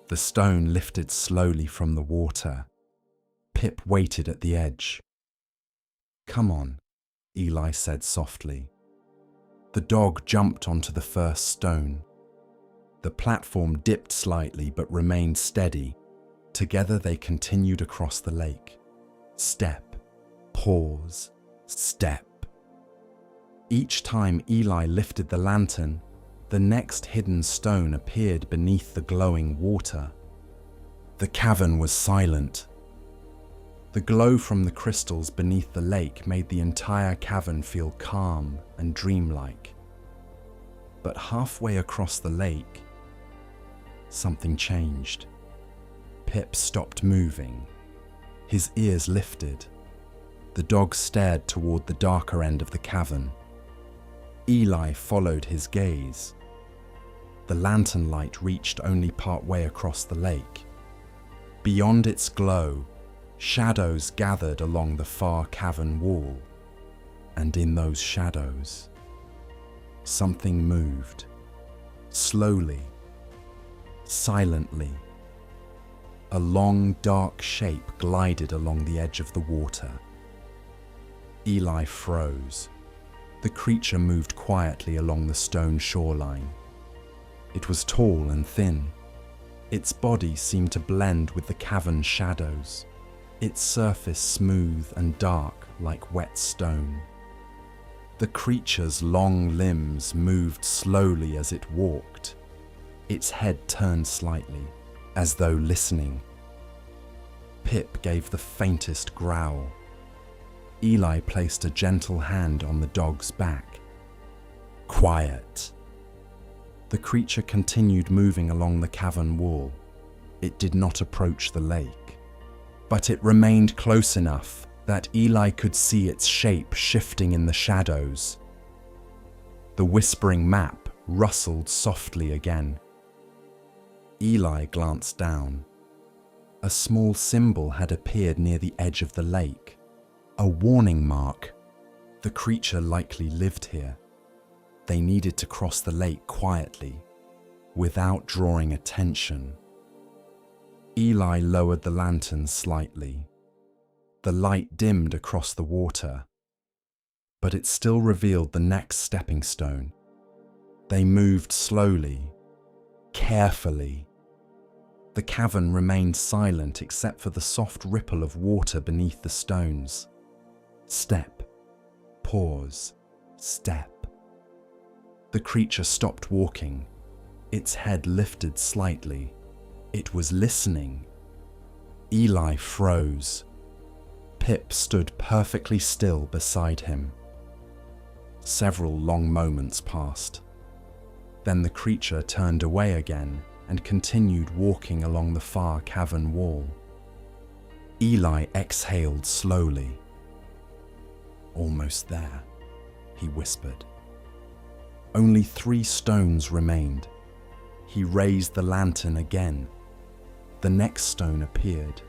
The stone lifted slowly from the water. Pip waited at the edge. "Come on," Eli said softly. The dog jumped onto the first stone. The platform dipped slightly but remained steady. Together they continued across the lake. Step, pause, step. Each time Eli lifted the lantern, the next hidden stone appeared beneath the glowing water. The cavern was silent. The glow from the crystals beneath the lake made the entire cavern feel calm and dreamlike. But halfway across the lake, something changed. Pip stopped moving. His ears lifted. The dog stared toward the darker end of the cavern. Eli followed his gaze. The lantern light reached only part way across the lake. Beyond its glow, shadows gathered along the far cavern wall. And in those shadows, something moved. Slowly, silently. A long, dark shape glided along the edge of the water. Eli froze. The creature moved quietly along the stone shoreline. It was tall and thin. Its body seemed to blend with the cavern's shadows, its surface smooth and dark like wet stone. The creature's long limbs moved slowly as it walked. Its head turned slightly, as though listening. Pip gave the faintest growl. Eli placed a gentle hand on the dog's back. Quiet. The creature continued moving along the cavern wall. It did not approach the lake, but it remained close enough that Eli could see its shape shifting in the shadows. The whispering map rustled softly again. Eli glanced down. A small symbol had appeared near the edge of the lake. A warning mark. The creature likely lived here. They needed to cross the lake quietly, without drawing attention. Eli lowered the lantern slightly. The light dimmed across the water, but it still revealed the next stepping stone. They moved slowly, carefully. The cavern remained silent except for the soft ripple of water beneath the stones. Step, pause, step. The creature stopped walking. Its head lifted slightly. It was listening. Eli froze. Pip stood perfectly still beside him. Several long moments passed. Then the creature turned away again and continued walking along the far cavern wall. Eli exhaled slowly. Almost there, he whispered. Only 3 stones remained. He raised the lantern again. The next stone appeared,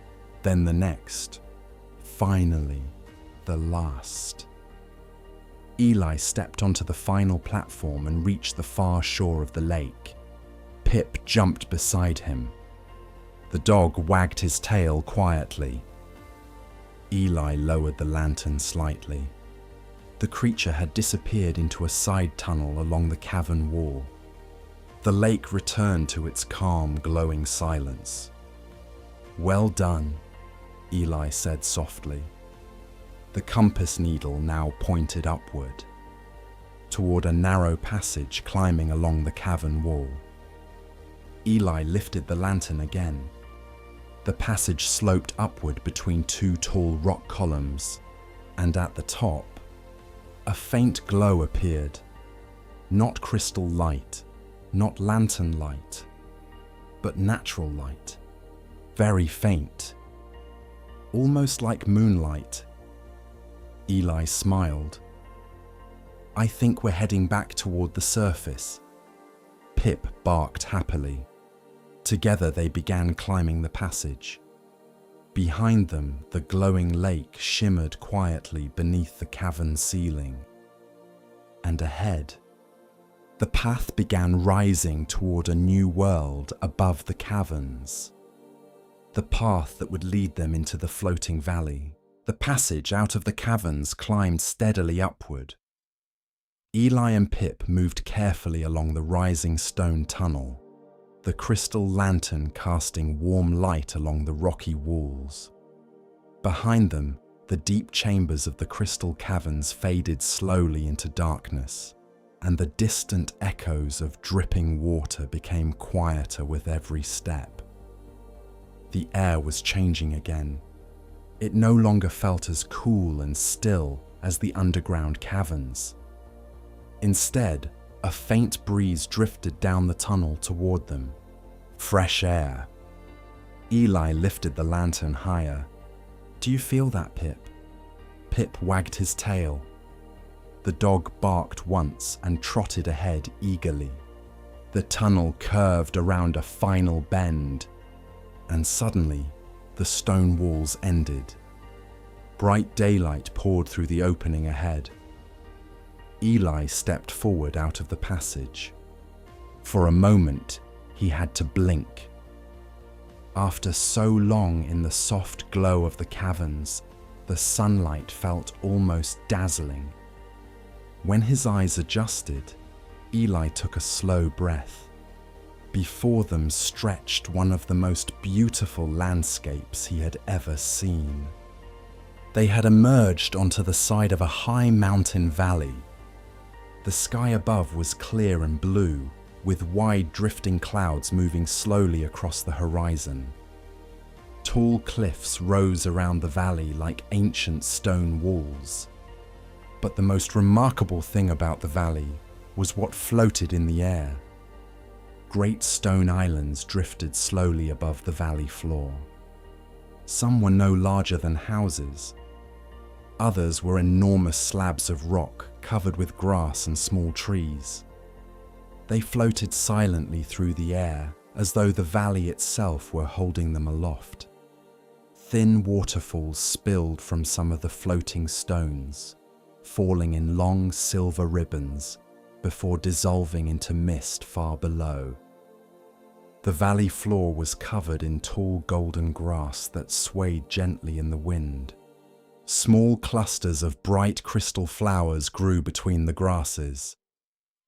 then the next. Finally, the last. Eli stepped onto the final platform and reached the far shore of the lake. Pip jumped beside him. The dog wagged his tail quietly. Eli lowered the lantern slightly. The creature had disappeared into a side tunnel along the cavern wall. The lake returned to its calm, glowing silence. "Well done," Eli said softly. The compass needle now pointed upward, toward a narrow passage climbing along the cavern wall. Eli lifted the lantern again. The passage sloped upward between 2 tall rock columns, and at the top, a faint glow appeared. Not crystal light, not lantern light, but natural light. Very faint. Almost like moonlight. Eli smiled. "I think we're heading back toward the surface." Pip barked happily. Together they began climbing the passage. Behind them, the glowing lake shimmered quietly beneath the cavern ceiling. And ahead, the path began rising toward a new world above the caverns. The path that would lead them into the floating valley. The passage out of the caverns climbed steadily upward. Eli and Pip moved carefully along the rising stone tunnel, the crystal lantern casting warm light along the rocky walls. Behind them, the deep chambers of the crystal caverns faded slowly into darkness, and the distant echoes of dripping water became quieter with every step. The air was changing again. It no longer felt as cool and still as the underground caverns. Instead, A faint breeze drifted down the tunnel toward them. Fresh air. Eli lifted the lantern higher. "Do you feel that, Pip?" Pip wagged his tail. The dog barked once and trotted ahead eagerly. The tunnel curved around a final bend, and suddenly the stone walls ended. Bright daylight poured through the opening ahead. Eli stepped forward out of the passage. For a moment, he had to blink. After so long in the soft glow of the caverns, the sunlight felt almost dazzling. When his eyes adjusted, Eli took a slow breath. Before them stretched one of the most beautiful landscapes he had ever seen. They had emerged onto the side of a high mountain valley. The sky above was clear and blue, with wide drifting clouds moving slowly across the horizon. Tall cliffs rose around the valley like ancient stone walls. But the most remarkable thing about the valley was what floated in the air. Great stone islands drifted slowly above the valley floor. Some were no larger than houses. Others were enormous slabs of rock covered with grass and small trees. They floated silently through the air as though the valley itself were holding them aloft. Thin waterfalls spilled from some of the floating stones, falling in long silver ribbons before dissolving into mist far below. The valley floor was covered in tall golden grass that swayed gently in the wind. Small clusters of bright crystal flowers grew between the grasses,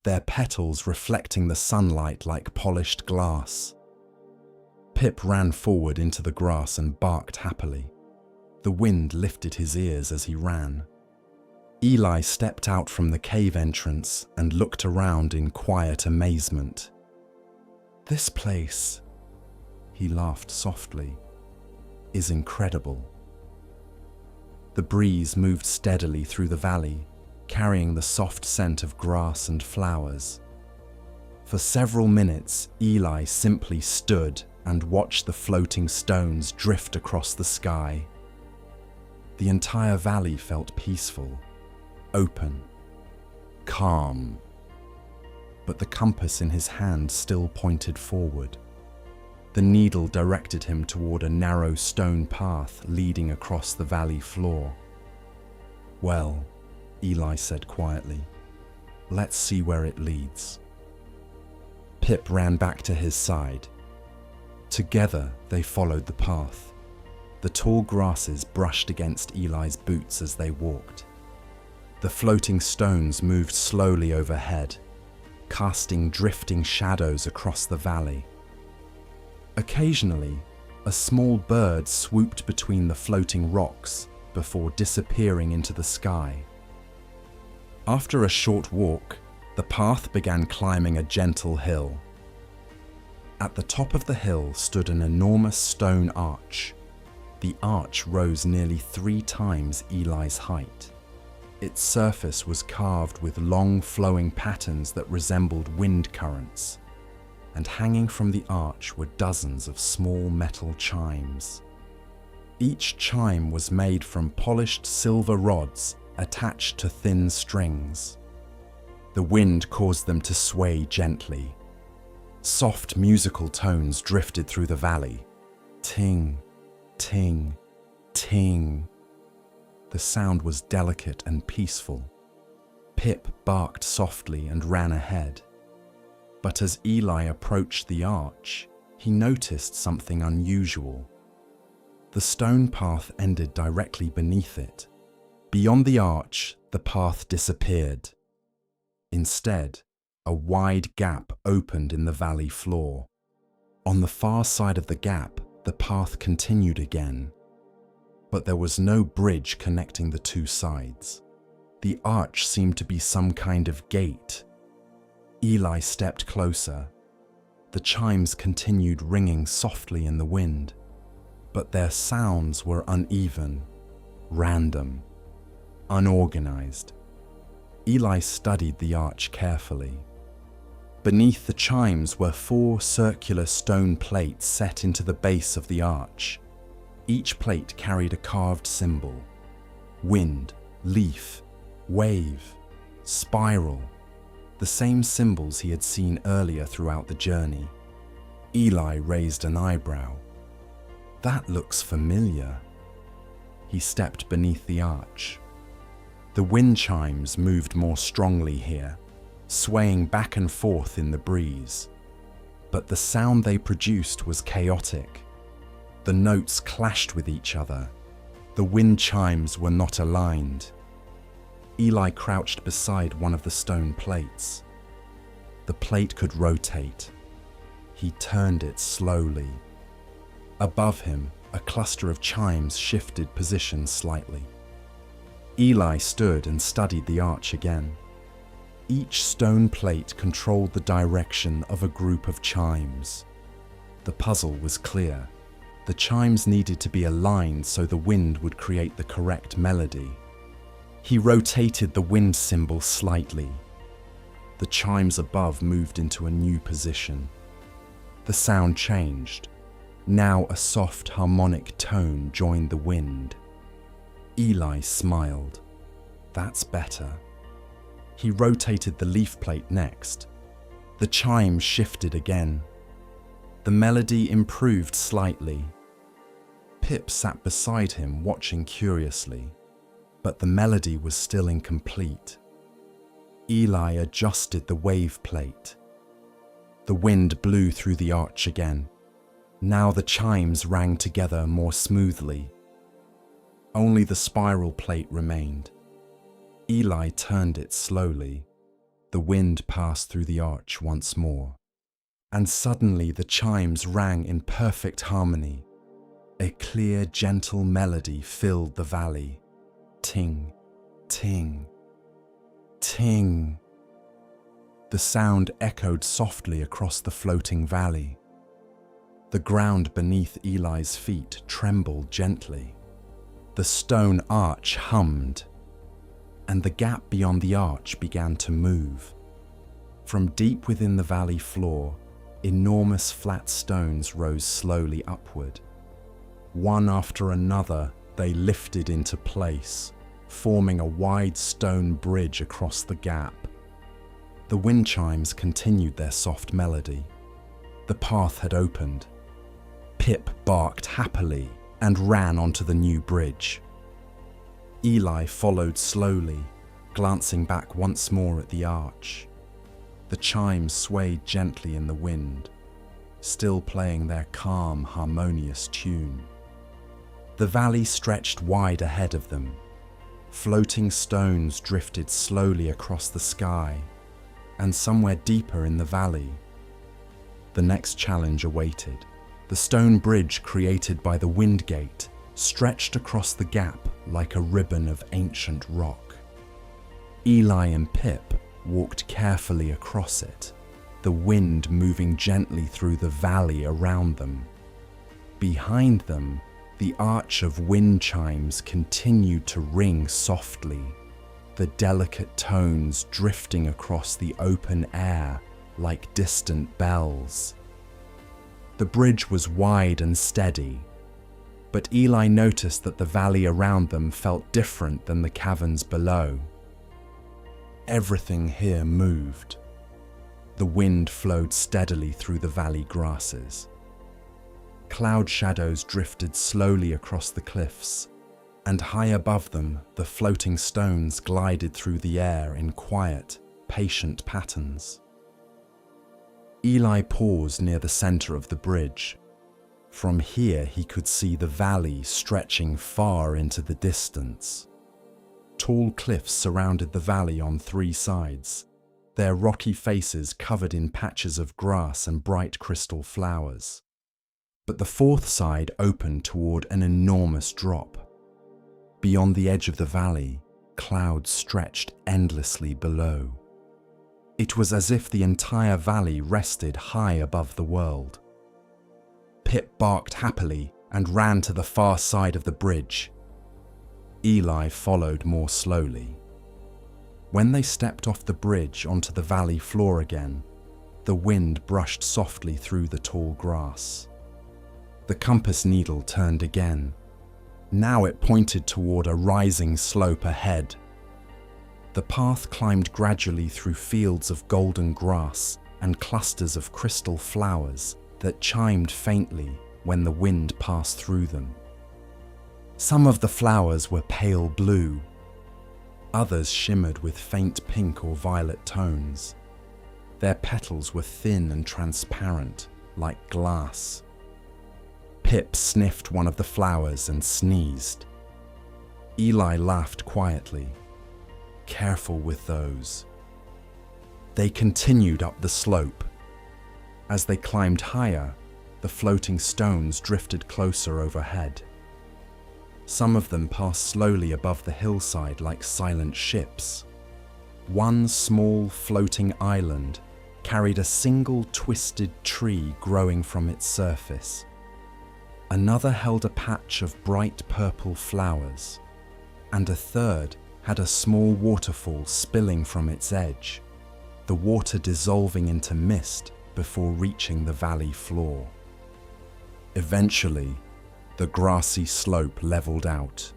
their petals reflecting the sunlight like polished glass. Pip ran forward into the grass and barked happily. The wind lifted his ears as he ran. Eli stepped out from the cave entrance and looked around in quiet amazement. "This place," he laughed softly, "is incredible." The breeze moved steadily through the valley, carrying the soft scent of grass and flowers. For several minutes, Eli simply stood and watched the floating stones drift across the sky. The entire valley felt peaceful, open, calm. But the compass in his hand still pointed forward. The needle directed him toward a narrow stone path leading across the valley floor. "Well," Eli said quietly, "let's see where it leads." Pip ran back to his side. Together they followed the path. The tall grasses brushed against Eli's boots as they walked. The floating stones moved slowly overhead, casting drifting shadows across the valley. Occasionally, a small bird swooped between the floating rocks before disappearing into the sky. After a short walk, the path began climbing a gentle hill. At the top of the hill stood an enormous stone arch. The arch rose nearly 3 times Eli's height. Its surface was carved with long flowing patterns that resembled wind currents, and hanging from the arch were dozens of small metal chimes. Each chime was made from polished silver rods attached to thin strings. The wind caused them to sway gently. Soft musical tones drifted through the valley. Ting, ting, ting. The sound was delicate and peaceful. Pip barked softly and ran ahead. But as Eli approached the arch, he noticed something unusual. The stone path ended directly beneath it. Beyond the arch, the path disappeared. Instead, a wide gap opened in the valley floor. On the far side of the gap, the path continued again. But there was no bridge connecting the two sides. The arch seemed to be some kind of gate. Eli stepped closer. The chimes continued ringing softly in the wind, but their sounds were uneven, random, unorganized. Eli studied the arch carefully. Beneath the chimes were 4 circular stone plates set into the base of the arch. Each plate carried a carved symbol: wind, leaf, wave, spiral, the same symbols he had seen earlier throughout the journey. Eli raised an eyebrow. That looks familiar. He stepped beneath the arch. The wind chimes moved more strongly here, swaying back and forth in the breeze. But the sound they produced was chaotic. The notes clashed with each other. The wind chimes were not aligned. Eli crouched beside one of the stone plates. The plate could rotate. He turned it slowly. Above him, a cluster of chimes shifted position slightly. Eli stood and studied the arch again. Each stone plate controlled the direction of a group of chimes. The puzzle was clear. The chimes needed to be aligned so the wind would create the correct melody. He rotated the wind symbol slightly. The chimes above moved into a new position. The sound changed. Now a soft harmonic tone joined the wind. Eli smiled. That's better. He rotated the leaf plate next. The chimes shifted again. The melody improved slightly. Pip sat beside him, watching curiously, but the melody was still incomplete. Eli adjusted the wave plate. The wind blew through the arch again. Now the chimes rang together more smoothly. Only the spiral plate remained. Eli turned it slowly. The wind passed through the arch once more. And suddenly the chimes rang in perfect harmony. A clear, gentle melody filled the valley. Ting, ting, ting. The sound echoed softly across the floating valley. The ground beneath Eli's feet trembled gently. The stone arch hummed, and the gap beyond the arch began to move. From deep within the valley floor, enormous flat stones rose slowly upward. One after another, they lifted into place, forming a wide stone bridge across the gap. The wind chimes continued their soft melody. The path had opened. Pip barked happily and ran onto the new bridge. Eli followed slowly, glancing back once more at the arch. The chimes swayed gently in the wind, still playing their calm, harmonious tune. The valley stretched wide ahead of them. Floating stones drifted slowly across the sky, and somewhere deeper in the valley, the next challenge awaited. The stone bridge created by the wind gate stretched across the gap like a ribbon of ancient rock. Eli and Pip walked carefully across it, the wind moving gently through the valley around them. Behind them, the arch of wind chimes continued to ring softly, the delicate tones drifting across the open air like distant bells. The bridge was wide and steady, but Eli noticed that the valley around them felt different than the caverns below. Everything here moved. The wind flowed steadily through the valley grasses. Cloud shadows drifted slowly across the cliffs, and high above them, the floating stones glided through the air in quiet, patient patterns. Eli paused near the center of the bridge. From here he could see the valley stretching far into the distance. Tall cliffs surrounded the valley on 3 sides, their rocky faces covered in patches of grass and bright crystal flowers. But the 4th side opened toward an enormous drop. Beyond the edge of the valley, clouds stretched endlessly below. It was as if the entire valley rested high above the world. Pip barked happily and ran to the far side of the bridge. Eli followed more slowly. When they stepped off the bridge onto the valley floor again, the wind brushed softly through the tall grass. The compass needle turned again. Now it pointed toward a rising slope ahead. The path climbed gradually through fields of golden grass and clusters of crystal flowers that chimed faintly when the wind passed through them. Some of the flowers were pale blue. Others shimmered with faint pink or violet tones. Their petals were thin and transparent, like glass. Pip sniffed one of the flowers and sneezed. Eli laughed quietly. Careful with those. They continued up the slope. As they climbed higher, the floating stones drifted closer overhead. Some of them passed slowly above the hillside like silent ships. One small floating island carried a single twisted tree growing from its surface. Another held a patch of bright purple flowers, and a third had a small waterfall spilling from its edge, the water dissolving into mist before reaching the valley floor. Eventually, the grassy slope leveled out.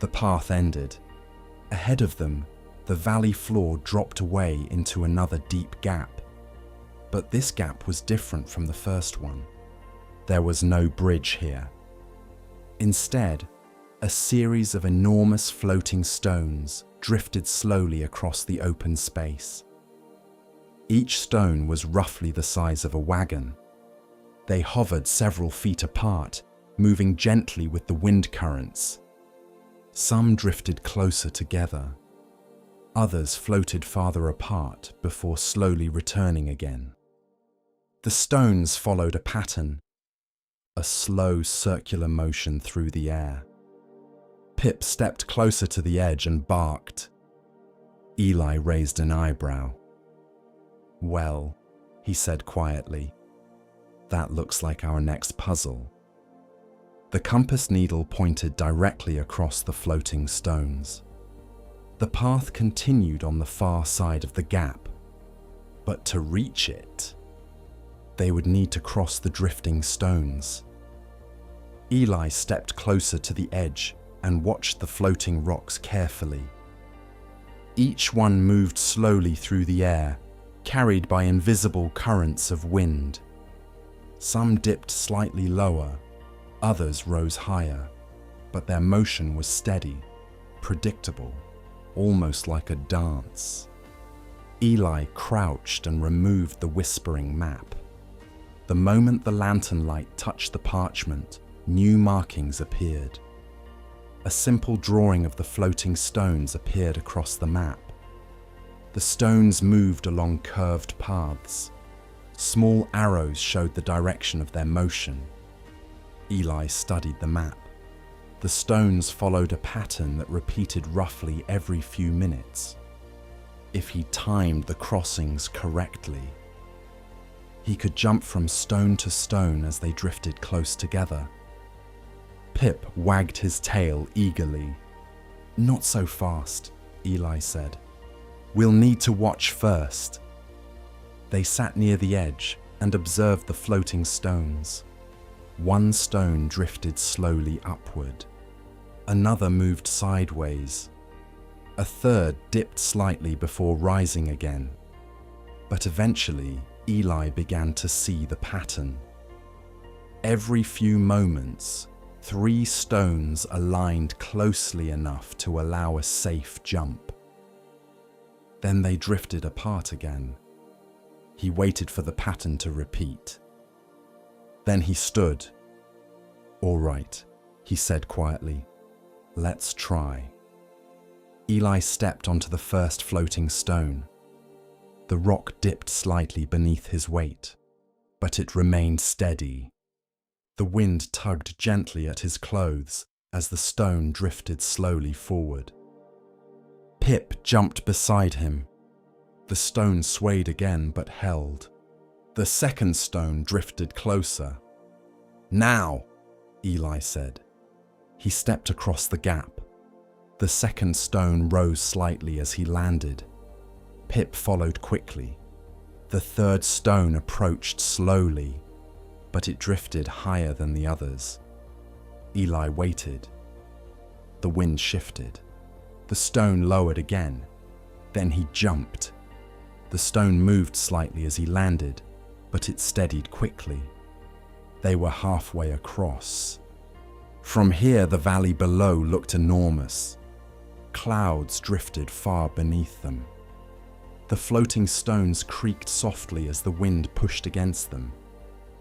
The path ended. Ahead of them, the valley floor dropped away into another deep gap. But this gap was different from the first one. There was no bridge here. Instead, a series of enormous floating stones drifted slowly across the open space. Each stone was roughly the size of a wagon. They hovered several feet apart, moving gently with the wind currents. Some drifted closer together. Others floated farther apart before slowly returning again. The stones followed a pattern, a slow circular motion through the air. Pip stepped closer to the edge and barked. Eli raised an eyebrow. "Well," he said quietly, "that looks like our next puzzle." The compass needle pointed directly across the floating stones. The path continued on the far side of the gap, but to reach it, they would need to cross the drifting stones. Eli stepped closer to the edge and watched the floating rocks carefully. Each one moved slowly through the air, carried by invisible currents of wind. Some dipped slightly lower, others rose higher, but their motion was steady, predictable, almost like a dance. Eli crouched and removed the whispering map. The moment the lantern light touched the parchment, new markings appeared. A simple drawing of the floating stones appeared across the map. The stones moved along curved paths. Small arrows showed the direction of their motion. Eli studied the map. The stones followed a pattern that repeated roughly every few minutes. If he timed the crossings correctly, he could jump from stone to stone as they drifted close together. Pip wagged his tail eagerly. "Not so fast," Eli said. "We'll need to watch first." They sat near the edge and observed the floating stones. One stone drifted slowly upward. Another moved sideways. A third dipped slightly before rising again. But eventually, Eli began to see the pattern. Every few moments, 3 stones aligned closely enough to allow a safe jump. Then they drifted apart again. He waited for the pattern to repeat. Then he stood. "All right," he said quietly. "Let's try." Eli stepped onto the first floating stone. The rock dipped slightly beneath his weight, but it remained steady. The wind tugged gently at his clothes as the stone drifted slowly forward. Pip jumped beside him. The stone swayed again but held. The second stone drifted closer. "Now," Eli said. He stepped across the gap. The second stone rose slightly as he landed. Pip followed quickly. The third stone approached slowly, but it drifted higher than the others. Eli waited. The wind shifted. The stone lowered again. Then he jumped. The stone moved slightly as he landed, but it steadied quickly. They were halfway across. From here, the valley below looked enormous. Clouds drifted far beneath them. The floating stones creaked softly as the wind pushed against them.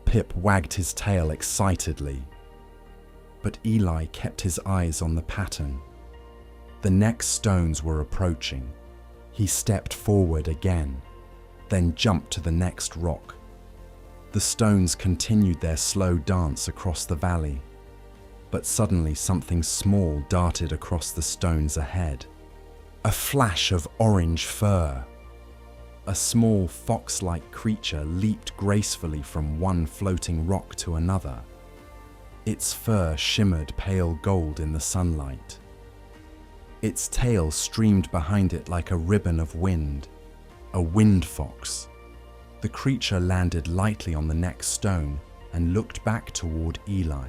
Pip wagged his tail excitedly. But Eli kept his eyes on the pattern. The next stones were approaching. He stepped forward again, then jumped to the next rock. The stones continued their slow dance across the valley, but suddenly something small darted across the stones ahead. A flash of orange fur. A small fox-like creature leaped gracefully from one floating rock to another. Its fur shimmered pale gold in the sunlight. Its tail streamed behind it like a ribbon of wind. A wind fox. The creature landed lightly on the next stone and looked back toward Eli.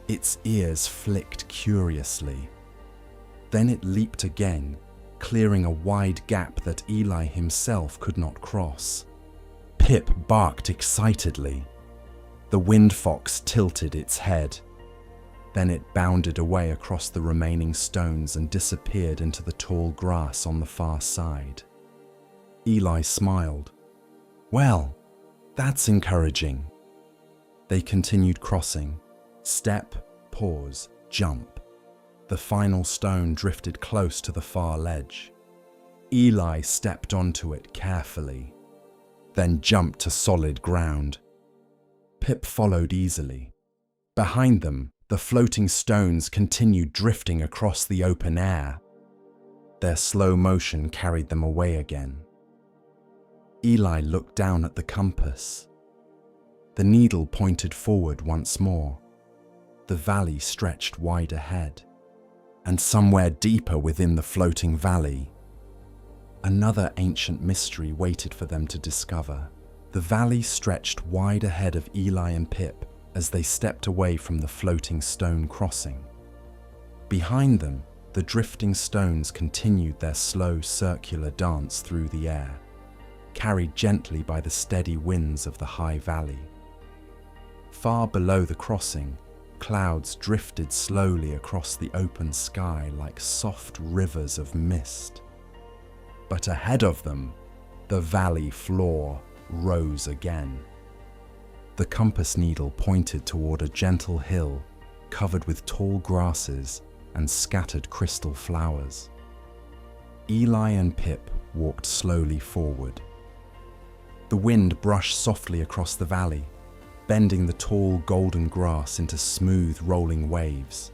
Its ears flicked curiously. Then it leaped again, clearing a wide gap that Eli himself could not cross. Pip barked excitedly. The wind fox tilted its head. Then it bounded away across the remaining stones and disappeared into the tall grass on the far side. Eli smiled. Well, that's encouraging. They continued crossing. Step, pause, jump. The final stone drifted close to the far ledge. Eli stepped onto it carefully, then jumped to solid ground. Pip followed easily. Behind them, the floating stones continued drifting across the open air. Their slow motion carried them away again. Eli looked down at the compass. The needle pointed forward once more. The valley stretched wide ahead, and somewhere deeper within the floating valley, another ancient mystery waited for them to discover. The valley stretched wide ahead of Eli and Pip as they stepped away from the floating stone crossing. Behind them, the drifting stones continued their slow circular dance through the air, carried gently by the steady winds of the high valley. Far below the crossing, clouds drifted slowly across the open sky like soft rivers of mist. But ahead of them, the valley floor rose again. The compass needle pointed toward a gentle hill covered with tall grasses and scattered crystal flowers. Eli and Pip walked slowly forward. The wind brushed softly across the valley, bending the tall golden grass into smooth rolling waves.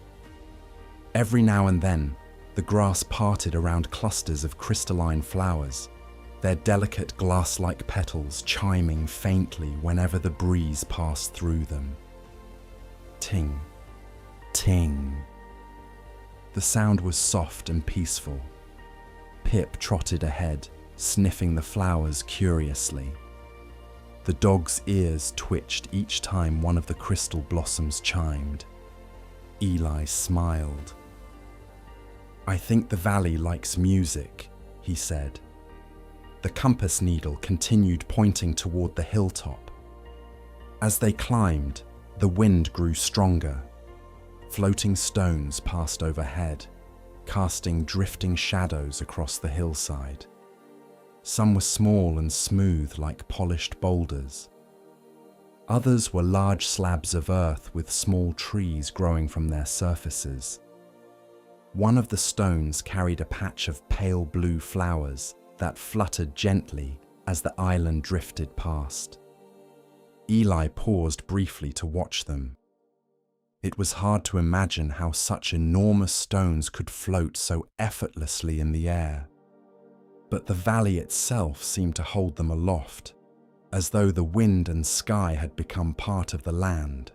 Every now and then, the grass parted around clusters of crystalline flowers, their delicate glass-like petals chiming faintly whenever the breeze passed through them. Ting, ting. The sound was soft and peaceful. Pip trotted ahead, sniffing the flowers curiously. The dog's ears twitched each time one of the crystal blossoms chimed. Eli smiled. "I think the valley likes music," he said. The compass needle continued pointing toward the hilltop. As they climbed, the wind grew stronger. Floating stones passed overhead, casting drifting shadows across the hillside. Some were small and smooth like polished boulders. Others were large slabs of earth with small trees growing from their surfaces. One of the stones carried a patch of pale blue flowers that fluttered gently as the island drifted past. Eli paused briefly to watch them. It was hard to imagine how such enormous stones could float so effortlessly in the air. But the valley itself seemed to hold them aloft, as though the wind and sky had become part of the land.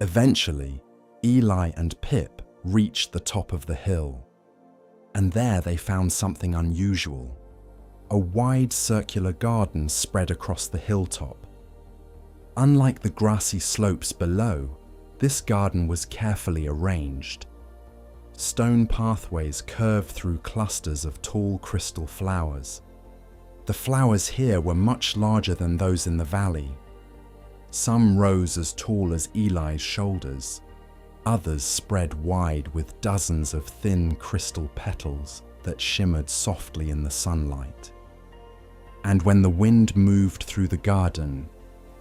Eventually, Eli and Pip reached the top of the hill, and there they found something unusual. A wide circular garden spread across the hilltop. Unlike the grassy slopes below, this garden was carefully arranged. Stone pathways curved through clusters of tall crystal flowers. The flowers here were much larger than those in the valley. Some rose as tall as Eli's shoulders. Others spread wide with dozens of thin crystal petals that shimmered softly in the sunlight. And when the wind moved through the garden,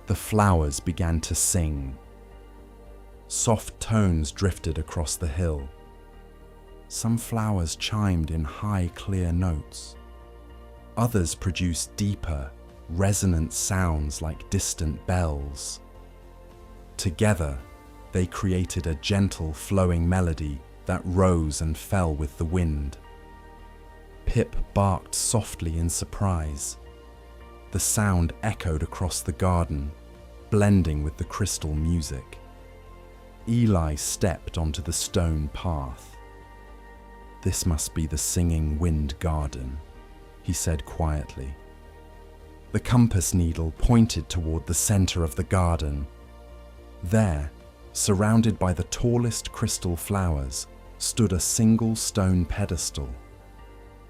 the flowers began to sing. Soft tones drifted across the hill. Some flowers chimed in high, clear notes. Others produced deeper, resonant sounds like distant bells. Together, they created a gentle, flowing melody that rose and fell with the wind. Pip barked softly in surprise. The sound echoed across the garden, blending with the crystal music. Eli stepped onto the stone path. "This must be the singing wind garden," he said quietly. The compass needle pointed toward the center of the garden. There, surrounded by the tallest crystal flowers, stood a single stone pedestal.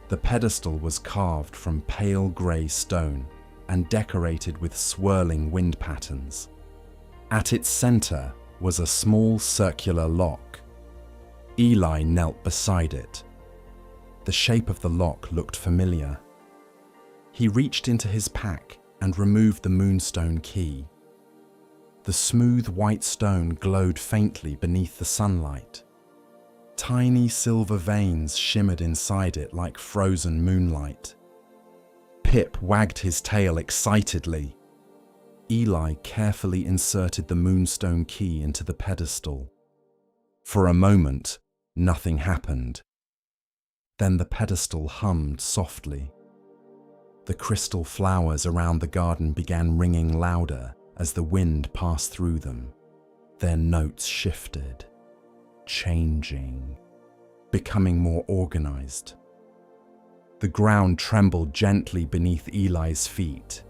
The pedestal was carved from pale grey stone and decorated with swirling wind patterns. At its center was a small circular lock. Eli knelt beside it. The shape of the lock looked familiar. He reached into his pack and removed the moonstone key. The smooth white stone glowed faintly beneath the sunlight. Tiny silver veins shimmered inside it like frozen moonlight. Pip wagged his tail excitedly. Eli carefully inserted the moonstone key into the pedestal. For a moment, nothing happened. Then the pedestal hummed softly. The crystal flowers around the garden began ringing louder as the wind passed through them. Their notes shifted, changing, becoming more organized. The ground trembled gently beneath Eli's feet.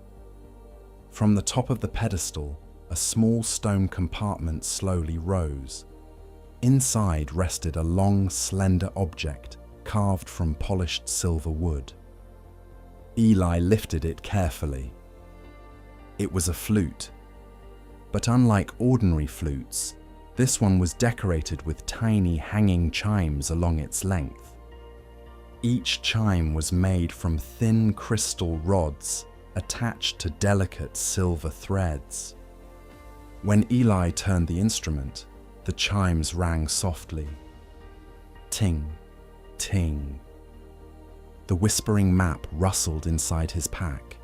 From the top of the pedestal, a small stone compartment slowly rose. Inside rested a long, slender object carved from polished silver wood. Eli lifted it carefully. It was a flute, but unlike ordinary flutes, this one was decorated with tiny hanging chimes along its length. Each chime was made from thin crystal rods attached to delicate silver threads. When Eli turned the instrument, the chimes rang softly. Ting, ting. The whispering map rustled inside his pack.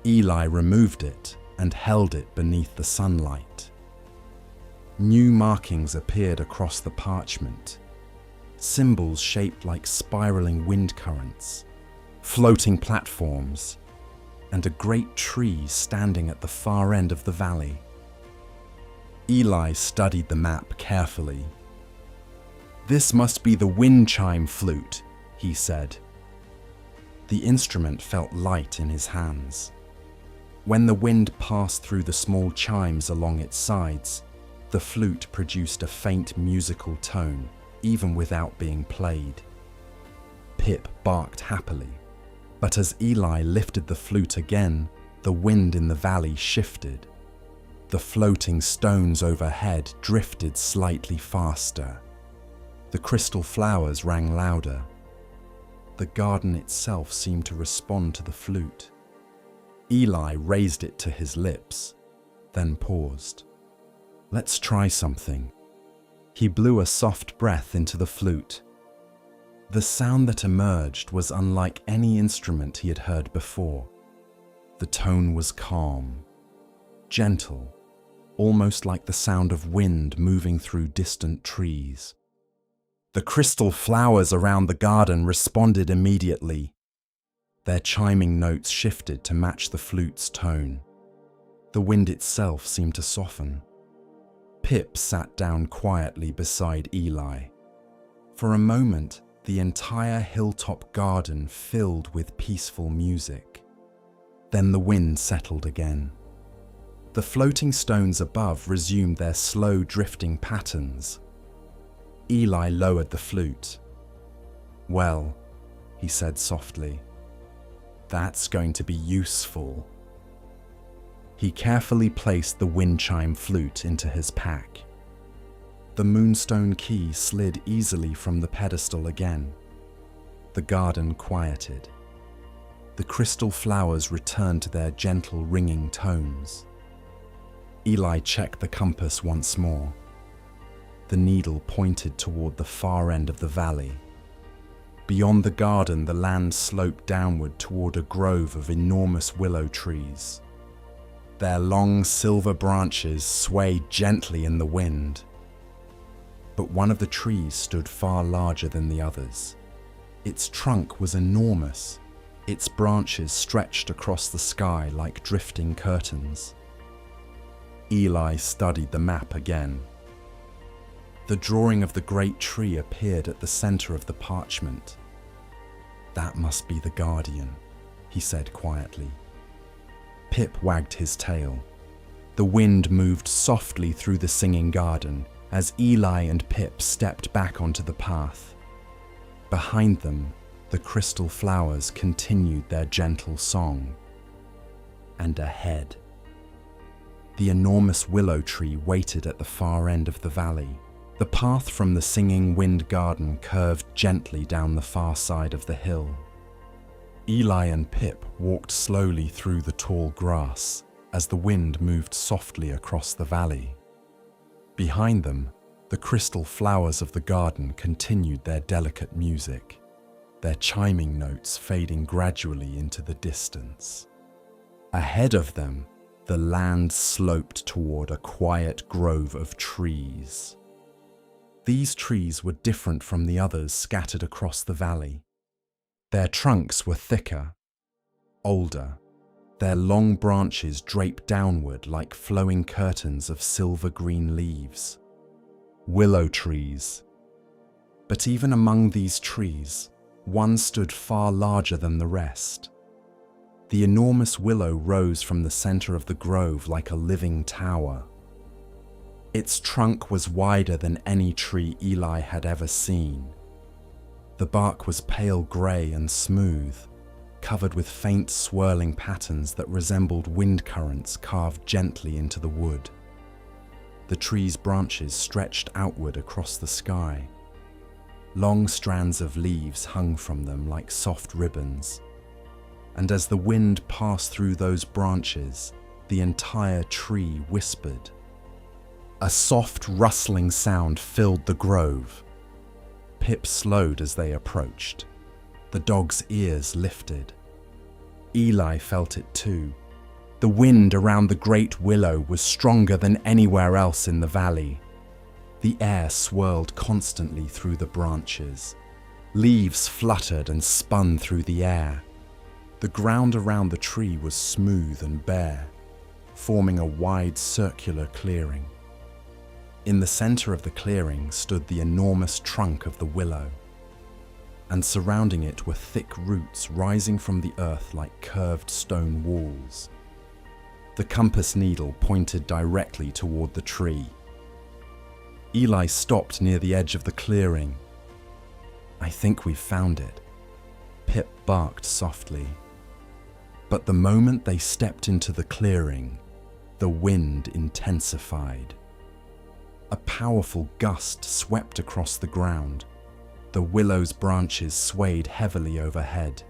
Eli removed it and held it beneath the sunlight. New markings appeared across the parchment. Symbols shaped like spiraling wind currents, floating platforms, and a great tree standing at the far end of the valley. Eli studied the map carefully. "This must be the wind chime flute," he said. The instrument felt light in his hands. When the wind passed through the small chimes along its sides, the flute produced a faint musical tone, even without being played. Pip barked happily, but as Eli lifted the flute again, the wind in the valley shifted. The floating stones overhead drifted slightly faster. The crystal flowers rang louder. The garden itself seemed to respond to the flute. Eli raised it to his lips, then paused. "Let's try something." He blew a soft breath into the flute. The sound that emerged was unlike any instrument he had heard before. The tone was calm, gentle, almost like the sound of wind moving through distant trees. The crystal flowers around the garden responded immediately. Their chiming notes shifted to match the flute's tone. The wind itself seemed to soften. Pip sat down quietly beside Eli. For a moment, the entire hilltop garden filled with peaceful music. Then the wind settled again. The floating stones above resumed their slow drifting patterns. Eli lowered the flute. "Well," he said softly, "that's going to be useful." He carefully placed the wind chime flute into his pack. The moonstone key slid easily from the pedestal again. The garden quieted. The crystal flowers returned to their gentle ringing tones. Eli checked the compass once more. The needle pointed toward the far end of the valley. Beyond the garden, the land sloped downward toward a grove of enormous willow trees. Their long silver branches swayed gently in the wind. But one of the trees stood far larger than the others. Its trunk was enormous. Its branches stretched across the sky like drifting curtains. Eli studied the map again. The drawing of the great tree appeared at the center of the parchment. "That must be the guardian," he said quietly. Pip wagged his tail. The wind moved softly through the singing garden as Eli and Pip stepped back onto the path. Behind them, the crystal flowers continued their gentle song. And ahead, the enormous willow tree waited at the far end of the valley. The path from the singing wind garden curved gently down the far side of the hill. Eli and Pip walked slowly through the tall grass as the wind moved softly across the valley. Behind them, the crystal flowers of the garden continued their delicate music, their chiming notes fading gradually into the distance. Ahead of them, the land sloped toward a quiet grove of trees. These trees were different from the others scattered across the valley. Their trunks were thicker, older, their long branches draped downward like flowing curtains of silver-green leaves. Willow trees. But even among these trees, one stood far larger than the rest. The enormous willow rose from the center of the grove like a living tower. Its trunk was wider than any tree Eli had ever seen. The bark was pale grey and smooth, covered with faint swirling patterns that resembled wind currents carved gently into the wood. The tree's branches stretched outward across the sky. Long strands of leaves hung from them like soft ribbons, and as the wind passed through those branches, the entire tree whispered. A soft rustling sound filled the grove. Pip slowed as they approached. The dog's ears lifted. Eli felt it too. The wind around the great willow was stronger than anywhere else in the valley. The air swirled constantly through the branches. Leaves fluttered and spun through the air. The ground around the tree was smooth and bare, forming a wide circular clearing. In the center of the clearing stood the enormous trunk of the willow, and surrounding it were thick roots rising from the earth like curved stone walls. The compass needle pointed directly toward the tree. Eli stopped near the edge of the clearing. "I think we've found it," Pip barked softly. But the moment they stepped into the clearing, the wind intensified. A powerful gust swept across the ground. The willow's branches swayed heavily overhead.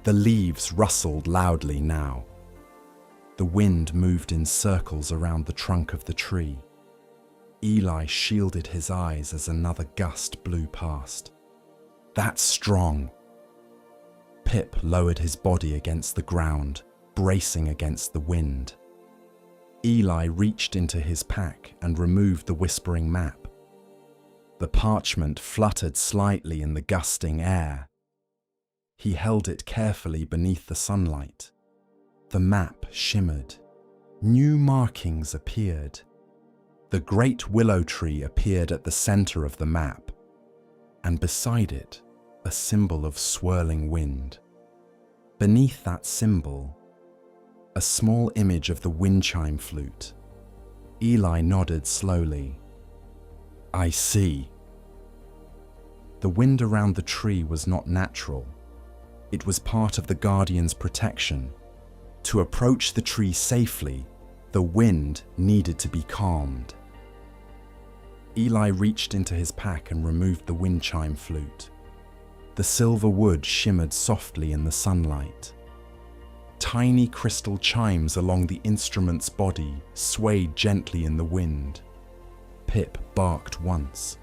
The leaves rustled loudly now. The wind moved in circles around the trunk of the tree. Eli shielded his eyes as another gust blew past. "That's strong." Pip lowered his body against the ground, bracing against the wind. Eli reached into his pack and removed the whispering map. The parchment fluttered slightly in the gusting air. He held it carefully beneath the sunlight. The map shimmered. New markings appeared. The great willow tree appeared at the center of the map. and beside it, a symbol of swirling wind. Beneath that symbol, a small image of the wind chime flute. Eli nodded slowly. I see. The wind around the tree was not natural. It was part of the Guardian's protection. To approach the tree safely, the wind needed to be calmed. Eli reached into his pack and removed the wind chime flute. The silver wood shimmered softly in the sunlight. Tiny crystal chimes along the instrument's body swayed gently in the wind. Pip barked once.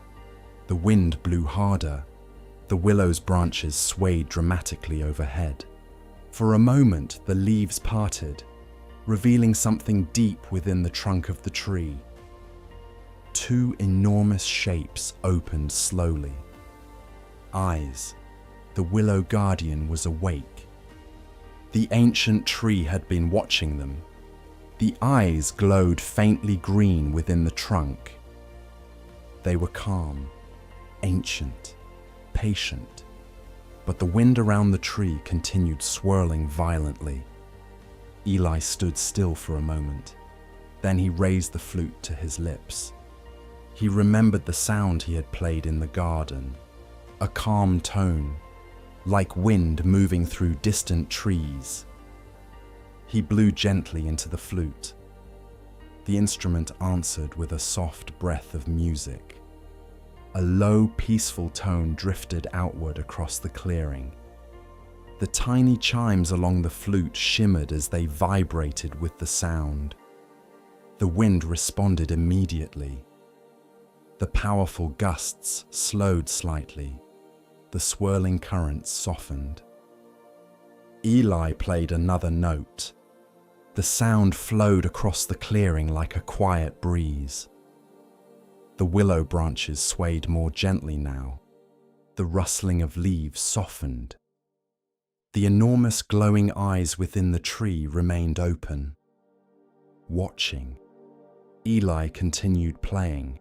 The wind blew harder. The willow's branches swayed dramatically overhead. For a moment, the leaves parted, revealing something deep within the trunk of the tree. Two enormous shapes opened slowly. Eyes. The willow guardian was awake. The ancient tree had been watching them. The eyes glowed faintly green within the trunk. They were calm, ancient, patient, but the wind around the tree continued swirling violently. Eli stood still for a moment. Then he raised the flute to his lips. He remembered the sound he had played in the garden, a calm tone, like wind moving through distant trees. He blew gently into the flute. The instrument answered with a soft breath of music. A low, peaceful tone drifted outward across the clearing. The tiny chimes along the flute shimmered as they vibrated with the sound. The wind responded immediately. The powerful gusts slowed slightly. The swirling currents softened. Eli played another note. The sound flowed across the clearing like a quiet breeze. The willow branches swayed more gently now. The rustling of leaves softened. The enormous glowing eyes within the tree remained open. Watching, Eli continued playing.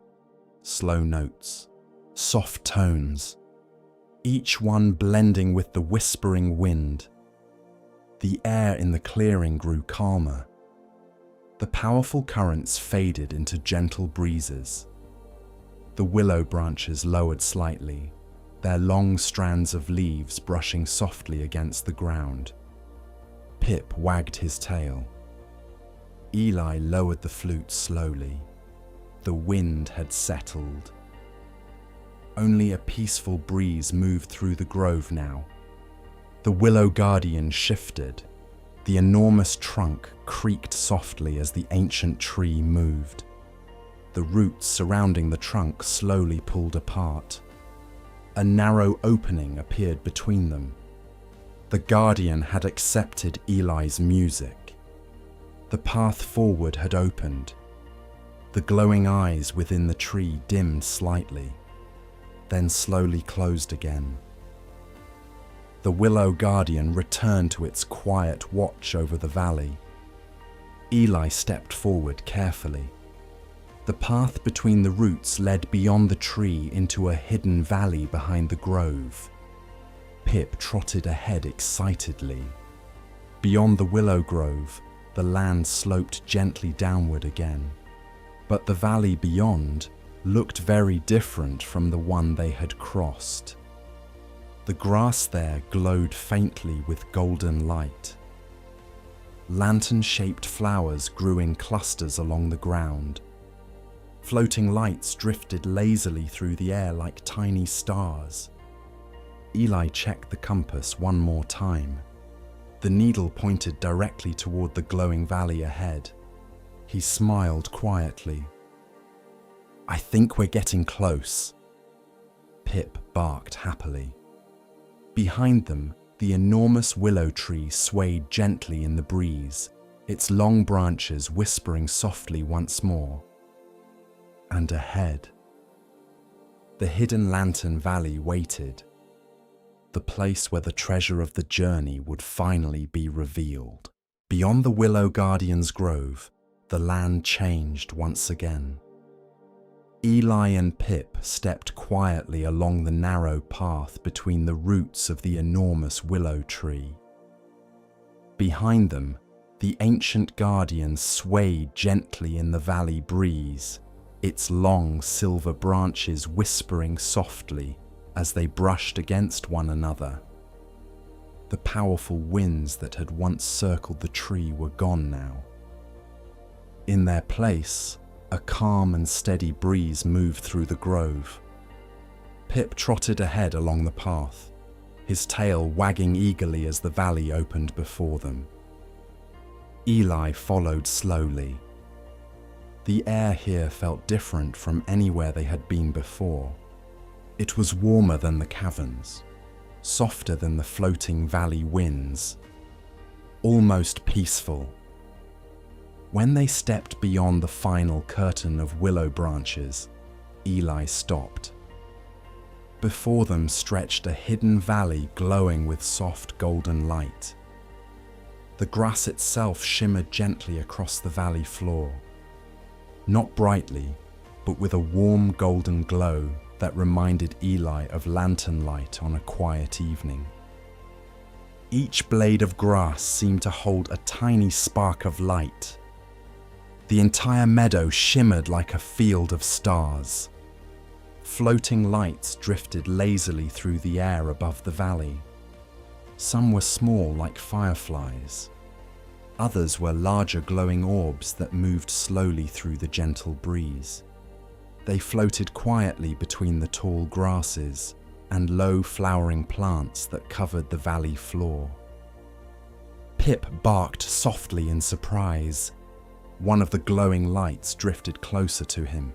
Slow notes, soft tones, each one blending with the whispering wind. The air in the clearing grew calmer. The powerful currents faded into gentle breezes. The willow branches lowered slightly, their long strands of leaves brushing softly against the ground. Pip wagged his tail. Eli lowered the flute slowly. The wind had settled. Only a peaceful breeze moved through the grove now. The willow guardian shifted. The enormous trunk creaked softly as the ancient tree moved. The roots surrounding the trunk slowly pulled apart. A narrow opening appeared between them. The guardian had accepted Eli's music. The path forward had opened. The glowing eyes within the tree dimmed slightly, then slowly closed again. The willow guardian returned to its quiet watch over the valley. Eli stepped forward carefully. The path between the roots led beyond the tree into a hidden valley behind the grove. Pip trotted ahead excitedly. Beyond the willow grove, the land sloped gently downward again. But the valley beyond looked very different from the one they had crossed. The grass there glowed faintly with golden light. Lantern-shaped flowers grew in clusters along the ground. Floating lights drifted lazily through the air like tiny stars. Eli checked the compass one more time. The needle pointed directly toward the glowing valley ahead. He smiled quietly. I think we're getting close. Pip barked happily. Behind them, the enormous willow tree swayed gently in the breeze, its long branches whispering softly once more. And ahead, the hidden lantern valley waited, the place where the treasure of the journey would finally be revealed. Beyond the willow guardian's grove, the land changed once again. Eli and Pip stepped quietly along the narrow path between the roots of the enormous willow tree. Behind them, the ancient guardian swayed gently in the valley breeze, its long silver branches whispering softly as they brushed against one another. The powerful winds that had once circled the tree were gone now. In their place, a calm and steady breeze moved through the grove. Pip trotted ahead along the path, his tail wagging eagerly as the valley opened before them. Eli followed slowly. The air here felt different from anywhere they had been before. It was warmer than the caverns, softer than the floating valley winds, almost peaceful. When they stepped beyond the final curtain of willow branches, Eli stopped. Before them stretched a hidden valley glowing with soft golden light. The grass itself shimmered gently across the valley floor, not brightly, but with a warm golden glow that reminded Eli of lantern light on a quiet evening. Each blade of grass seemed to hold a tiny spark of light. The entire meadow shimmered like a field of stars. Floating lights drifted lazily through the air above the valley. Some were small like fireflies. Others were larger glowing orbs that moved slowly through the gentle breeze. They floated quietly between the tall grasses and low flowering plants that covered the valley floor. Pip barked softly in surprise. One of the glowing lights drifted closer to him.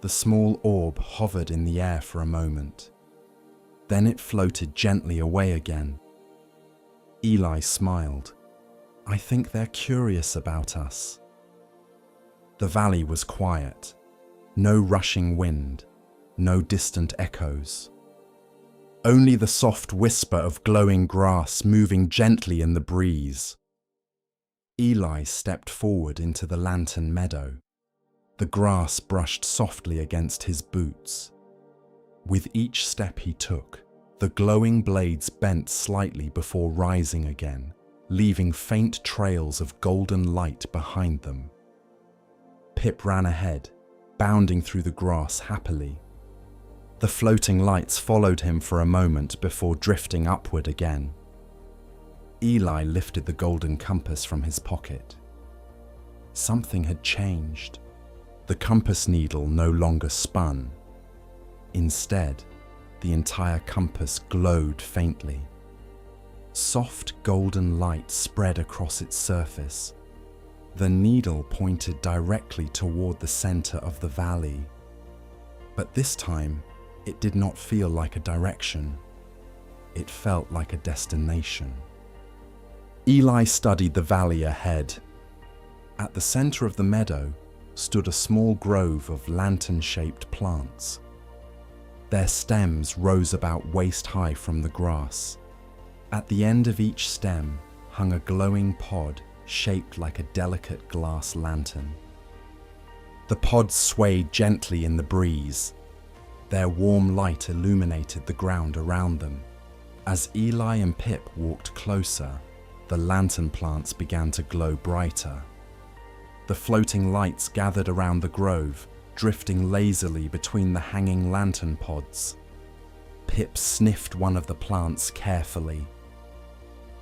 The small orb hovered in the air for a moment. Then it floated gently away again. Eli smiled. "I think they're curious about us." The valley was quiet. No rushing wind, no distant echoes. Only the soft whisper of glowing grass moving gently in the breeze. Eli stepped forward into the lantern meadow. The grass brushed softly against his boots. With each step he took, the glowing blades bent slightly before rising again, leaving faint trails of golden light behind them. Pip ran ahead, bounding through the grass happily. The floating lights followed him for a moment before drifting upward again. Eli lifted the golden compass from his pocket. Something had changed. The compass needle no longer spun. Instead, the entire compass glowed faintly. Soft golden light spread across its surface. The needle pointed directly toward the center of the valley. But this time, it did not feel like a direction. It felt like a destination. Eli studied the valley ahead. At the center of the meadow stood a small grove of lantern-shaped plants. Their stems rose about waist-high from the grass. At the end of each stem hung a glowing pod shaped like a delicate glass lantern. The pods swayed gently in the breeze. Their warm light illuminated the ground around them. As Eli and Pip walked closer, the lantern plants began to glow brighter. The floating lights gathered around the grove, drifting lazily between the hanging lantern pods. Pip sniffed one of the plants carefully.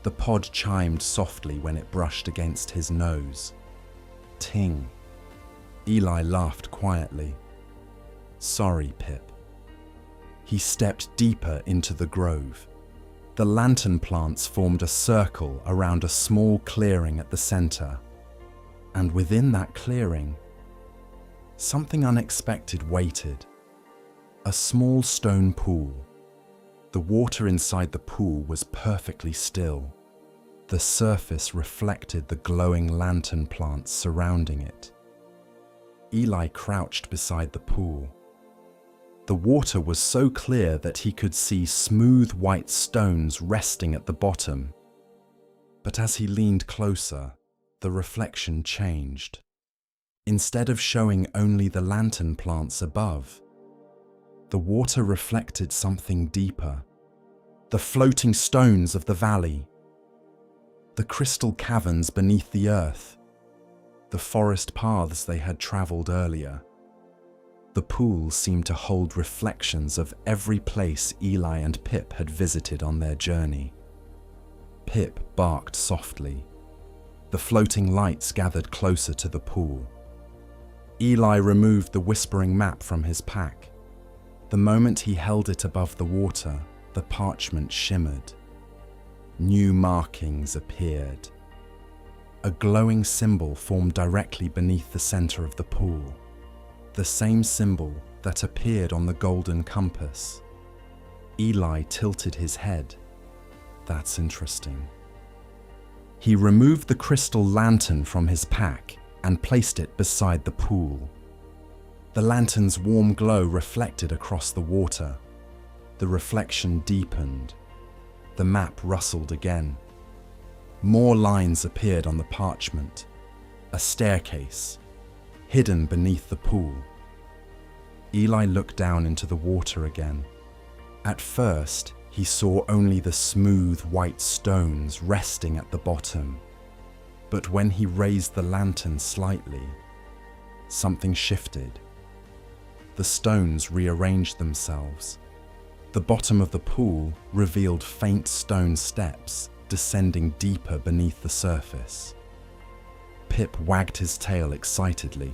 The pod chimed softly when it brushed against his nose. Ting. Eli laughed quietly. "Sorry, Pip." He stepped deeper into the grove. The lantern plants formed a circle around a small clearing at the center. And within that clearing, something unexpected waited. A small stone pool. The water inside the pool was perfectly still. The surface reflected the glowing lantern plants surrounding it. Eli crouched beside the pool. The water was so clear that he could see smooth white stones resting at the bottom. But as he leaned closer, the reflection changed. instead of showing only the lantern plants above. The water reflected something deeper. The floating stones of the valley, the crystal caverns beneath the earth, the forest paths they had travelled earlier. The pool seemed to hold reflections of every place Eli and Pip had visited on their journey. Pip barked softly. The floating lights gathered closer to the pool. Eli removed the whispering map from his pack. The moment he held it above the water, the parchment shimmered. New markings appeared. A glowing symbol formed directly beneath the center of the pool. The same symbol that appeared on the golden compass. Eli tilted his head. That's interesting. He removed the crystal lantern from his pack and placed it beside the pool. The lantern's warm glow reflected across the water. The reflection deepened. The map rustled again. More lines appeared on the parchment. A staircase, hidden beneath the pool. Eli looked down into the water again. At first, he saw only the smooth white stones resting at the bottom. But when he raised the lantern slightly, something shifted. The stones rearranged themselves. The bottom of the pool revealed faint stone steps descending deeper beneath the surface. Pip wagged his tail excitedly.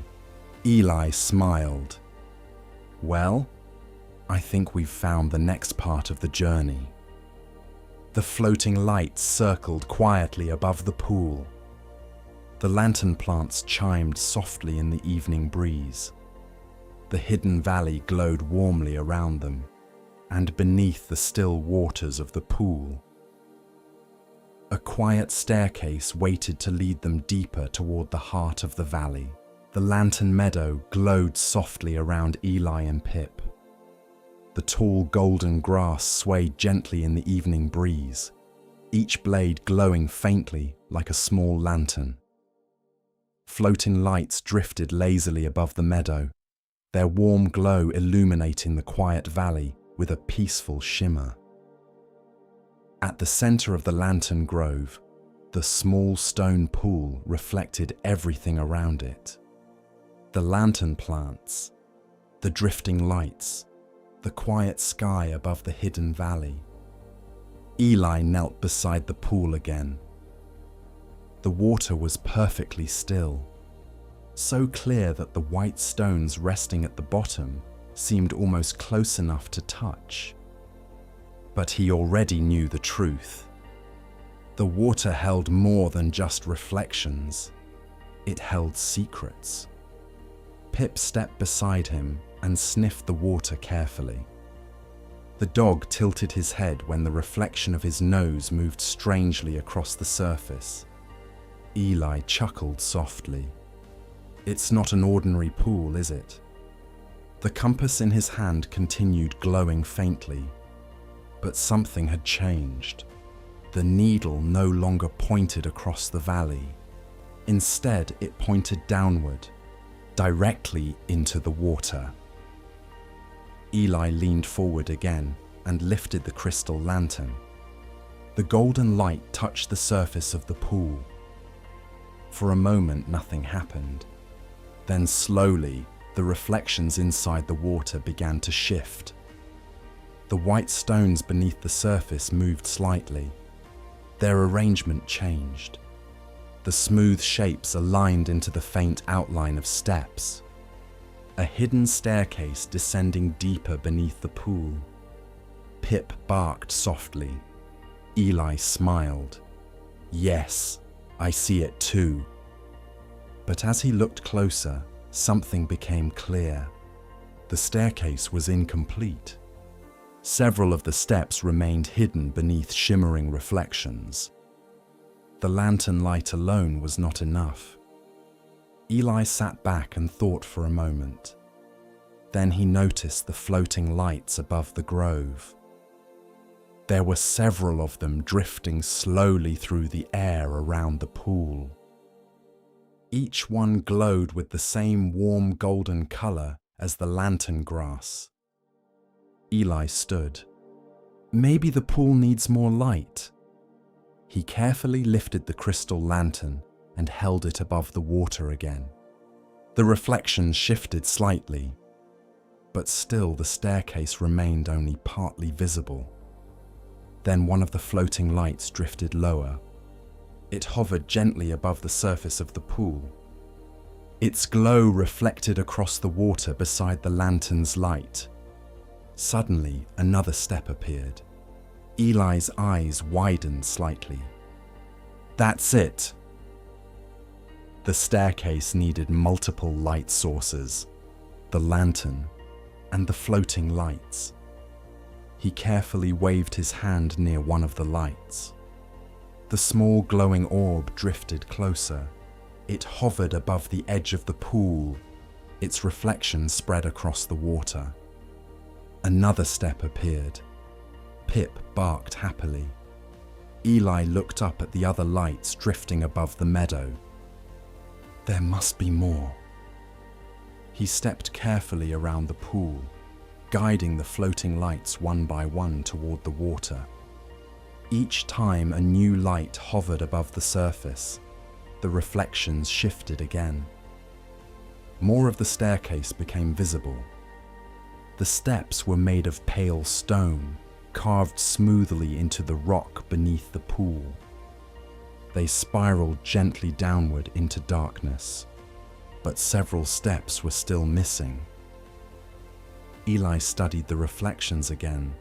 Eli smiled. Well, I think we've found the next part of the journey. The floating lights circled quietly above the pool. The lantern plants chimed softly in the evening breeze. The hidden valley glowed warmly around them, and beneath the still waters of the pool. A quiet staircase waited to lead them deeper toward the heart of the valley. The lantern meadow glowed softly around Eli and Pip. The tall golden grass swayed gently in the evening breeze, each blade glowing faintly like a small lantern. Floating lights drifted lazily above the meadow, their warm glow illuminating the quiet valley with a peaceful shimmer. At the center of the lantern grove, the small stone pool reflected everything around it. The lantern plants, the drifting lights, the quiet sky above the hidden valley. Eli knelt beside the pool again. The water was perfectly still, so clear that the white stones resting at the bottom seemed almost close enough to touch. But he already knew the truth. The water held more than just reflections. It held secrets. Pip stepped beside him and sniffed the water carefully. The dog tilted his head when the reflection of his nose moved strangely across the surface. Eli chuckled softly. It's not an ordinary pool, is it? The compass in his hand continued glowing faintly, but something had changed. The needle no longer pointed across the valley. Instead, it pointed downward, directly into the water. Eli leaned forward again and lifted the crystal lantern. The golden light touched the surface of the pool. For a moment, nothing happened. Then slowly, the reflections inside the water began to shift. The white stones beneath the surface moved slightly. Their arrangement changed. The smooth shapes aligned into the faint outline of steps. A hidden staircase descending deeper beneath the pool. Pip barked softly. Eli smiled. Yes, I see it too. But as he looked closer, something became clear. The staircase was incomplete. Several of the steps remained hidden beneath shimmering reflections. The lantern light alone was not enough. Eli sat back and thought for a moment. Then he noticed the floating lights above the grove. There were several of them drifting slowly through the air around the pool. Each one glowed with the same warm golden color as the lantern grass. Eli stood. Maybe the pool needs more light. He carefully lifted the crystal lantern and held it above the water again. The reflections shifted slightly, but still the staircase remained only partly visible. Then one of the floating lights drifted lower. It hovered gently above the surface of the pool. Its glow reflected across the water beside the lantern's light. Suddenly, another step appeared. Eli's eyes widened slightly. That's it. The staircase needed multiple light sources, the lantern and the floating lights. He carefully waved his hand near one of the lights. The small glowing orb drifted closer. It hovered above the edge of the pool. Its reflection spread across the water. Another step appeared. Pip barked happily. Eli looked up at the other lights drifting above the meadow. There must be more. He stepped carefully around the pool, guiding the floating lights one by one toward the water. Each time a new light hovered above the surface, the reflections shifted again. More of the staircase became visible. The steps were made of pale stone, carved smoothly into the rock beneath the pool. They spiraled gently downward into darkness, but several steps were still missing. Eli studied the reflections again.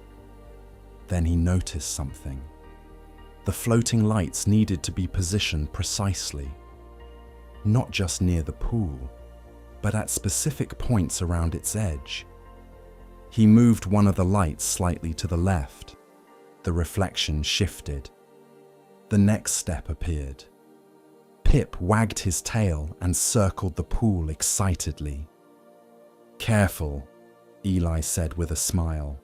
Then he noticed something. The floating lights needed to be positioned precisely, not just near the pool, but at specific points around its edge. He moved one of the lights slightly to the left. The reflection shifted. The next step appeared. Pip wagged his tail and circled the pool excitedly. Careful, Eli said with a smile.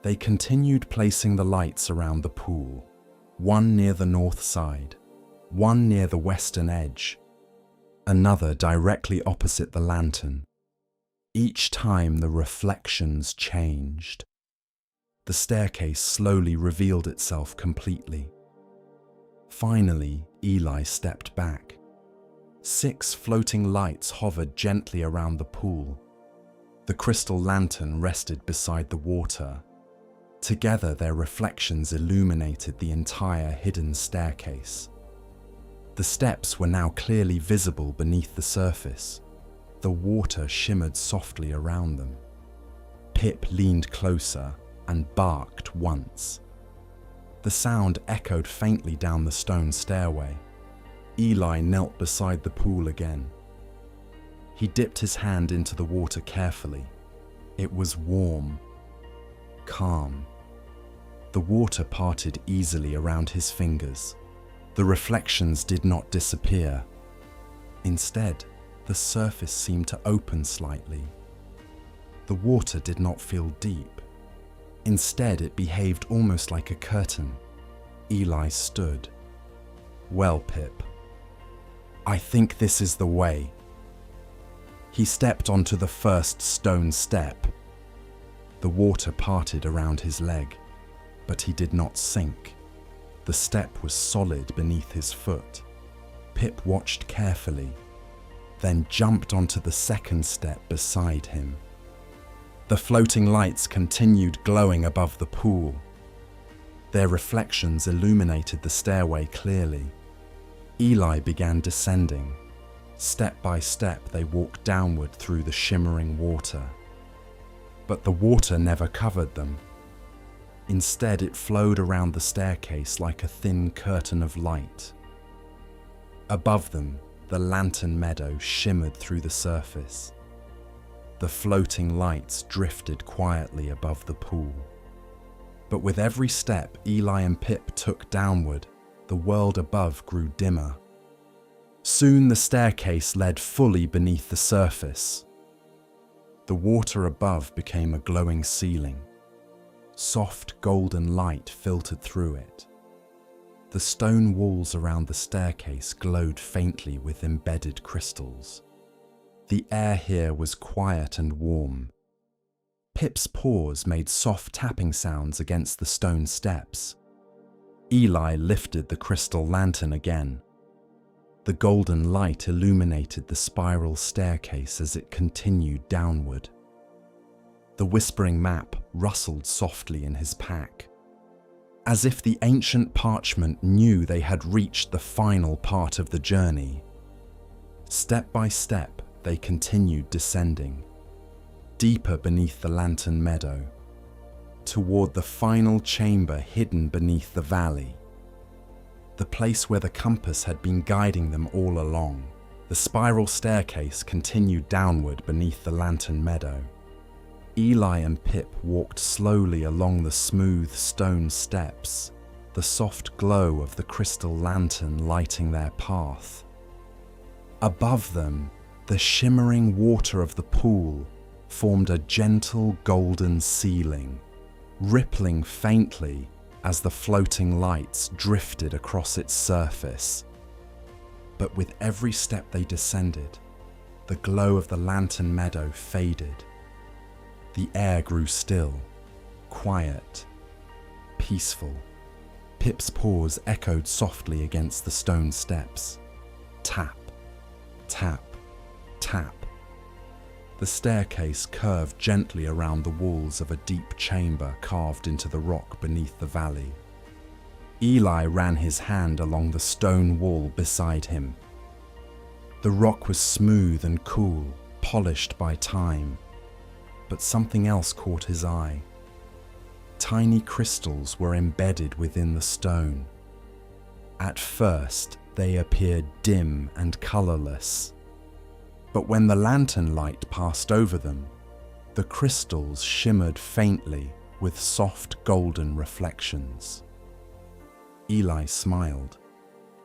They continued placing the lights around the pool, one near the north side, one near the western edge, another directly opposite the lantern. Each time the reflections changed. The staircase slowly revealed itself completely. Finally, Eli stepped back. 6 floating lights hovered gently around the pool. The crystal lantern rested beside the water. Together, their reflections illuminated the entire hidden staircase. The steps were now clearly visible beneath the surface. The water shimmered softly around them. Pip leaned closer and barked once. The sound echoed faintly down the stone stairway. Eli knelt beside the pool again. He dipped his hand into the water carefully. It was warm, calm. The water parted easily around his fingers. The reflections did not disappear. Instead, the surface seemed to open slightly. The water did not feel deep. Instead, it behaved almost like a curtain. Eli stood. Well, Pip, I think this is the way. He stepped onto the first stone step. The water parted around his leg, but he did not sink. The step was solid beneath his foot. Pip watched carefully, then jumped onto the second step beside him. The floating lights continued glowing above the pool. Their reflections illuminated the stairway clearly. Eli began descending. Step by step, they walked downward through the shimmering water. But the water never covered them. Instead, it flowed around the staircase like a thin curtain of light. Above them, the lantern meadow shimmered through the surface. The floating lights drifted quietly above the pool. But with every step Eli and Pip took downward, the world above grew dimmer. Soon the staircase led fully beneath the surface. The water above became a glowing ceiling. Soft golden light filtered through it. The stone walls around the staircase glowed faintly with embedded crystals. The air here was quiet and warm. Pip's paws made soft tapping sounds against the stone steps. Eli lifted the crystal lantern again. The golden light illuminated the spiral staircase as it continued downward. The whispering map rustled softly in his pack, as if the ancient parchment knew they had reached the final part of the journey. Step by step, they continued descending, deeper beneath the lantern meadow, toward the final chamber hidden beneath the valley. The place where the compass had been guiding them all along. The spiral staircase continued downward beneath the lantern meadow. Eli and Pip walked slowly along the smooth stone steps, the soft glow of the crystal lantern lighting their path. Above them, the shimmering water of the pool formed a gentle golden ceiling, rippling faintly as the floating lights drifted across its surface. But with every step they descended, the glow of the lantern meadow faded. The air grew still, quiet, peaceful. Pip's paws echoed softly against the stone steps. Tap, tap, tap. The staircase curved gently around the walls of a deep chamber carved into the rock beneath the valley. Eli ran his hand along the stone wall beside him. The rock was smooth and cool, polished by time. But something else caught his eye. Tiny crystals were embedded within the stone. At first, they appeared dim and colorless. But when the lantern light passed over them, the crystals shimmered faintly with soft golden reflections. Eli smiled.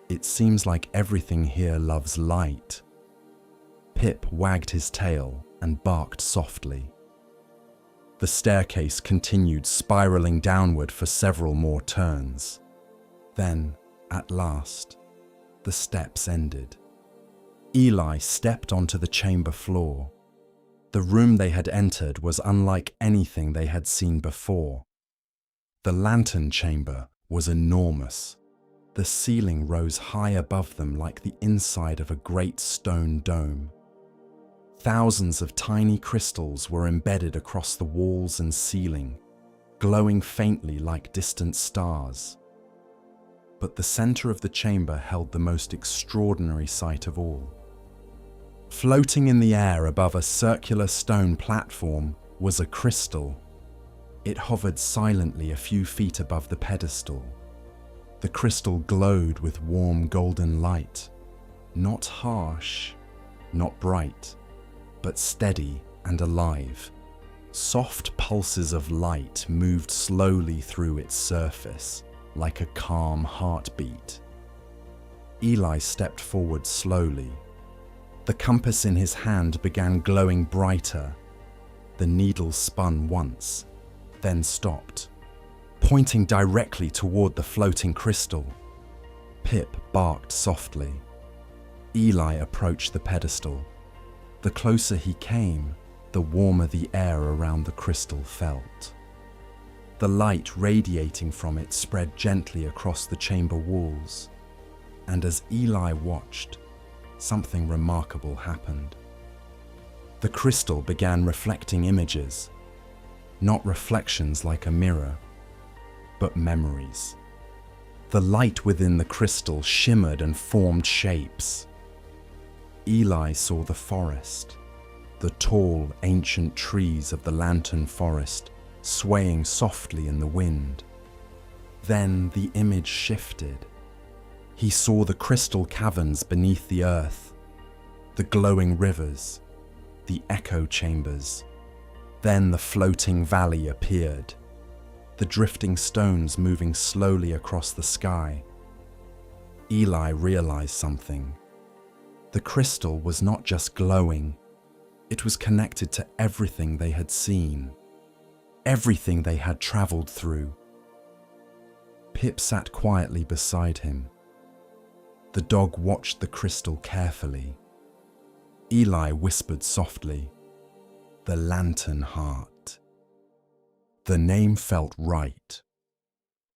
It seems like everything here loves light. Pip wagged his tail and barked softly. The staircase continued spiraling downward for several more turns. Then, at last, the steps ended. Eli stepped onto the chamber floor. The room they had entered was unlike anything they had seen before. The lantern chamber was enormous. The ceiling rose high above them like the inside of a great stone dome. Thousands of tiny crystals were embedded across the walls and ceiling, glowing faintly like distant stars. But the center of the chamber held the most extraordinary sight of all. Floating in the air above a circular stone platform was a crystal. It hovered silently a few feet above the pedestal. The crystal glowed with warm golden light, not harsh, not bright, but steady and alive. Soft pulses of light moved slowly through its surface, like a calm heartbeat. Eli stepped forward slowly. The compass in his hand began glowing brighter. The needle spun once, then stopped, pointing directly toward the floating crystal. Pip barked softly. Eli approached the pedestal. The closer he came, the warmer the air around the crystal felt. The light radiating from it spread gently across the chamber walls, and as Eli watched, something remarkable happened. The crystal began reflecting images, not reflections like a mirror, but memories. The light within the crystal shimmered and formed shapes. Eli saw the forest, the tall, ancient trees of the lantern forest swaying softly in the wind. Then the image shifted. He saw the crystal caverns beneath the earth, the glowing rivers, the echo chambers. Then the floating valley appeared, the drifting stones moving slowly across the sky. Eli realized something. The crystal was not just glowing, it was connected to everything they had seen, everything they had traveled through. Pip sat quietly beside him. The dog watched the crystal carefully. Eli whispered softly, "The lantern heart." The name felt right.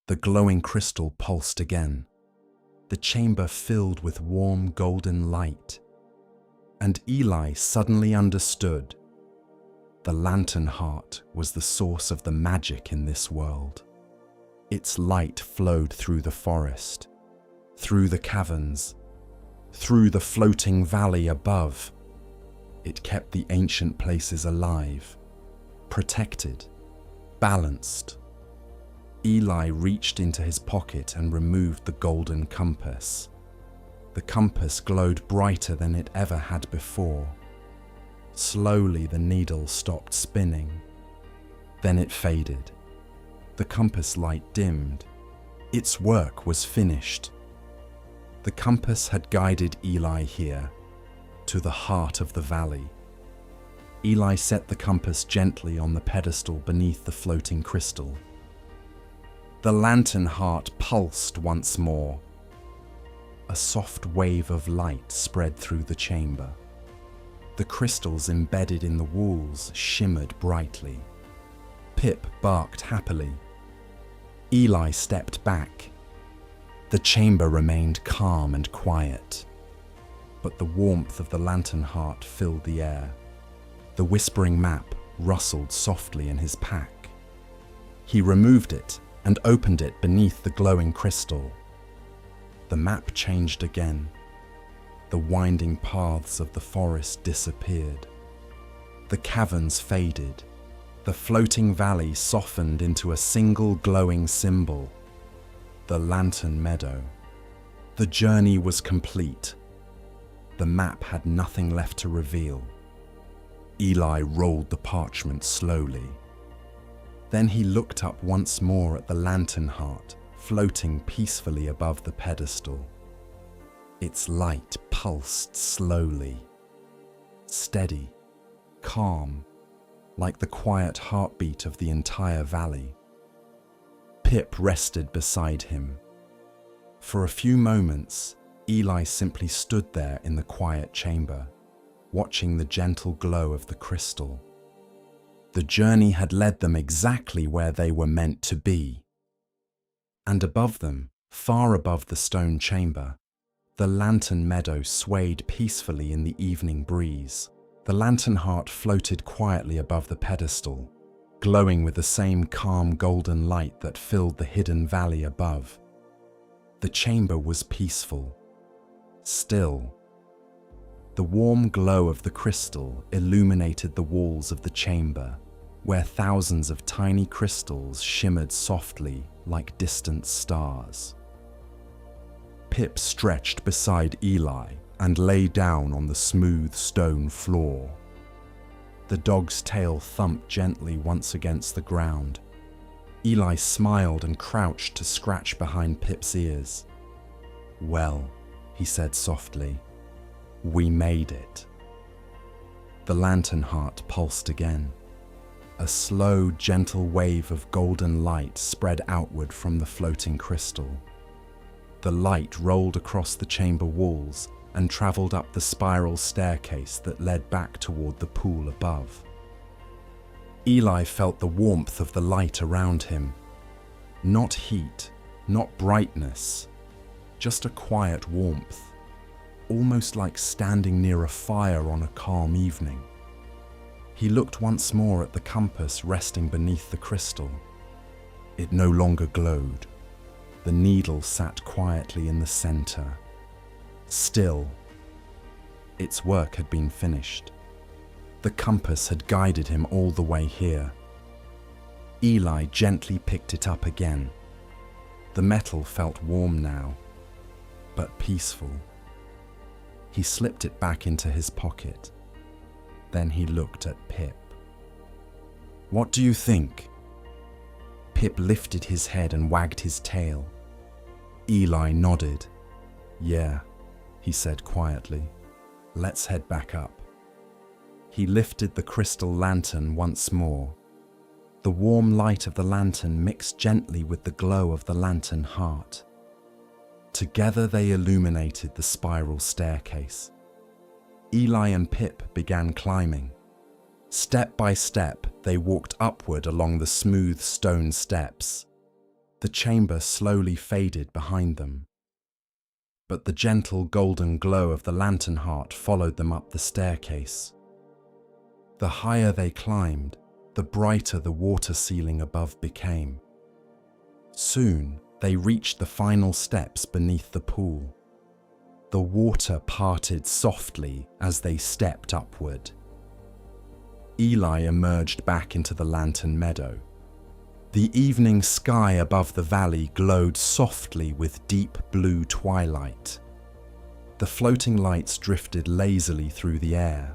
The glowing crystal pulsed again, the chamber filled with warm golden light. And Eli suddenly understood. The lantern heart was the source of the magic in this world. Its light flowed through the forest, through the caverns, through the floating valley above. It kept the ancient places alive, protected, balanced. Eli reached into his pocket and removed the golden compass. The compass glowed brighter than it ever had before. Slowly the needle stopped spinning. Then it faded. The compass light dimmed. Its work was finished. The compass had guided Eli here, to the heart of the valley. Eli set the compass gently on the pedestal beneath the floating crystal. The lantern heart pulsed once more. A soft wave of light spread through the chamber. The crystals embedded in the walls shimmered brightly. Pip barked happily. Eli stepped back. The chamber remained calm and quiet, but the warmth of the lantern heart filled the air. The whispering map rustled softly in his pack. He removed it and opened it beneath the glowing crystal. The map changed again. The winding paths of the forest disappeared. The caverns faded. The floating valley softened into a single glowing symbol, the lantern meadow. The journey was complete. The map had nothing left to reveal. Eli rolled the parchment slowly. Then he looked up once more at the lantern heart, floating peacefully above the pedestal. Its light pulsed slowly, steady, calm, like the quiet heartbeat of the entire valley. Pip rested beside him. For a few moments, Eli simply stood there in the quiet chamber, watching the gentle glow of the crystal. The journey had led them exactly where they were meant to be. And above them, far above the stone chamber, the lantern meadow swayed peacefully in the evening breeze. The lantern heart floated quietly above the pedestal, glowing with the same calm golden light that filled the hidden valley above. The chamber was peaceful, still. The warm glow of the crystal illuminated the walls of the chamber, where thousands of tiny crystals shimmered softly like distant stars. Pip stretched beside Eli and lay down on the smooth stone floor. The dog's tail thumped gently once against the ground. Eli smiled and crouched to scratch behind Pip's ears. "Well," he said softly, "we made it." The lantern heart pulsed again. A slow, gentle wave of golden light spread outward from the floating crystal. The light rolled across the chamber walls and traveled up the spiral staircase that led back toward the pool above. Eli felt the warmth of the light around him. Not heat, not brightness, just a quiet warmth, almost like standing near a fire on a calm evening. He looked once more at the compass resting beneath the crystal. It no longer glowed. The needle sat quietly in the center. Still, its work had been finished. The compass had guided him all the way here. Eli gently picked it up again. The metal felt warm now, but peaceful. He slipped it back into his pocket. Then he looked at Pip. "What do you think?" Pip lifted his head and wagged his tail. Eli nodded. "Yeah," he said quietly. "Let's head back up." He lifted the crystal lantern once more. The The warm light of the lantern mixed gently with the glow of the lantern heart. Together they illuminated the spiral staircase. Eli and Pip began climbing. Step by step, they walked upward along the smooth stone steps. The chamber slowly faded behind them. But the gentle golden glow of the lantern heart followed them up the staircase. The higher they climbed, the brighter the water ceiling above became. Soon, they reached the final steps beneath the pool. The water parted softly as they stepped upward. Eli emerged back into the lantern meadow. The evening sky above the valley glowed softly with deep blue twilight. The floating lights drifted lazily through the air.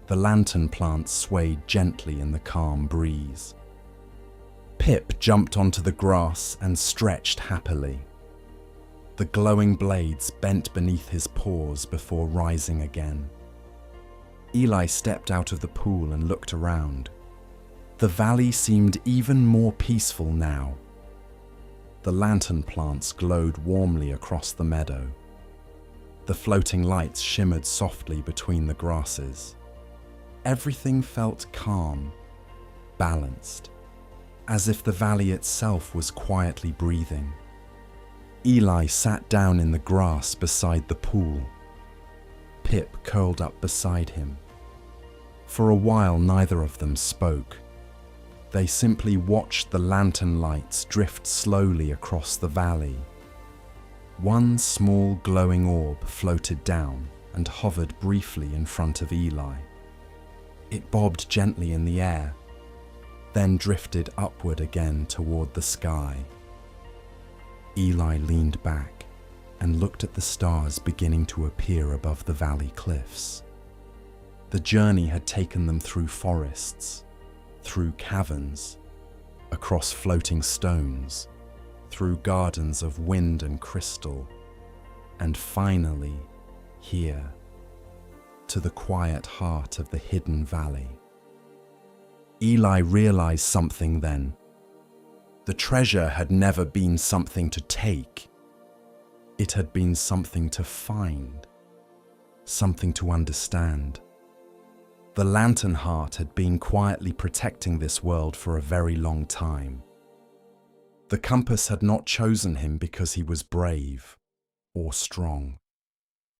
The lantern plants swayed gently in the calm breeze. Pip jumped onto the grass and stretched happily. The glowing blades bent beneath his paws before rising again. Eli stepped out of the pool and looked around. The valley seemed even more peaceful now. The lantern plants glowed warmly across the meadow. The floating lights shimmered softly between the grasses. Everything felt calm, balanced, as if the valley itself was quietly breathing. Eli sat down in the grass beside the pool. Pip curled up beside him. For a while, neither of them spoke. They simply watched the lantern lights drift slowly across the valley. One small glowing orb floated down and hovered briefly in front of Eli. It bobbed gently in the air, then drifted upward again toward the sky. Eli leaned back and looked at the stars beginning to appear above the valley cliffs. The journey had taken them through forests, through caverns, across floating stones, through gardens of wind and crystal, and finally, here, to the quiet heart of the hidden valley. Eli realized something then. The treasure had never been something to take. It had been something to find, something to understand. The lantern heart had been quietly protecting this world for a very long time. The compass had not chosen him because he was brave or strong.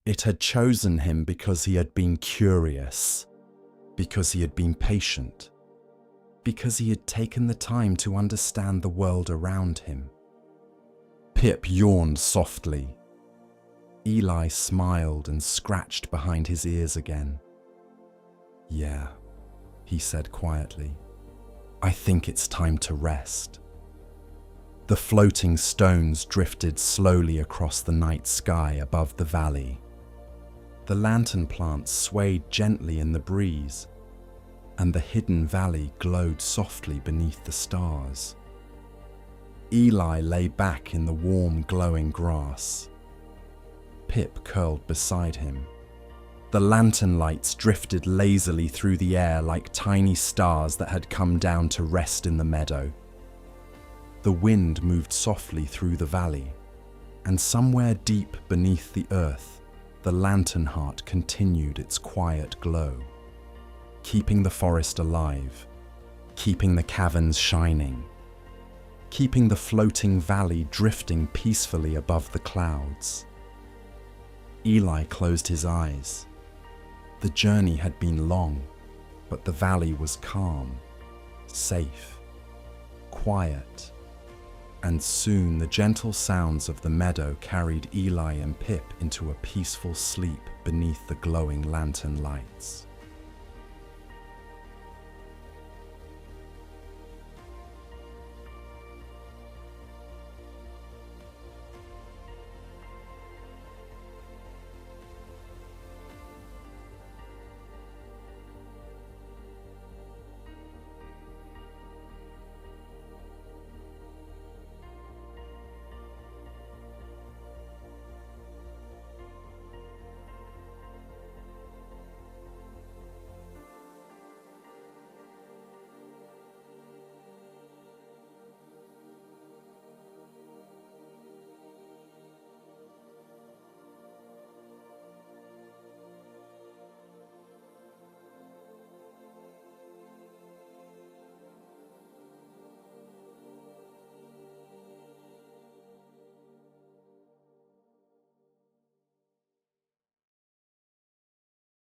It had chosen him because he had been curious, because he had been patient, because he had taken the time to understand the world around him. Pip yawned softly. Eli smiled and scratched behind his ears again. "Yeah," he said quietly. "I think it's time to rest." The floating stones drifted slowly across the night sky above the valley. The lantern plants swayed gently in the breeze, and the hidden valley glowed softly beneath the stars. Eli lay back in the warm, glowing grass. Pip curled beside him. The lantern lights drifted lazily through the air like tiny stars that had come down to rest in the meadow. The wind moved softly through the valley, and somewhere deep beneath the earth, the lantern heart continued its quiet glow, keeping the forest alive, keeping the caverns shining, keeping the floating valley drifting peacefully above the clouds. Eli closed his eyes. The journey had been long, but the valley was calm, safe, quiet, and soon the gentle sounds of the meadow carried Eli and Pip into a peaceful sleep beneath the glowing lantern lights.